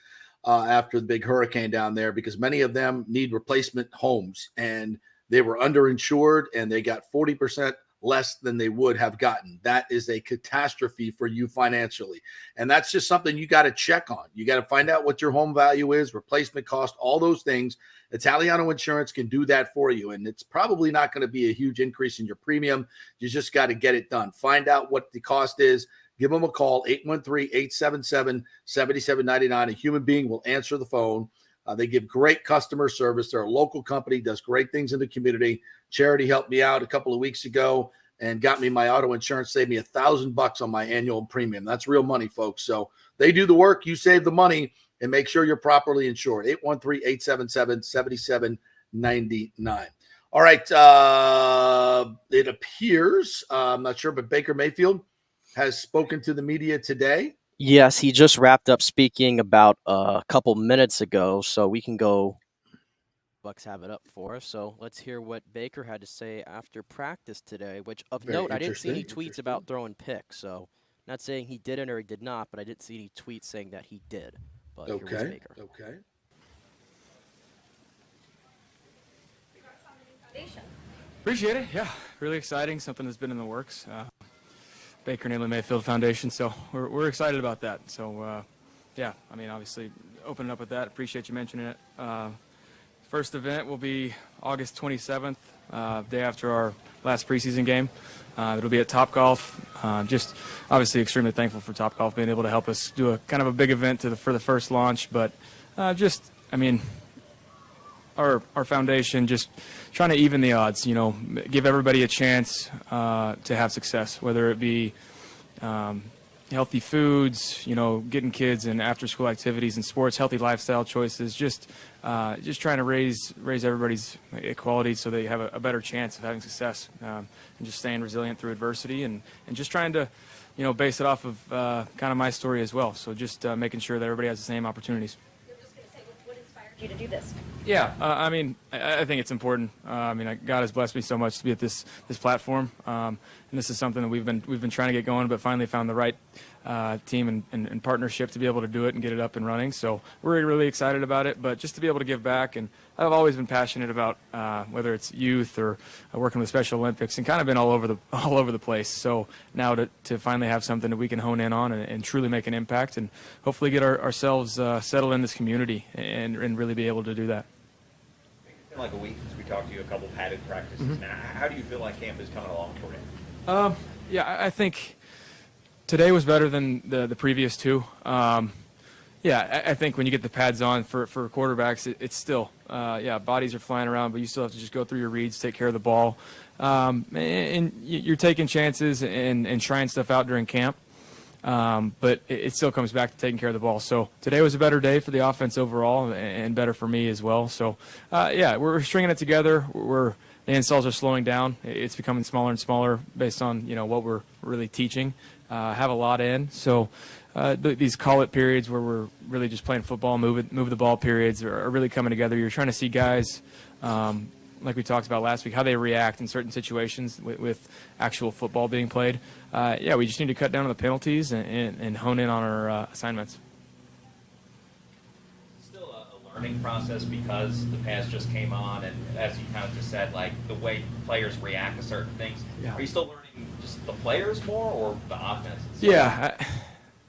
Speaker 4: after the big hurricane down there, because many of them need replacement homes, and they were underinsured, and they got 40% less than they would have gotten. That is a catastrophe for you financially. And that's just something you got to check on. You got to find out what your home value is, replacement cost, all those things. Italiano Insurance can do that for you. And it's probably not going to be a huge increase in your premium. You just got to get it done. Find out what the cost is. Give them a call, 813-877-7799. A human being will answer the phone. They give great customer service. They're a local company, does great things in the community. Charity helped me out a couple of weeks ago and got me my auto insurance, saved me $1,000 on my annual premium. That's real money, folks. So they do the work. You save the money and make sure you're properly insured. 813-877-7799. All right. It appears, I'm not sure, but Baker Mayfield has spoken to the media today.
Speaker 5: Yes, he just wrapped up speaking about a couple minutes ago, so we can go. Bucks have it up for us, so let's hear what Baker had to say after practice today, which, of note, I didn't see any tweets about throwing picks, so not saying he didn't or he did not, but I didn't see any tweets saying that he did. But here was Baker.
Speaker 4: Okay.
Speaker 11: Appreciate it. Yeah, really exciting. Something that's been in the works. Baker Naylor Mayfield Foundation, so we're excited about that. So, yeah, I mean, obviously, opening up with that. Appreciate you mentioning it. First event will be August 27th, day after our last preseason game. It'll be at Topgolf. Just obviously extremely thankful for Topgolf being able to help us do a kind of a big event for the first launch. But just, I mean, our foundation just trying to even the odds, you know, give everybody a chance to have success, whether it be healthy foods, you know, getting kids in after-school activities and sports, healthy lifestyle choices, just trying to raise everybody's equality so they have a better chance of having success, and just staying resilient through adversity, and just trying to, you know, base it off of kind of my story as well. So just making sure that everybody has the same opportunities.
Speaker 12: You're just going to say, what inspired you to do this?
Speaker 11: Yeah, I mean, I think it's important. I mean, God has blessed me so much to be at this platform, and this is something that we've been trying to get going, but finally found the right team and partnership to be able to do it and get it up and running. So we're really excited about it, but just to be able to give back. And I've always been passionate about whether it's youth or working with Special Olympics, and kind of been all over the place. So now to finally have something that we can hone in on and truly make an impact, and hopefully get ourselves settled in this community and really be able to do that.
Speaker 13: It's been like a week since we talked to you, a couple padded practices now. How do you feel like camp is coming along for you?
Speaker 11: Yeah, I think today was better than the previous two. Yeah, I think when you get the pads on for quarterbacks, it's still, bodies are flying around, but you still have to just go through your reads, take care of the ball. And you're taking chances and trying stuff out during camp. But it still comes back to taking care of the ball. So today was a better day for the offense overall and better for me as well. So, we're stringing it together. The installs are slowing down. It's becoming smaller and smaller based on, what we're really teaching. Have a lot in. So these call-it periods where we're really just playing football, move the ball periods are really coming together. You're trying to see guys, like we talked about last week, how they react in certain situations with actual football being played. We just need to cut down on the penalties and hone in on our assignments.
Speaker 13: Still a learning process because the pass just came on, and as you kind of just said, like the way players react to certain things. Yeah. Are you still learning just the players more or the offense itself?
Speaker 11: Yeah.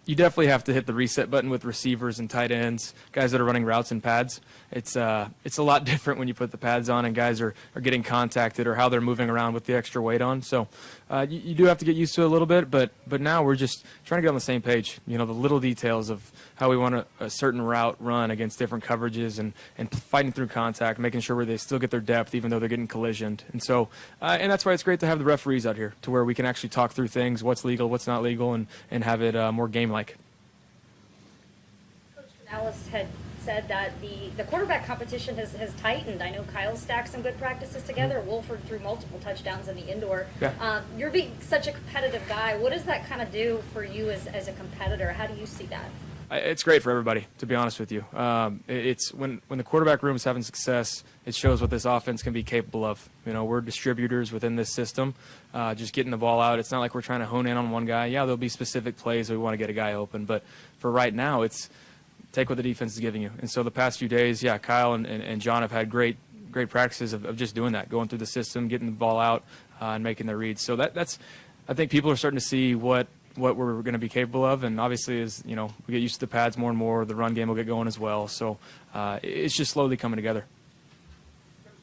Speaker 11: You definitely have to hit the reset button with receivers and tight ends, guys that are running routes and pads. It's a lot different when you put the pads on and guys are getting contacted or how they're moving around with the extra weight on. So you do have to get used to it a little bit, but now we're just trying to get on the same page. The little details of how we want a certain route run against different coverages and fighting through contact, making sure where they still get their depth even though they're getting collisioned. And so and that's why it's great to have the referees out here to where we can actually talk through things, what's legal, what's not legal, and have it more game-like.
Speaker 12: Coach Canales had said that the quarterback competition has tightened. I know Kyle stacked some good practices together. Wolford threw multiple touchdowns in the indoor. Yeah. You're being such a competitive guy. What does that kind of do for you as a competitor? How do you see that?
Speaker 11: It's great for everybody, to be honest with you. It's when the quarterback room is having success, it shows what this offense can be capable of. We're distributors within this system, just getting the ball out. It's not like we're trying to hone in on one guy. Yeah, there'll be specific plays that we want to get a guy open, but for right now, it's take what the defense is giving you. And so the past few days, Kyle and John have had great practices of just doing that, going through the system, getting the ball out, and making the reads. So that's I think people are starting to see what we're going to be capable of, and obviously as we get used to the pads more and more, the run game will get going as well. So it's just slowly coming together.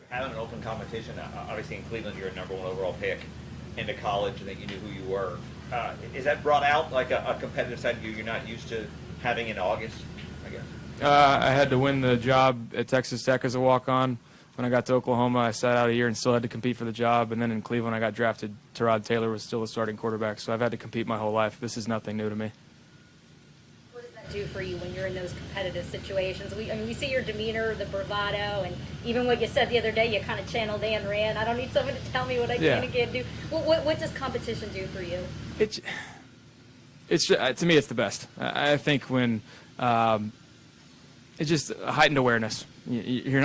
Speaker 13: Having an open competition, obviously in Cleveland you're a number 1 overall pick. Into college, I think you knew who you were. Is that brought out like a competitive side of you you're not used to having in August, I guess?
Speaker 11: I had to win the job at Texas Tech as a walk-on. When I got to Oklahoma, I sat out a year and still had to compete for the job. And then in Cleveland, I got drafted. Tyrod Taylor was still a starting quarterback, so I've had to compete my whole life. This is nothing new to me.
Speaker 12: What does that do for you when you're in those competitive situations? We see your demeanor, the bravado, and even what you said the other day, you kind of channeled Dan Rand. I don't need someone to tell me what I can and can't do. What does competition do for you?
Speaker 11: It's to me, it's the best. I think when it's just a heightened awareness. You're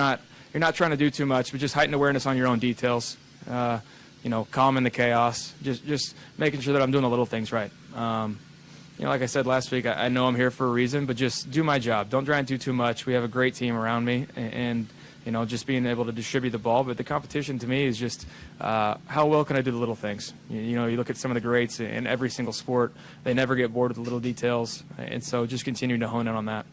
Speaker 11: not trying to do too much, but just heightened awareness on your own details. Calming the chaos, just making sure that I'm doing the little things right. Like I said last week, I know I'm here for a reason, but just do my job. Don't try and do too much. We have a great team around me, and just being able to distribute the ball. But the competition to me is just how well can I do the little things. You look at some of the greats in every single sport; they never get bored with the little details, and so just continuing to hone in on that.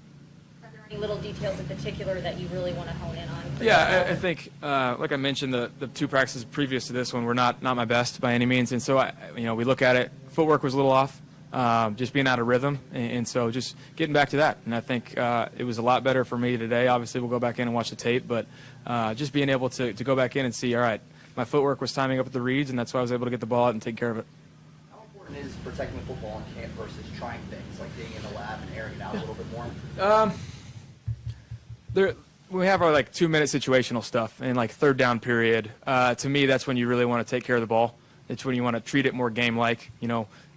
Speaker 12: Little details in particular that you really want to hone in on?
Speaker 11: Yeah, I think, like I mentioned, the 2 practices previous to this one were not my best by any means, and so we look at it. Footwork was a little off, just being out of rhythm, and so just getting back to that. And I think it was a lot better for me today. Obviously, we'll go back in and watch the tape, but just being able to go back in and see, all right, my footwork was timing up with the reads, and that's why I was able to get the ball out and take care of it.
Speaker 14: How important is protecting the football on camp versus trying things like being in the lab and airing it out a little bit more?
Speaker 11: We have our 2-minute situational stuff and third down period. To me, that's when you really want to take care of the ball. It's when you want to treat it more game-like.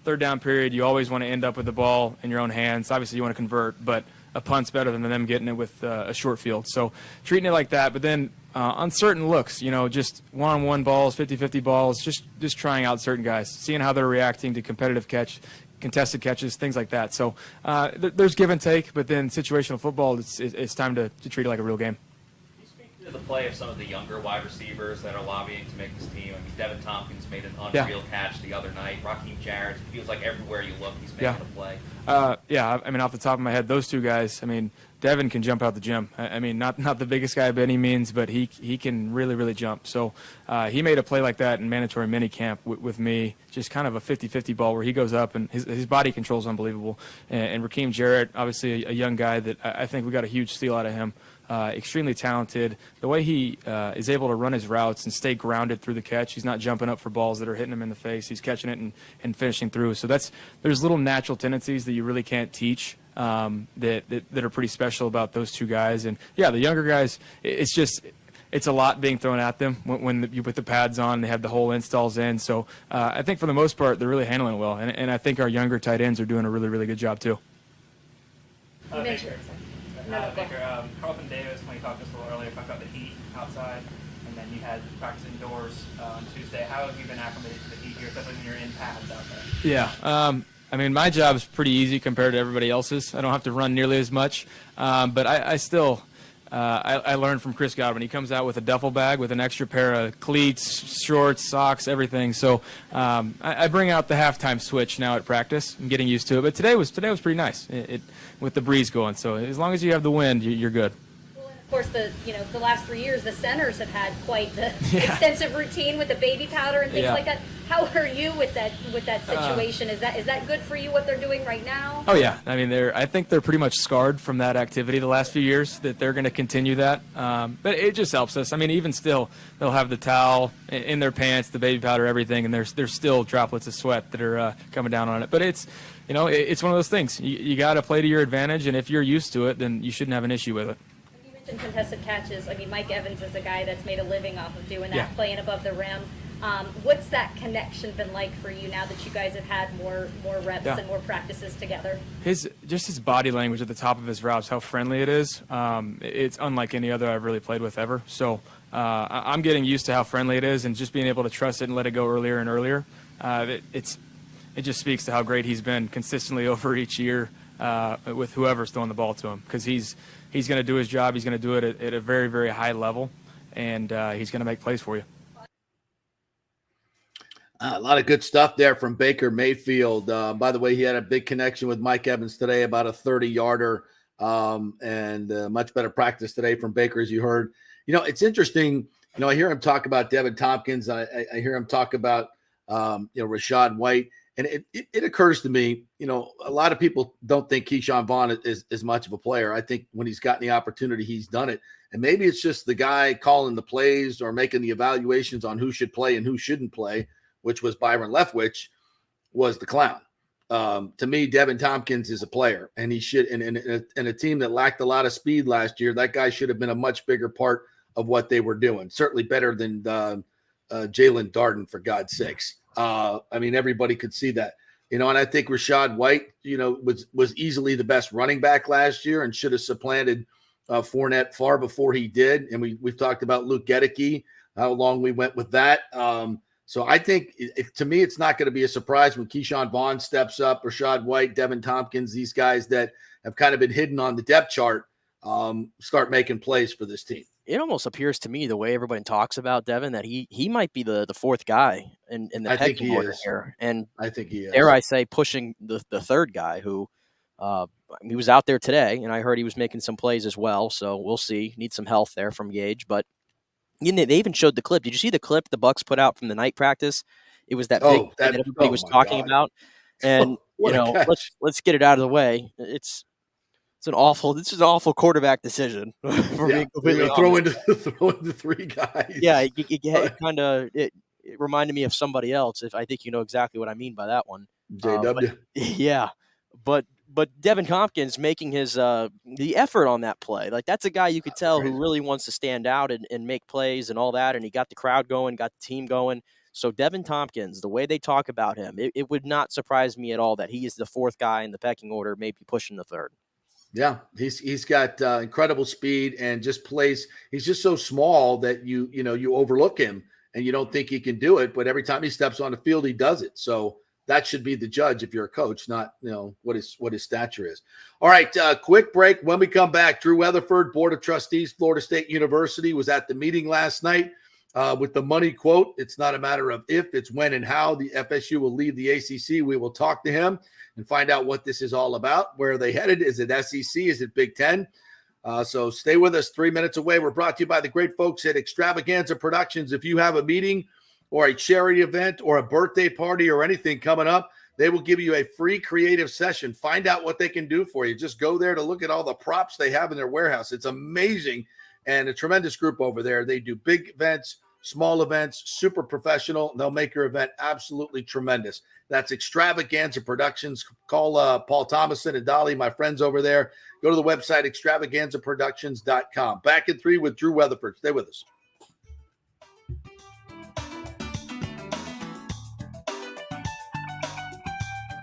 Speaker 11: Third down period, you always want to end up with the ball in your own hands. Obviously, you want to convert, but a punt's better than them getting it with a short field. So treating it like that, but then on certain looks, just one-on-one balls, 50-50 balls, just trying out certain guys, seeing how they're reacting to contested catches, things like that. So there's give and take, but then situational football, it's time to treat it like a real game.
Speaker 14: Can you speak
Speaker 13: The play of some of the younger wide receivers that are lobbying to make this team. I mean, Devin Tompkins made an unreal catch the other night. Raheem Jarrett feels like everywhere you look, he's making a play.
Speaker 11: I mean, off the top of my head, those two guys. I mean, Devin can jump out the gym. I mean, not the biggest guy by any means, but he can really jump. So he made a play like that in mandatory minicamp with me, just kind of a 50-50 ball where he goes up and his body control is unbelievable. And Raheem Jarrett, obviously a young guy that I think we got a huge steal out of him. Extremely talented. The way he is able to run his routes and stay grounded through the catch. He's not jumping up for balls that are hitting him in the face. He's catching it and finishing through. So there's little natural tendencies that you really can't teach that are pretty special about those two guys. And yeah, the younger guys, it's a lot being thrown at them when you put the pads on. They have the whole installs in. So I think for the most part, they're really handling it well. And I think our younger tight ends are doing a really good job too.
Speaker 15: Carlton Davis, when you talked to us a little earlier, talked about the heat outside, and then you had practice indoors on Tuesday. How have you been acclimated to the heat here, especially when you're in pads out there?
Speaker 11: Yeah, I mean, my job's pretty easy compared to everybody else's. I don't have to run nearly as much, but I still I learned from Chris Godwin. He comes out with a duffel bag with an extra pair of cleats, shorts, socks, everything. So I bring out the halftime switch now at practice. I'm getting used to it. But today was pretty nice with the breeze going. So as long as you have the wind, you're good.
Speaker 12: Well, and of course, the last 3 years, the centers have had quite the extensive routine with the baby powder and things like that. How are you with that situation? Is that good for you, what they're doing right now?
Speaker 11: Oh yeah, I mean I think they're pretty much scarred from that activity the last few years. That they're going to continue that, but it just helps us. I mean, even still, they'll have the towel in their pants, the baby powder, everything, and there's still droplets of sweat that are coming down on it. But it's it's one of those things. You got to play to your advantage, and if you're used to it, then you shouldn't have an issue with it.
Speaker 12: You mentioned contested catches. I mean, Mike Evans is a guy that's made a living off of doing that, playing above the rim. What's that connection been like for you now that you guys have had more reps and more practices together? His body language at the top of his routes, how friendly it is. It's unlike any other I've really played with ever. So I'm getting used to how friendly it is, and just being able to trust it and let it go earlier and earlier. It just speaks to how great he's been consistently over each year with whoever's throwing the ball to him, because he's going to do his job. He's going to do it at a very, very high level, and he's going to make plays for you.
Speaker 4: A lot of good stuff there from Baker Mayfield. By the way, he had a big connection with Mike Evans today, about a 30-yarder, and much better practice today from Baker, as you heard. It's interesting. I hear him talk about Devin Tompkins. I hear him talk about, Rachaad White. And it occurs to me, a lot of people don't think Keyshawn Vaughn is much of a player. I think when he's gotten the opportunity, he's done it. And maybe it's just the guy calling the plays or making the evaluations on who should play and who shouldn't play, which was Byron Leftwich, was the clown. To me, Devin Tompkins is a player, and he should. In a team that lacked a lot of speed last year, that guy should have been a much bigger part of what they were doing. Certainly better than Jalen Darden, for God's sakes. I mean, everybody could see that. And I think Rachaad White, was easily the best running back last year and should have supplanted Fournette far before he did. And we've talked about Luke Gedeke, how long we went with that. So I think, to me, it's not going to be a surprise when Keyshawn Vaughn steps up, Rachaad White, Devin Tompkins, these guys that have kind of been hidden on the depth chart, start making plays for this team.
Speaker 5: It almost appears to me, the way everybody talks about Devin, that he might be the fourth guy in the pecking order here. And
Speaker 4: I think he is.
Speaker 5: Dare I say, pushing the third guy who he was out there today, and I heard he was making some plays as well. So we'll see. Need some health there from Gage, but they even showed the clip. Did you see the clip the Bucs put out from the night practice? It was that big thing that everybody was talking about. And let's get it out of the way. This is an awful quarterback decision.
Speaker 4: Throw into three guys.
Speaker 5: Yeah, it reminded me of somebody else. If I think you know exactly what I mean by that one.
Speaker 4: JW.
Speaker 5: But Devin Tompkins making his the effort on that play, like that's a guy you could tell who really wants to stand out and make plays and all that, and he got the crowd going, got the team going. So Devin Tompkins, the way they talk about him, it would not surprise me at all that he is the fourth guy in the pecking order, maybe pushing the third.
Speaker 4: Yeah, he's got incredible speed and just plays. He's just so small that you overlook him and you don't think he can do it, but every time he steps on the field, he does it. So that should be the judge if you're a coach, not what his stature is. All right, quick break. When we come back, Drew Weatherford, Board of Trustees, Florida State University, was at the meeting last night with the money quote. It's not a matter of if, it's when and how the FSU will leave the ACC. We will talk to him and find out what this is all about. Where are they headed? Is it SEC? Is it Big Ten? So stay with us. 3 minutes away. We're brought to you by the great folks at Extravaganza Productions. If you have a meeting or a charity event or a birthday party or anything coming up, they will give you a free creative session. Find out what they can do for you. Just go there to look at all the props they have in their warehouse. It's amazing, and a tremendous group over there. They do big events, small events, super professional. They'll make your event absolutely tremendous. That's Extravaganza Productions. Call Paul Thomason and Dolly, my friends over there. Go to the website, extravaganzaproductions.com. Back in 3 with Drew Weatherford. Stay with us.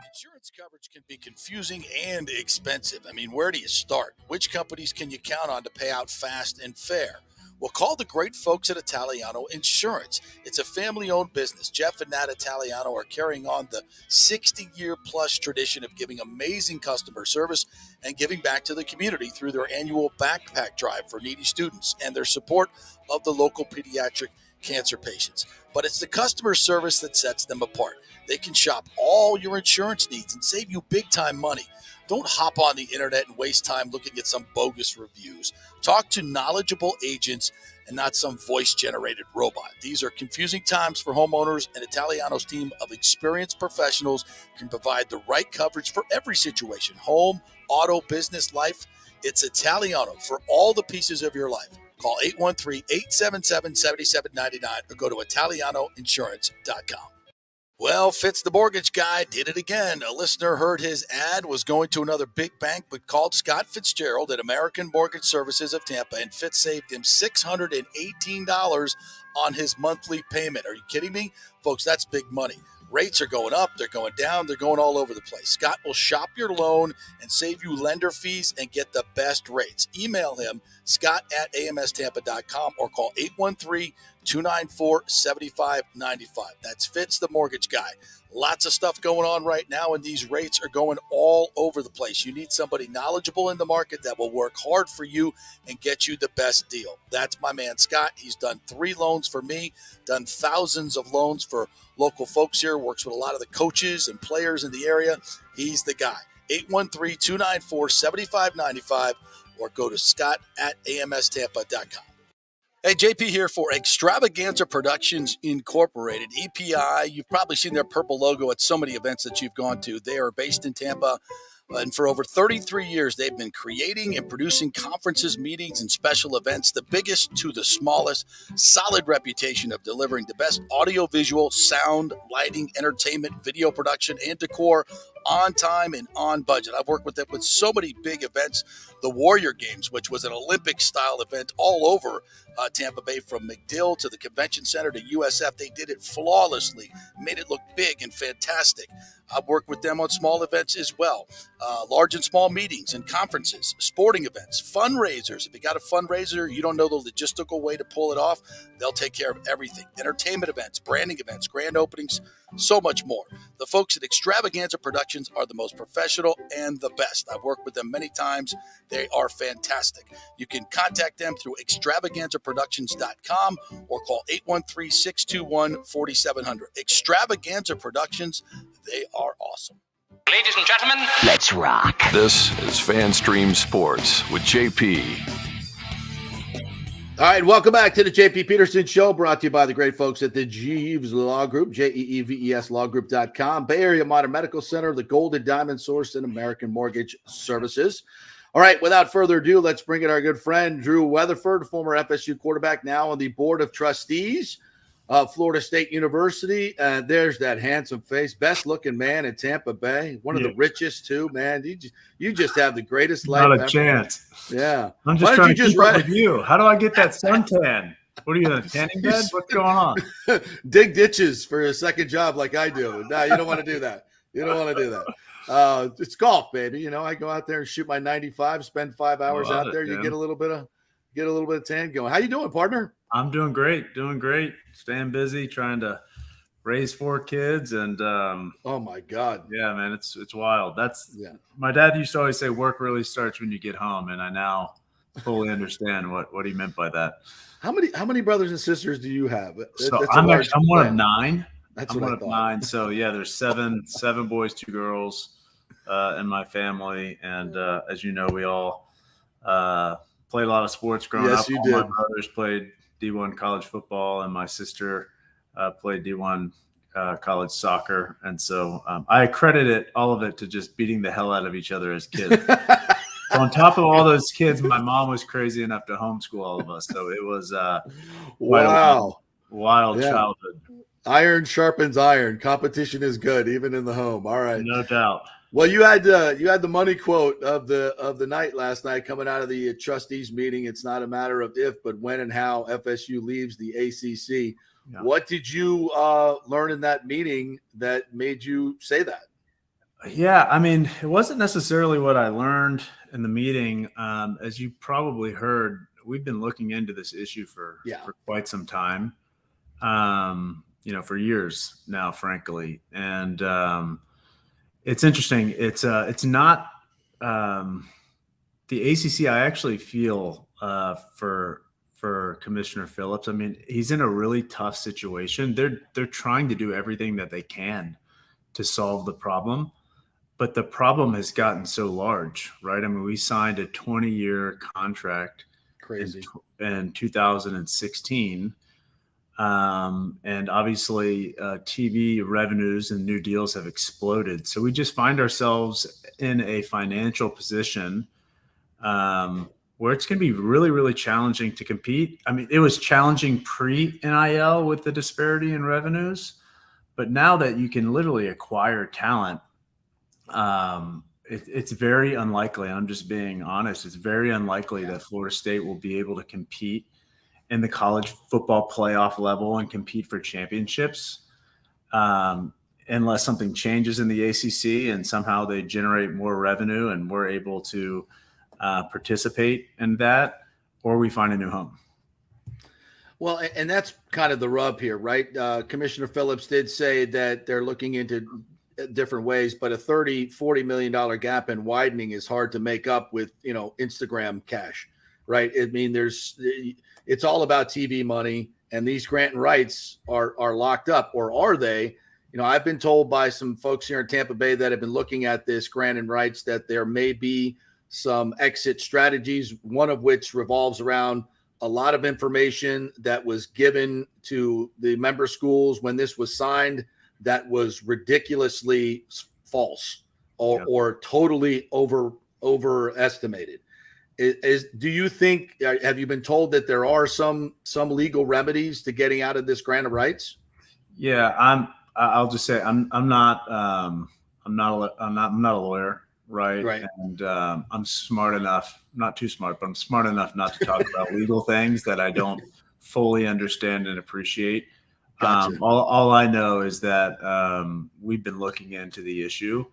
Speaker 6: Insurance coverage can be confusing and expensive. I mean, where do you start? Which companies can you count on to pay out fast and fair? Well, call the great folks at Italiano Insurance. It's a family-owned business. Jeff and Nat Italiano are carrying on the 60-year-plus tradition of giving amazing customer service and giving back to the community through their annual backpack drive for needy students and their support of the local pediatric cancer patients. But it's the customer service that sets them apart. They can shop all your insurance needs and save you big-time money. Don't hop on the internet and waste time looking at some bogus reviews. Talk to knowledgeable agents and not some voice-generated robot. These are confusing times for homeowners, and Italiano's team of experienced professionals can provide the right coverage for every situation. Home, auto, business, life. It's Italiano for all the pieces of your life. Call 813-877-7799 or go to italianoinsurance.com. Well, Fitz the mortgage guy did it again. A listener heard his ad, was going to another big bank, but called Scott Fitzgerald at American Mortgage Services of Tampa, and Fitz saved him $618 on his monthly payment. Are you kidding me? Folks, that's big money. Rates are going up, they're going down, they're going all over the place. Scott will shop your loan and save you lender fees and get the best rates. Email him, scott@amstampa.com, or call 813-294-7595. That's Fitz the mortgage guy. Lots of stuff going on right now, and these rates are going all over the place. You need somebody knowledgeable in the market that will work hard for you and get you the best deal. That's my man, Scott. He's done 3 loans for me, done thousands of loans for local folks here, works with a lot of the coaches and players in the area. He's the guy. 813-294-7595, or go to scott@amstampa.com. Hey, JP here for Extravaganza Productions Incorporated, EPI. You've probably seen their purple logo at so many events that you've gone to. They are based in Tampa, and for over 33 years, they've been creating and producing conferences, meetings, and special events, the biggest to the smallest. Solid reputation of delivering the best audio-visual, sound, lighting, entertainment, video production, and decor on time and on budget. I've worked with them with so many big events. The Warrior Games, which was an Olympic-style event all over Tampa Bay, from McDill to the Convention Center to USF. They did it flawlessly, made it look big and fantastic. I've worked with them on small events as well, large and small meetings and conferences, sporting events, fundraisers. If you got a fundraiser, you don't know the logistical way to pull it off, they'll take care of everything. Entertainment events, branding events, grand openings, so much more. The folks at Extravaganza Productions are the most professional and the best. I've worked with them many times. They are fantastic. You can contact them through extravaganzaproductions.com or call 813-621-4700. Extravaganza Productions, they are awesome.
Speaker 1: Ladies and gentlemen, let's rock. This is FanStream Sports with JP.
Speaker 4: All right, welcome back to the JP Peterson Show, brought to you by the great folks at the Jeeves Law Group, JEEVES lawgroup.com, Bay Area Modern Medical Center, the Golden Diamond Source, and American Mortgage Services. All right, without further ado, let's bring in our good friend, Drew Weatherford, former FSU quarterback, now on the Board of Trustees of Florida State University. There's that handsome face, best-looking man in Tampa Bay, one of the richest, too, man. You just have the greatest life
Speaker 16: Not a
Speaker 4: ever.
Speaker 16: chance.
Speaker 4: Yeah.
Speaker 16: I'm just trying to keep up with you. How do I get that suntan? What are you, in a tanning bed? What's going on?
Speaker 4: Dig ditches for a second job like I do. No, you don't want to do that. You don't want to do that. It's golf, baby. You know, I go out there and shoot my 95, spend 5 hours out there. You get a little bit of tan going. How you doing, partner?
Speaker 16: I'm doing great. Staying busy, trying to raised 4 kids, and
Speaker 4: oh my God,
Speaker 16: yeah, man, it's wild. My dad used to always say, work really starts when you get home, and I now fully understand what he meant by that.
Speaker 4: How many brothers and sisters do you have?
Speaker 16: So I'm one of 9. I'm one of 9. So yeah, there's seven boys, 2 girls in my family, and as you know, we all played a lot of sports growing up. All my brothers played D1 college football, and my sister played D1 college soccer. And so I accredited all of it to just beating the hell out of each other as kids. On top of all those kids, my mom was crazy enough to homeschool all of us. So it was wild childhood.
Speaker 4: Iron sharpens iron. Competition is good, even in the home. All right,
Speaker 16: no doubt.
Speaker 4: Well, you had the money quote of the night last night coming out of the trustees meeting. It's not a matter of if, but when and how FSU leaves the ACC. Yeah. What did you learn in that meeting that made you say that?
Speaker 16: Yeah, I mean, it wasn't necessarily what I learned in the meeting. As you probably heard, we've been looking into this issue for quite some time, for years now, frankly. And it's interesting. It's not the ACC. I actually feel for Commissioner Phillips. I mean, he's in a really tough situation. They're trying to do everything that they can to solve the problem. But the problem has gotten so large, right? I mean, we signed a 20-year contract in 2016. And obviously TV revenues and new deals have exploded. So we just find ourselves in a financial position where it's going to be really, really challenging to compete. I mean, it was challenging pre-NIL with the disparity in revenues. But now that you can literally acquire talent, it's very unlikely, and I'm just being honest, it's very unlikely that Florida State will be able to compete in the college football playoff level and compete for championships unless something changes in the ACC and somehow they generate more revenue and we're able to participate in that, or we find a new home.
Speaker 4: Well, and that's kind of the rub here, right? Commissioner Phillips did say that they're looking into different ways, but a $30-40 million gap and widening is hard to make up with, Instagram cash, right? I mean, it's all about TV money, and these grant and rights are locked up, or are they? I've been told by some folks here in Tampa Bay that have been looking at this grant and rights that there may be some exit strategies, one of which revolves around a lot of information that was given to the member schools when this was signed that was ridiculously false or totally overestimated. Do you think, have you been told that there are some legal remedies to getting out of this grant of rights?
Speaker 16: Yeah, I'll just say I'm not a lawyer, right? And I'm smart enough, not too smart, but I'm smart enough not to talk about legal things that I don't fully understand and appreciate. Gotcha. All I know is that we've been looking into the issue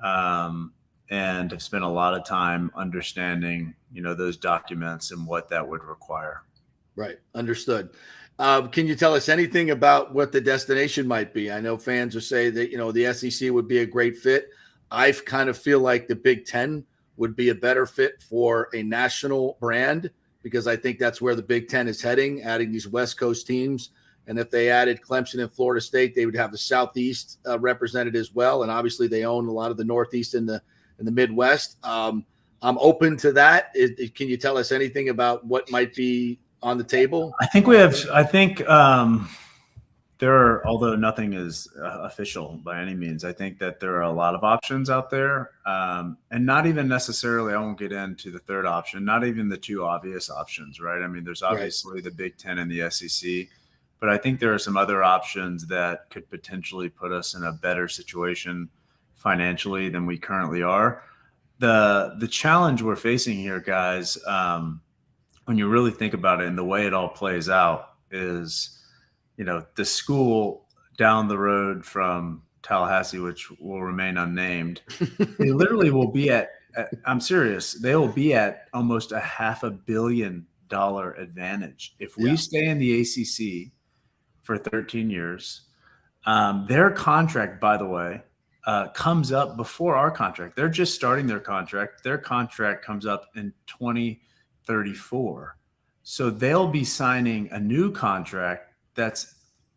Speaker 16: and have spent a lot of time understanding, those documents and what that would require.
Speaker 4: Right. Understood. Can you tell us anything about what the destination might be? I know fans will say that, the SEC would be a great fit. I kind of feel like the Big Ten would be a better fit for a national brand, because I think that's where the Big Ten is heading, adding these West Coast teams. And if they added Clemson and Florida State, they would have the Southeast represented as well. And obviously they own a lot of the Northeast and the Midwest. I'm open to that. Can you tell us anything about what might be on the table?
Speaker 16: I think there are, although nothing is official by any means, I think that there are a lot of options out there. And not even necessarily, I won't get into the third option, not even the two obvious options, right? I mean, there's obviously the Big Ten and the SEC. But I think there are some other options that could potentially put us in a better situation financially than we currently are. The challenge we're facing here, guys, when you really think about it and the way it all plays out is, the school down the road from Tallahassee, which will remain unnamed, they literally will be I'm serious, they will be at almost a $500 million advantage. If we stay in the ACC for 13 years, Their contract, by the way, comes up before our contract. They're just starting their contract. Their contract comes up in 2034. So they'll be signing a new contract that's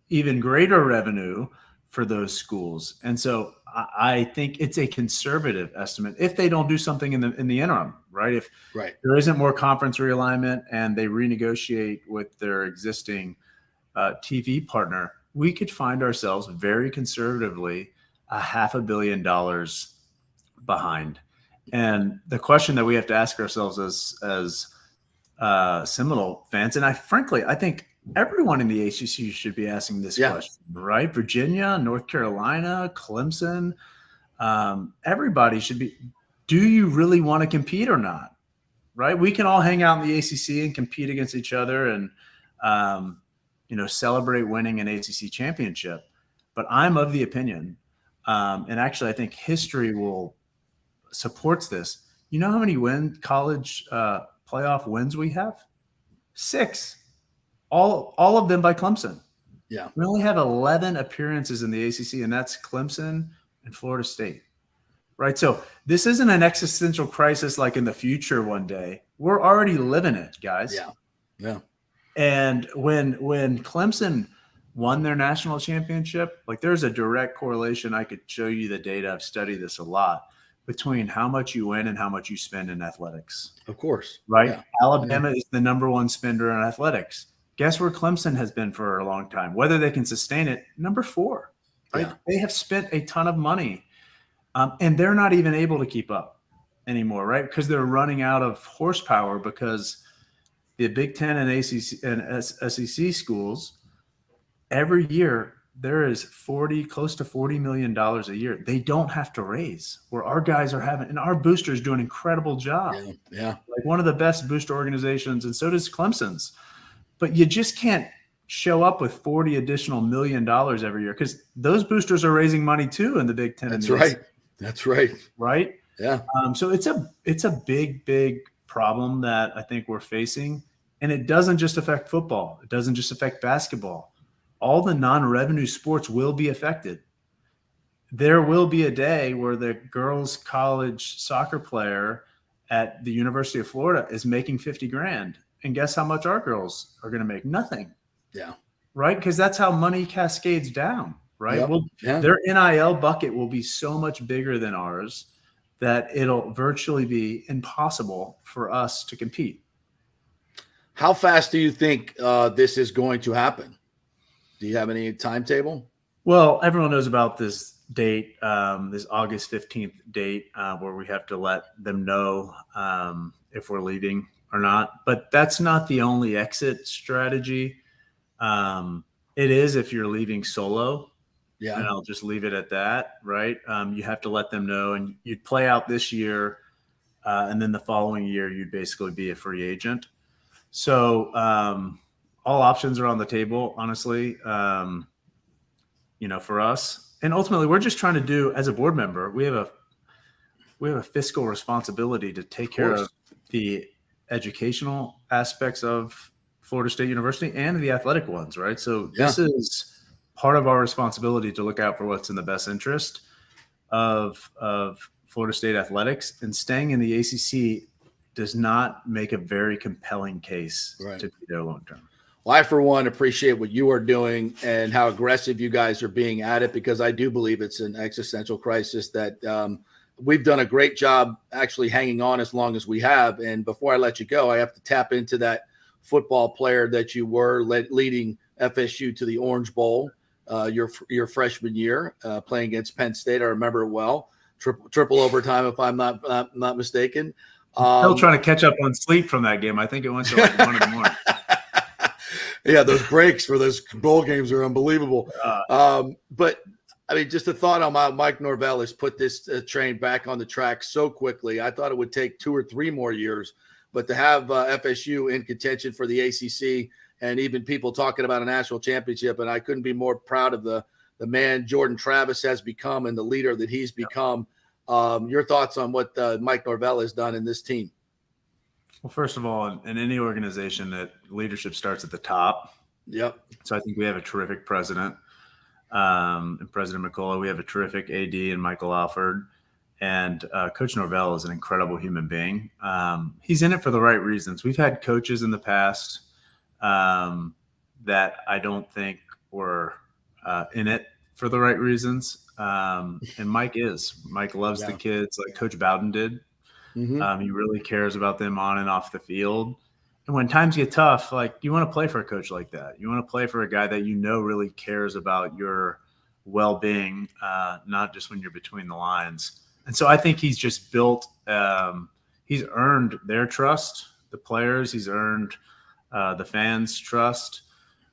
Speaker 16: even greater revenue for those schools. And so I think it's a conservative estimate if they don't do something in the interim, right? If there isn't more conference realignment and they renegotiate with their existing TV partner, we could find ourselves very conservatively $500 million behind. And the question that we have to ask ourselves as Seminole fans, and I think everyone in the ACC should be asking this question, right? Virginia, North Carolina, Clemson, everybody should be, do you really want to compete or not? Right? We can all hang out in the ACC and compete against each other and, celebrate winning an ACC championship. But I'm of the opinion, and actually I think history supports this. You know how many college playoff wins we have? 6. All of them by Clemson.
Speaker 4: Yeah.
Speaker 16: We only have 11 appearances in the ACC, and that's Clemson and Florida State. Right? So this isn't an existential crisis like in the future one day. We're already living it, guys.
Speaker 4: Yeah. Yeah.
Speaker 16: And when Clemson won their national championship, like there's a direct correlation. I could show you the data. I've studied this a lot between how much you win and how much you spend in athletics.
Speaker 4: Of course.
Speaker 16: Right?
Speaker 4: Yeah.
Speaker 16: Alabama is the number one spender in athletics. Guess where Clemson has been for a long time? Whether they can sustain it, number 4. Right? Yeah. They have spent a ton of money, and they're not even able to keep up anymore, right? Because they're running out of horsepower because the Big Ten and ACC and SEC schools, every year there is close to $40 million a year. They don't have to raise, where our guys are having, and our boosters do an incredible job.
Speaker 4: Yeah.
Speaker 16: Like one of the best booster organizations, and so does Clemson's. But you just can't show up with $40 additional million every year because those boosters are raising money too in the Big Ten.
Speaker 4: That's right. That's right.
Speaker 16: Right.
Speaker 4: Yeah.
Speaker 16: So it's a big problem that I think we're facing, and it doesn't just affect football. It doesn't just affect basketball. All the non-revenue sports will be affected. There will be a day where the girls' college soccer player at the University of Florida is making $50,000. And guess how much our girls are going to make? Nothing.
Speaker 4: Yeah.
Speaker 16: Right? Because that's how money cascades down, right?
Speaker 4: Yep.
Speaker 16: Well,
Speaker 4: Yeah.
Speaker 16: Their NIL bucket will be so much bigger than ours that it'll virtually be impossible for us to compete.
Speaker 4: How fast do you think this is going to happen? Do you have any timetable?
Speaker 16: Well, everyone knows about this date, this August 15th date, where we have to let them know if we're leaving or not. But that's not the only exit strategy. It is if you're leaving solo.
Speaker 4: Yeah.
Speaker 16: And I'll just leave it at that, right? You have to let them know, and you'd play out this year, and then the following year you'd basically be a free agent. So all options are on the table, honestly, for us. And ultimately, we're just trying to do, as a board member, we have a fiscal responsibility to take care of the educational aspects of Florida State University and the athletic ones, right? So this is part of our responsibility to look out for what's in the best interest of Florida State athletics, and staying in the ACC does not make a very compelling case to be there long term.
Speaker 4: Well, I, for one, appreciate what you are doing and how aggressive you guys are being at it, because I do believe it's an existential crisis that we've done a great job actually hanging on as long as we have. And before I let you go, I have to tap into that football player that you were leading FSU to the Orange Bowl your freshman year, playing against Penn State. I remember it well. Triple overtime, if I'm not mistaken.
Speaker 16: Still trying to catch up on sleep from that game. I think it went to like 1 in the morning.
Speaker 4: Yeah, those breaks for those bowl games are unbelievable. But I mean, just a thought on Mike Norvell has put this train back on the track so quickly. I thought it would take 2 or 3 more years, but to have FSU in contention for the ACC and even people talking about a national championship, and I couldn't be more proud of the man Jordan Travis has become and the leader that he's become. Your thoughts on what Mike Norvell has done in this team?
Speaker 16: Well, first of all, in any organization, that leadership starts at the top.
Speaker 4: Yep.
Speaker 16: So I think we have a terrific president. and President McCullough. We have a terrific AD and Michael Alford. And Coach Norvell is an incredible human being. He's in it for the right reasons. We've had coaches in the past that I don't think were in it for the right reasons. And Mike is. Mike loves the kids like Coach Bowden did.
Speaker 4: Mm-hmm.
Speaker 16: He really cares about them on and off the field. And when times get tough, like you want to play for a coach like that. You want to play for a guy that you know really cares about your well-being, not just when you're between the lines. And so I think he's just built he's earned their trust, the players. He's earned the fans' trust.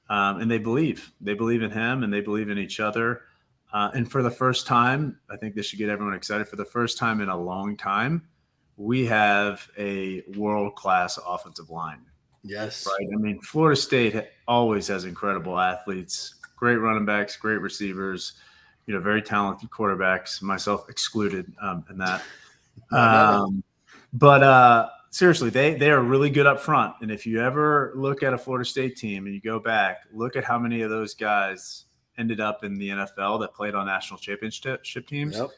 Speaker 16: And they believe in him and they believe in each other. And for the first time, I think this should get everyone excited. For the first time in a long time, we have a world-class offensive line.
Speaker 4: Yes.
Speaker 16: Right. I mean, Florida State always has incredible athletes, great running backs, great receivers, very talented quarterbacks, myself excluded in that. But seriously, they are really good up front. And if you ever look at a Florida State team and you go back, look at how many of those guys ended up in the NFL that played on national championship teams.
Speaker 4: Yep.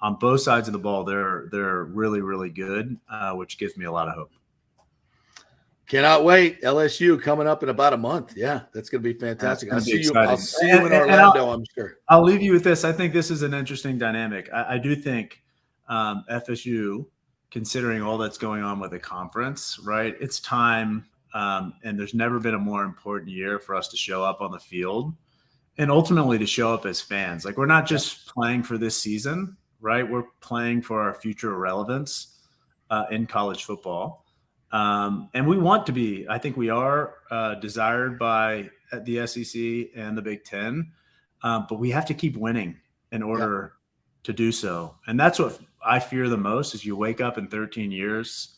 Speaker 16: On both sides of the ball, they're really, really good, which gives me a lot of hope.
Speaker 4: Cannot wait. LSU coming up in about a month. Yeah, that's going to be fantastic. I'll see you in Orlando, I'm sure.
Speaker 16: I'll leave you with this. I think this is an interesting dynamic. I do think FSU, considering all that's going on with the conference, right, it's time, and there's never been a more important year for us to show up on the field and ultimately to show up as fans. Like, we're not just playing for this season, right? We're playing for our future relevance in college football. And we want to be, I think we are desired by the SEC and the Big Ten, but we have to keep winning in order to do so. And that's what I fear the most is you wake up in 13 years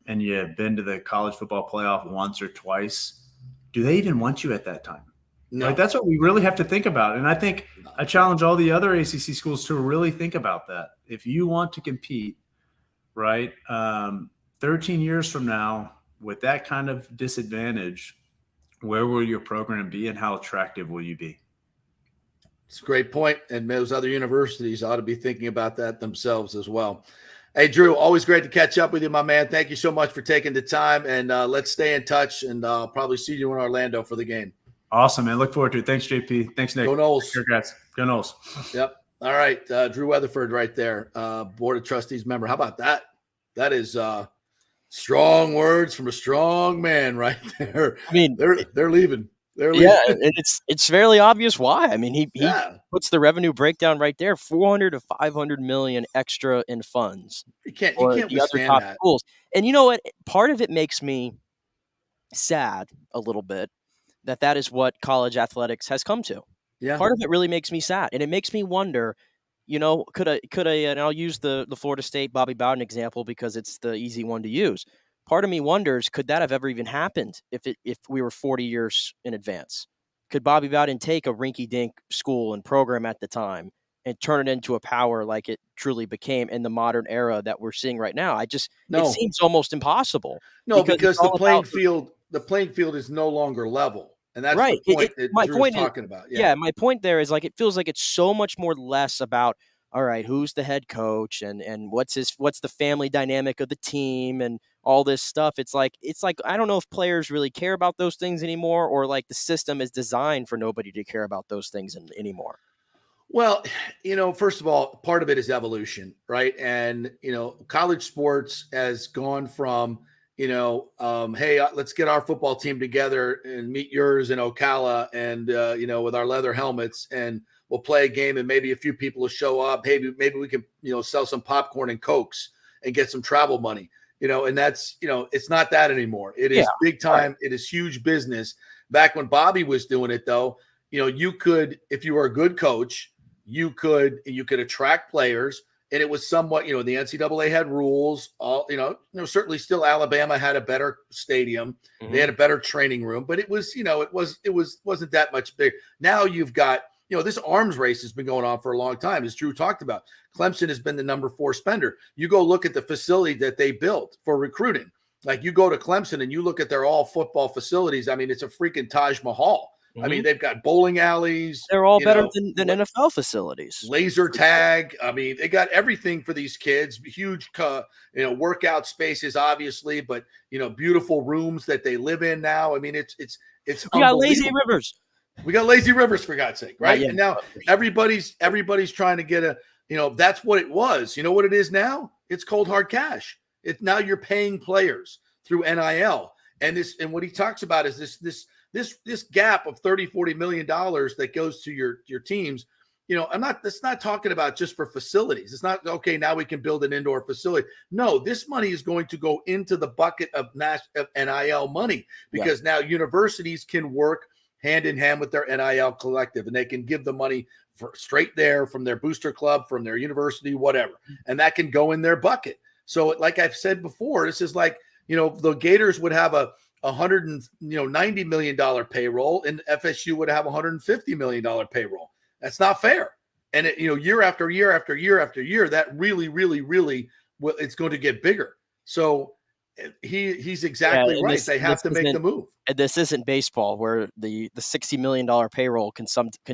Speaker 16: and you've been to the college football playoff once or twice. Do they even want you at that time?
Speaker 4: No.
Speaker 16: Like, that's what we really have to think about. And I think I challenge all the other ACC schools to really think about that. If you want to compete, right, 13 years from now, with that kind of disadvantage, where will your program be and how attractive will you be?
Speaker 4: It's a great point. And those other universities ought to be thinking about that themselves as well. Hey, Drew, always great to catch up with you, my man. Thank you so much for taking the time. And let's stay in touch. And I'll probably see you in Orlando for the game.
Speaker 16: Awesome, man. Look forward to it. Thanks, JP. Thanks, Nick.
Speaker 4: Go Noles.
Speaker 16: Congrats. Go Noles.
Speaker 4: Yep. All right. Drew Weatherford right there. Board of Trustees member. How about that? That is strong words from a strong man right there.
Speaker 5: I mean,
Speaker 4: they're leaving. They're leaving.
Speaker 5: Yeah, and it's fairly obvious why. I mean, he puts the revenue breakdown right there: 400 to 500 million extra in funds.
Speaker 4: You can't
Speaker 5: the other top schools. And you know what? Part of it makes me sad a little bit that is what college athletics has come to.
Speaker 4: Yeah.
Speaker 5: Part of it really makes me sad, and it makes me wonder. Could I, and I'll use the Florida State Bobby Bowden example because it's the easy one to use. Part of me wonders, could that have ever even happened if we were 40 years in advance? Could Bobby Bowden take a rinky-dink school and program at the time and turn it into a power like it truly became in the modern era that we're seeing right now? It seems almost impossible.
Speaker 4: No, because the playing field is no longer level. And that's
Speaker 5: right.
Speaker 4: the point that Drew's talking about.
Speaker 5: Yeah, my point there is it feels like it's so much more less about, all right, who's the head coach and what's the family dynamic of the team and all this stuff. It's like I don't know if players really care about those things anymore, or like the system is designed for nobody to care about those things anymore.
Speaker 4: Well, first of all, part of it is evolution, right? And college sports has gone from hey, let's get our football team together and meet yours in Ocala and, with our leather helmets, and we'll play a game and maybe a few people will show up. Hey, maybe we can, sell some popcorn and Cokes and get some travel money, and that's, it's not that anymore. It is big time. Right. It is huge business. Back when Bobby was doing it though, you could, if you were a good coach, you could attract players. And it was somewhat, the NCAA had rules. Certainly still Alabama had a better stadium. Mm-hmm. They had a better training room, but it was, wasn't that much big. Now you've got, this arms race has been going on for a long time, as Drew talked about. Clemson has been the number 4 spender. You go look at the facility that they built for recruiting. Like, you go to Clemson and you look at their all football facilities. I mean, it's a freaking Taj Mahal. I mean, they've got bowling alleys.
Speaker 5: They're all better than NFL facilities.
Speaker 4: Laser tag. I mean, they got everything for these kids. Huge, workout spaces, obviously, but beautiful rooms that they live in now. I mean, it's
Speaker 5: we got lazy rivers.
Speaker 4: We got lazy rivers, for God's sake, right? And now everybody's trying to get that's what it was. You know what it is now? It's cold hard cash. It's now you're paying players through NIL, and what he talks about is this gap of $30-40 million that goes to your teams. That's not talking about just for facilities. It's not okay. Now we can build an indoor facility. No, this money is going to go into the bucket of NIL money because now universities can work hand in hand with their NIL collective, and they can give the money straight there from their booster club, from their university, whatever, and that can go in their bucket. So, like I've said before, this is like the Gators would have a $90 million payroll, and FSU would have $150 million payroll. That's not fair. And year after year after year after year, that really, really, really, it's going to get bigger. So he's exactly right. They have to make the move.
Speaker 5: And this isn't baseball where the $60 million payroll can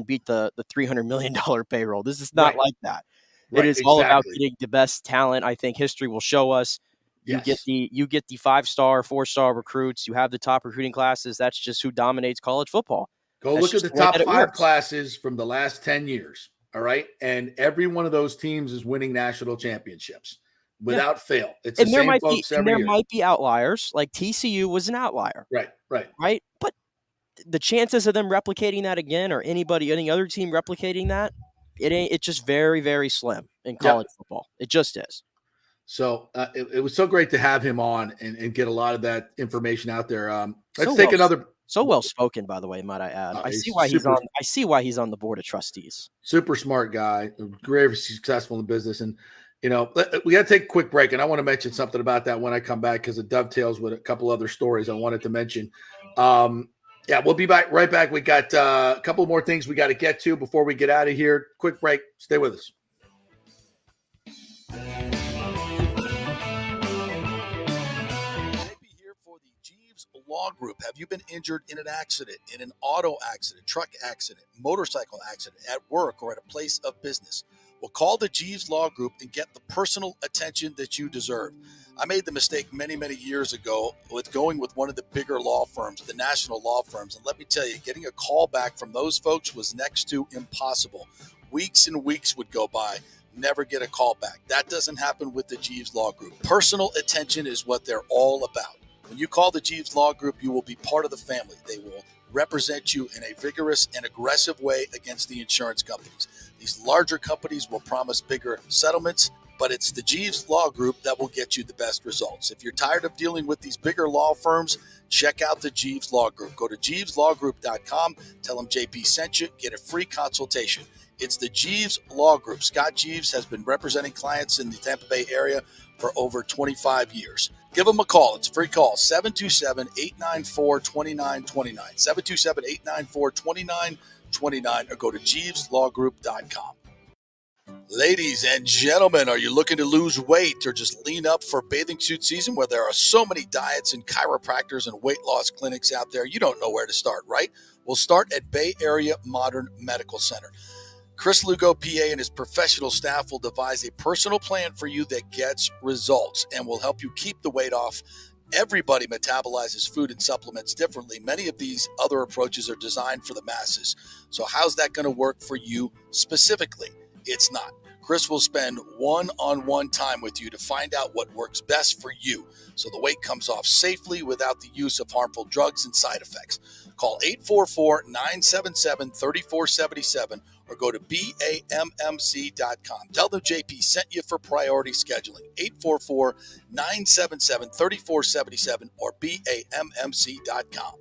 Speaker 5: beat the $300 million payroll. This is not like that. It is all about getting the best talent. I think history will show us. You get the 5-star, 4-star recruits. You have the top recruiting classes. That's just who dominates college football.
Speaker 4: Go look at the top 5 classes from the last 10 years. All right. And every one of those teams is winning national championships without fail. It's the same folks every year.
Speaker 5: There might be outliers. Like TCU was an outlier.
Speaker 4: Right.
Speaker 5: But the chances of them replicating that again, or any other team replicating that, it's just very, very slim in college football. It just is.
Speaker 4: So it was so great to have him on and get a lot of that information out there. Let's take another.
Speaker 5: So well spoken, by the way, might I add. I see why he's on the board of trustees.
Speaker 4: Super smart guy, very successful in business, and we got to take a quick break. And I want to mention something about that when I come back because it dovetails with a couple other stories I wanted to mention. We'll be right back. We got a couple more things we got to get to before we get out of here. Quick break. Stay with us.
Speaker 6: Law Group. Have you been injured in an accident, in an auto accident, truck accident, motorcycle accident, at work, or at a place of business? Well, call the Jeeves Law Group and get the personal attention that you deserve. I made the mistake many, many years ago with going with one of the bigger law firms, the national law firms. And let me tell you, getting a call back from those folks was next to impossible. Weeks and weeks would go by, never get a call back. That doesn't happen with the Jeeves Law Group. Personal attention is what they're all about. When you call the Jeeves Law Group, you will be part of the family. They will represent you in a vigorous and aggressive way against the insurance companies. These larger companies will promise bigger settlements, but it's the Jeeves Law Group that will get you the best results. If you're tired of dealing with these bigger law firms, check out the Jeeves Law Group. Go to jeeveslawgroup.com, tell them JP sent you, get a free consultation. It's the Jeeves Law Group. Scott Jeeves has been representing clients in the Tampa Bay area for over 25 years. Give them a call. It's a free call, 727-894-2929, 727-894-2929, or go to jeeveslawgroup.com. Ladies and gentlemen, are you looking to lose weight or just lean up for bathing suit season where there are so many diets and chiropractors and weight loss clinics out there? You don't know where to start, right? We'll start at Bay Area Modern Medical Center. Chris Lugo, PA, and his professional staff will devise a personal plan for you that gets results and will help you keep the weight off. Everybody metabolizes food and supplements differently. Many of these other approaches are designed for the masses. So how's that going to work for you specifically? It's not. Chris will spend one-on-one time with you to find out what works best for you so the weight comes off safely without the use of harmful drugs and side effects. Call 844-977-3477 or go to BAMMC.com. Tell them JP sent you for priority scheduling. 844-977-3477 or BAMMC.com.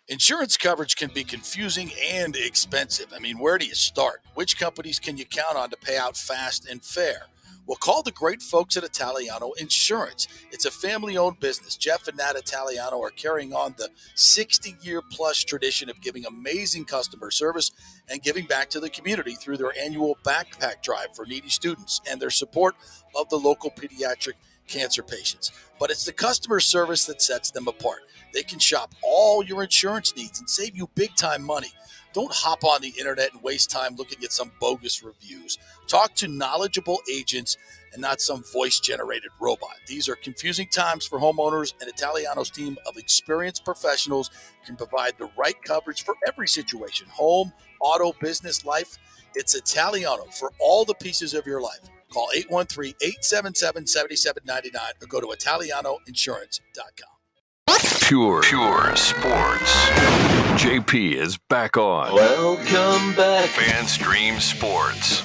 Speaker 6: Insurance coverage can be confusing and expensive. I mean, where do you start? Which companies can you count on to pay out fast and fair? Well, call the great folks at Italiano Insurance. It's a family-owned business. Jeff and Nat Italiano are carrying on the 60-year-plus tradition of giving amazing customer service and giving back to the community through their annual backpack drive for needy students and their support of the local pediatric cancer patients. But it's the customer service that sets them apart. They can shop all your insurance needs and save you big-time money. Don't hop on the internet and waste time looking at some bogus reviews. Talk to knowledgeable agents and not some voice-generated robot. These are confusing times for homeowners, and Italiano's team of experienced professionals can provide the right coverage for every situation: home, auto, business, life. It's Italiano for all the pieces of your life. Call 813-877-7799 or go to ItalianoInsurance.com.
Speaker 1: Pure sports. JP is back on.
Speaker 17: Welcome back.
Speaker 1: FanStream Sports.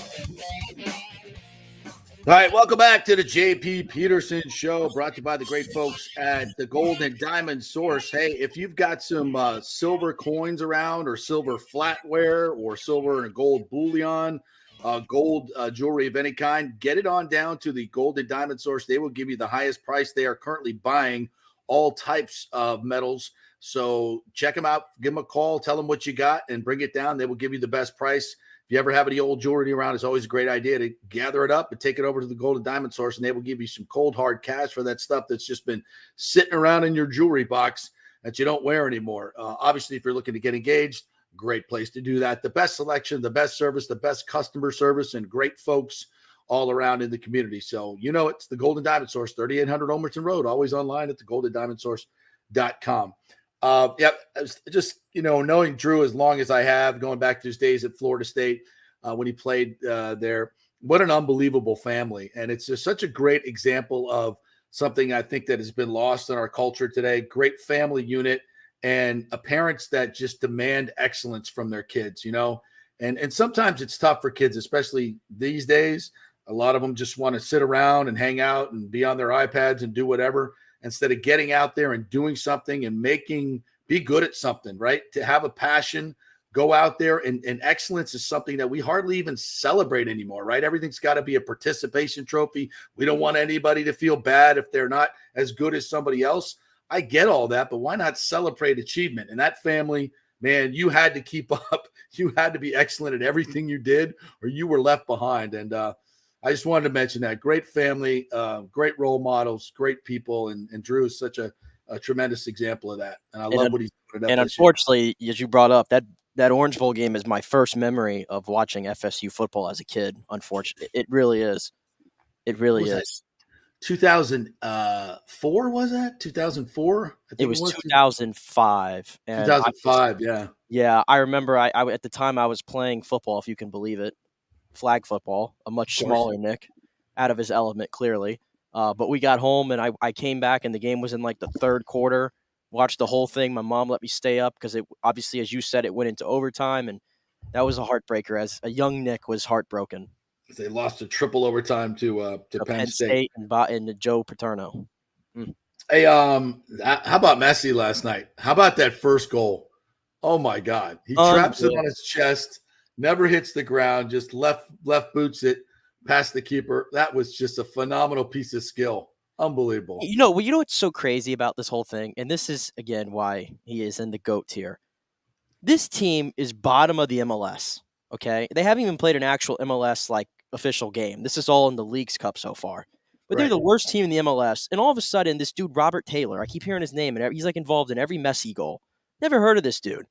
Speaker 4: All right, welcome back to the JP Peterson Show, brought to you by the great folks at the Golden Diamond Source. Hey, if you've got some silver coins around, or silver flatware, or silver and gold bullion, gold jewelry of any kind, get it on down to the Golden Diamond Source. They will give you the highest price. They are currently buying all types of metals. So check them out, give them a call, tell them what you got, and bring it down. They will give you the best price. If you ever have any old jewelry around, it's always a great idea to gather it up and take it over to the Golden Diamond Source, and they will give you some cold, hard cash for that stuff that's just been sitting around in your jewelry box that you don't wear anymore. Obviously, if you're looking to get engaged, great place to do that. The best selection, the best service, the best customer service, and great folks all around in the community. So, it's the Golden Diamond Source, 3800 Olmerton Road, always online at thegoldendiamondsource.com. Just, knowing Drew as long as I have, going back to his days at Florida State when he played there, what an unbelievable family. And it's just such a great example of something I think that has been lost in our culture today. Great family unit and parents that just demand excellence from their kids, and sometimes it's tough for kids, especially these days. A lot of them just want to sit around and hang out and be on their iPads and do whatever, instead of getting out there and doing something and be good at something, right? To have a passion, go out there, and excellence is something that we hardly even celebrate anymore, right? Everything's got to be a participation trophy. We don't want anybody to feel bad if they're not as good as somebody else. I get all that, but why not celebrate achievement? And that family, man, you had to keep up. You had to be excellent at everything you did, or you were left behind. And I just wanted to mention that. Great family, great role models, great people, and Drew is such a tremendous example of that. And I love what he's doing.
Speaker 5: And unfortunately, as you brought up, that Orange Bowl game is my first memory of watching FSU football as a kid. Unfortunately, it really is. It really is.
Speaker 4: 2004 was that? 2004?
Speaker 5: It was 2005.
Speaker 4: 2005, yeah.
Speaker 5: Yeah, I remember. I at the time I was playing football, if you can believe it, flag football. A much smaller Nick, out of his element clearly. But we got home and I came back and the game was in like the third quarter. Watched the whole thing. My mom let me stay up because it obviously, as you said, it went into overtime, and that was a heartbreaker. As a young Nick was heartbroken.
Speaker 4: They lost a triple overtime to Penn State
Speaker 5: and Joe Paterno.
Speaker 4: Hey, how about Messi last night? How about that first goal? Oh my God, he traps it on his chest, never hits the ground, just left boots it past the keeper. That was just a phenomenal piece of skill. Unbelievable.
Speaker 5: You know what's so crazy about this whole thing, and this is again why he is in the GOAT tier. This team is bottom of the MLS. Okay, they haven't even played an actual MLS like official game. This is all in the Leagues Cup so far. But they're the worst team in the MLS. And all of a sudden, this dude, Robert Taylor, I keep hearing his name, and he's like involved in every Messi goal. Never heard of this dude.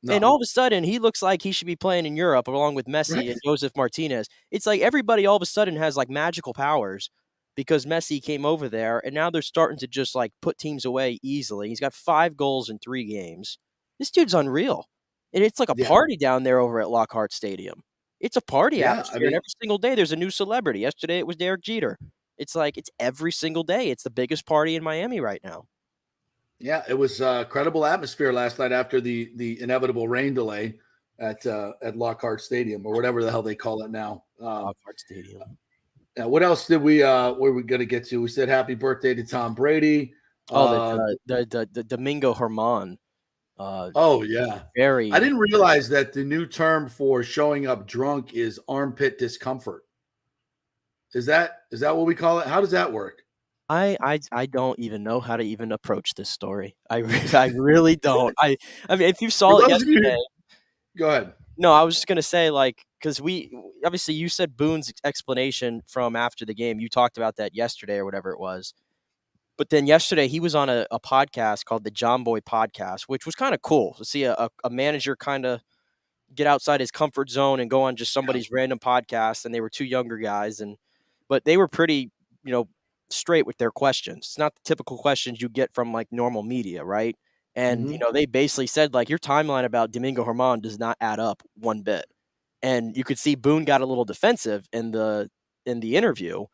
Speaker 5: No. And all of a sudden, he looks like he should be playing in Europe along with Messi and Joseph Martinez. It's like everybody all of a sudden has like magical powers because Messi came over there, and now they're starting to just like put teams away easily. He's got 5 goals in 3 games. This dude's unreal. And it's like a party down there over at Lockhart Stadium. It's a party atmosphere, and every single day there's a new celebrity. Yesterday it was Derek Jeter. It's like it's every single day. It's the biggest party in Miami right now.
Speaker 4: Yeah, it was a credible atmosphere last night after the inevitable rain delay at Lockhart Stadium, or whatever the hell they call it now.
Speaker 5: Lockhart Stadium.
Speaker 4: Now, what else did we were we going to get to? We said happy birthday to Tom Brady.
Speaker 5: The Domingo Herman.
Speaker 4: Very. I didn't realize that the new term for showing up drunk is armpit discomfort. Is that what we call it? How does that work?
Speaker 5: I don't even know how to even approach this story. I really don't. I mean, if you saw it yesterday,
Speaker 4: Go ahead.
Speaker 5: No, I was just going to say, like, because obviously you said Boone's explanation from after the game. You talked about that yesterday or whatever it was. But then yesterday he was on a podcast called the John Boy Podcast, which was kind of cool to see a manager kind of get outside his comfort zone and go on just somebody's random podcast. And they were two younger guys, but they were pretty, straight with their questions. It's not the typical questions you get from like normal media, right? And they basically said like your timeline about Domingo Germán does not add up one bit. And you could see Boone got a little defensive in the interview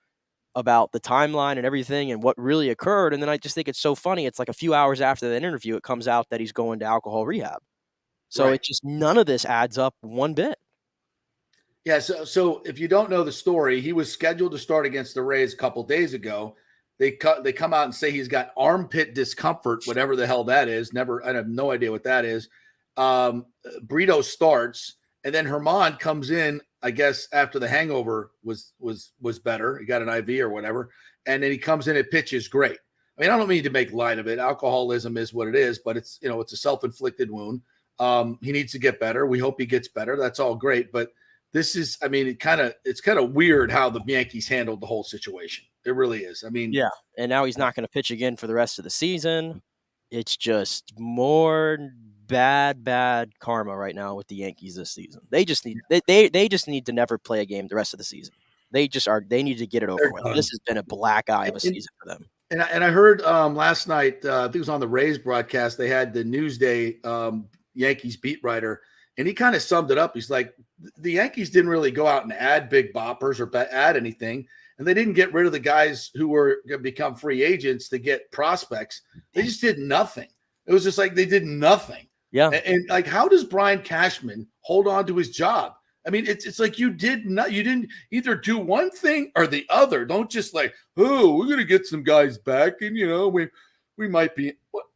Speaker 5: about the timeline and everything and what really occurred. And then I just think it's so funny. It's like a few hours after that interview, it comes out that he's going to alcohol rehab. So It just, none of this adds up one bit.
Speaker 4: Yeah. So if you don't know the story, he was scheduled to start against the Rays a couple days ago. They come out and say he's got armpit discomfort, whatever the hell that is. I have no idea what that is. Brito starts, and then Germán comes in, I guess, after the hangover was better. He got an IV or whatever. And then he comes in and pitches great. I mean, I don't mean to make light of it. Alcoholism is what it is, but it's a self-inflicted wound. He needs to get better. We hope he gets better. That's all great. But this is, I mean, it's kind of weird how the Yankees handled the whole situation. It really is. I mean,
Speaker 5: yeah. And now he's not going to pitch again for the rest of the season. It's just more bad karma right now with the Yankees this season. They just need they just need to never play a game the rest of the season. They need to get it over with. This has been a black eye of a season for them.
Speaker 4: And I heard last night, I think it was on the Rays broadcast, they had the Newsday Yankees beat writer, and he kind of summed it up. He's like, the Yankees didn't really go out and add big boppers or add anything, and they didn't get rid of the guys who were going to become free agents to get prospects. They just did nothing. It was just like they did nothing.
Speaker 5: Yeah.
Speaker 4: And like, how does Brian Cashman hold on to his job? I mean, it's like you didn't either do one thing or the other. Don't just like, oh, we're gonna get some guys back, and we might be. What?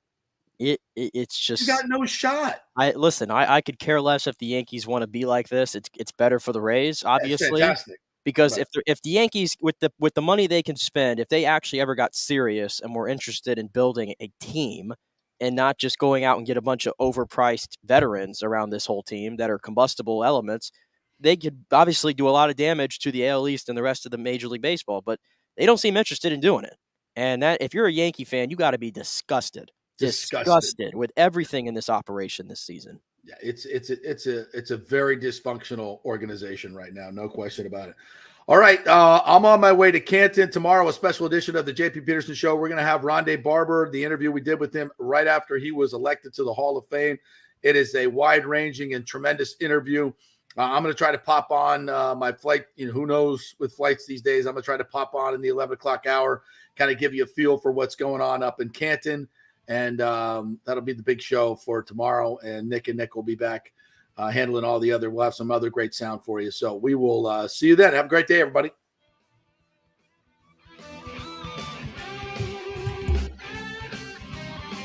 Speaker 5: It's just
Speaker 4: you got no shot.
Speaker 5: I could care less if the Yankees want to be like this. It's better for the Rays, obviously.
Speaker 4: That's fantastic.
Speaker 5: Because if the Yankees with the money they can spend, if they actually ever got serious and were interested in building a team and not just going out and get a bunch of overpriced veterans around this whole team that are combustible elements, they could obviously do a lot of damage to the AL East and the rest of the Major League Baseball, but they don't seem interested in doing it. And that if you're a Yankee fan, you got to be disgusted with everything in this operation this season.
Speaker 4: Yeah, it's a very dysfunctional organization right now, no question about it. All right, I'm on my way to Canton tomorrow, a special edition of the JP Peterson Show. We're going to have Rondé Barber, the interview we did with him right after he was elected to the Hall of Fame. It is a wide-ranging and tremendous interview. I'm going to try to pop on my flight. Who knows with flights these days. I'm going to try to pop on in the 11 o'clock hour, kind of give you a feel for what's going on up in Canton. And that'll be the big show for tomorrow. And Nick will be back handling all the other. We'll have some other great sound for you. So we will see you then. Have a great day, everybody.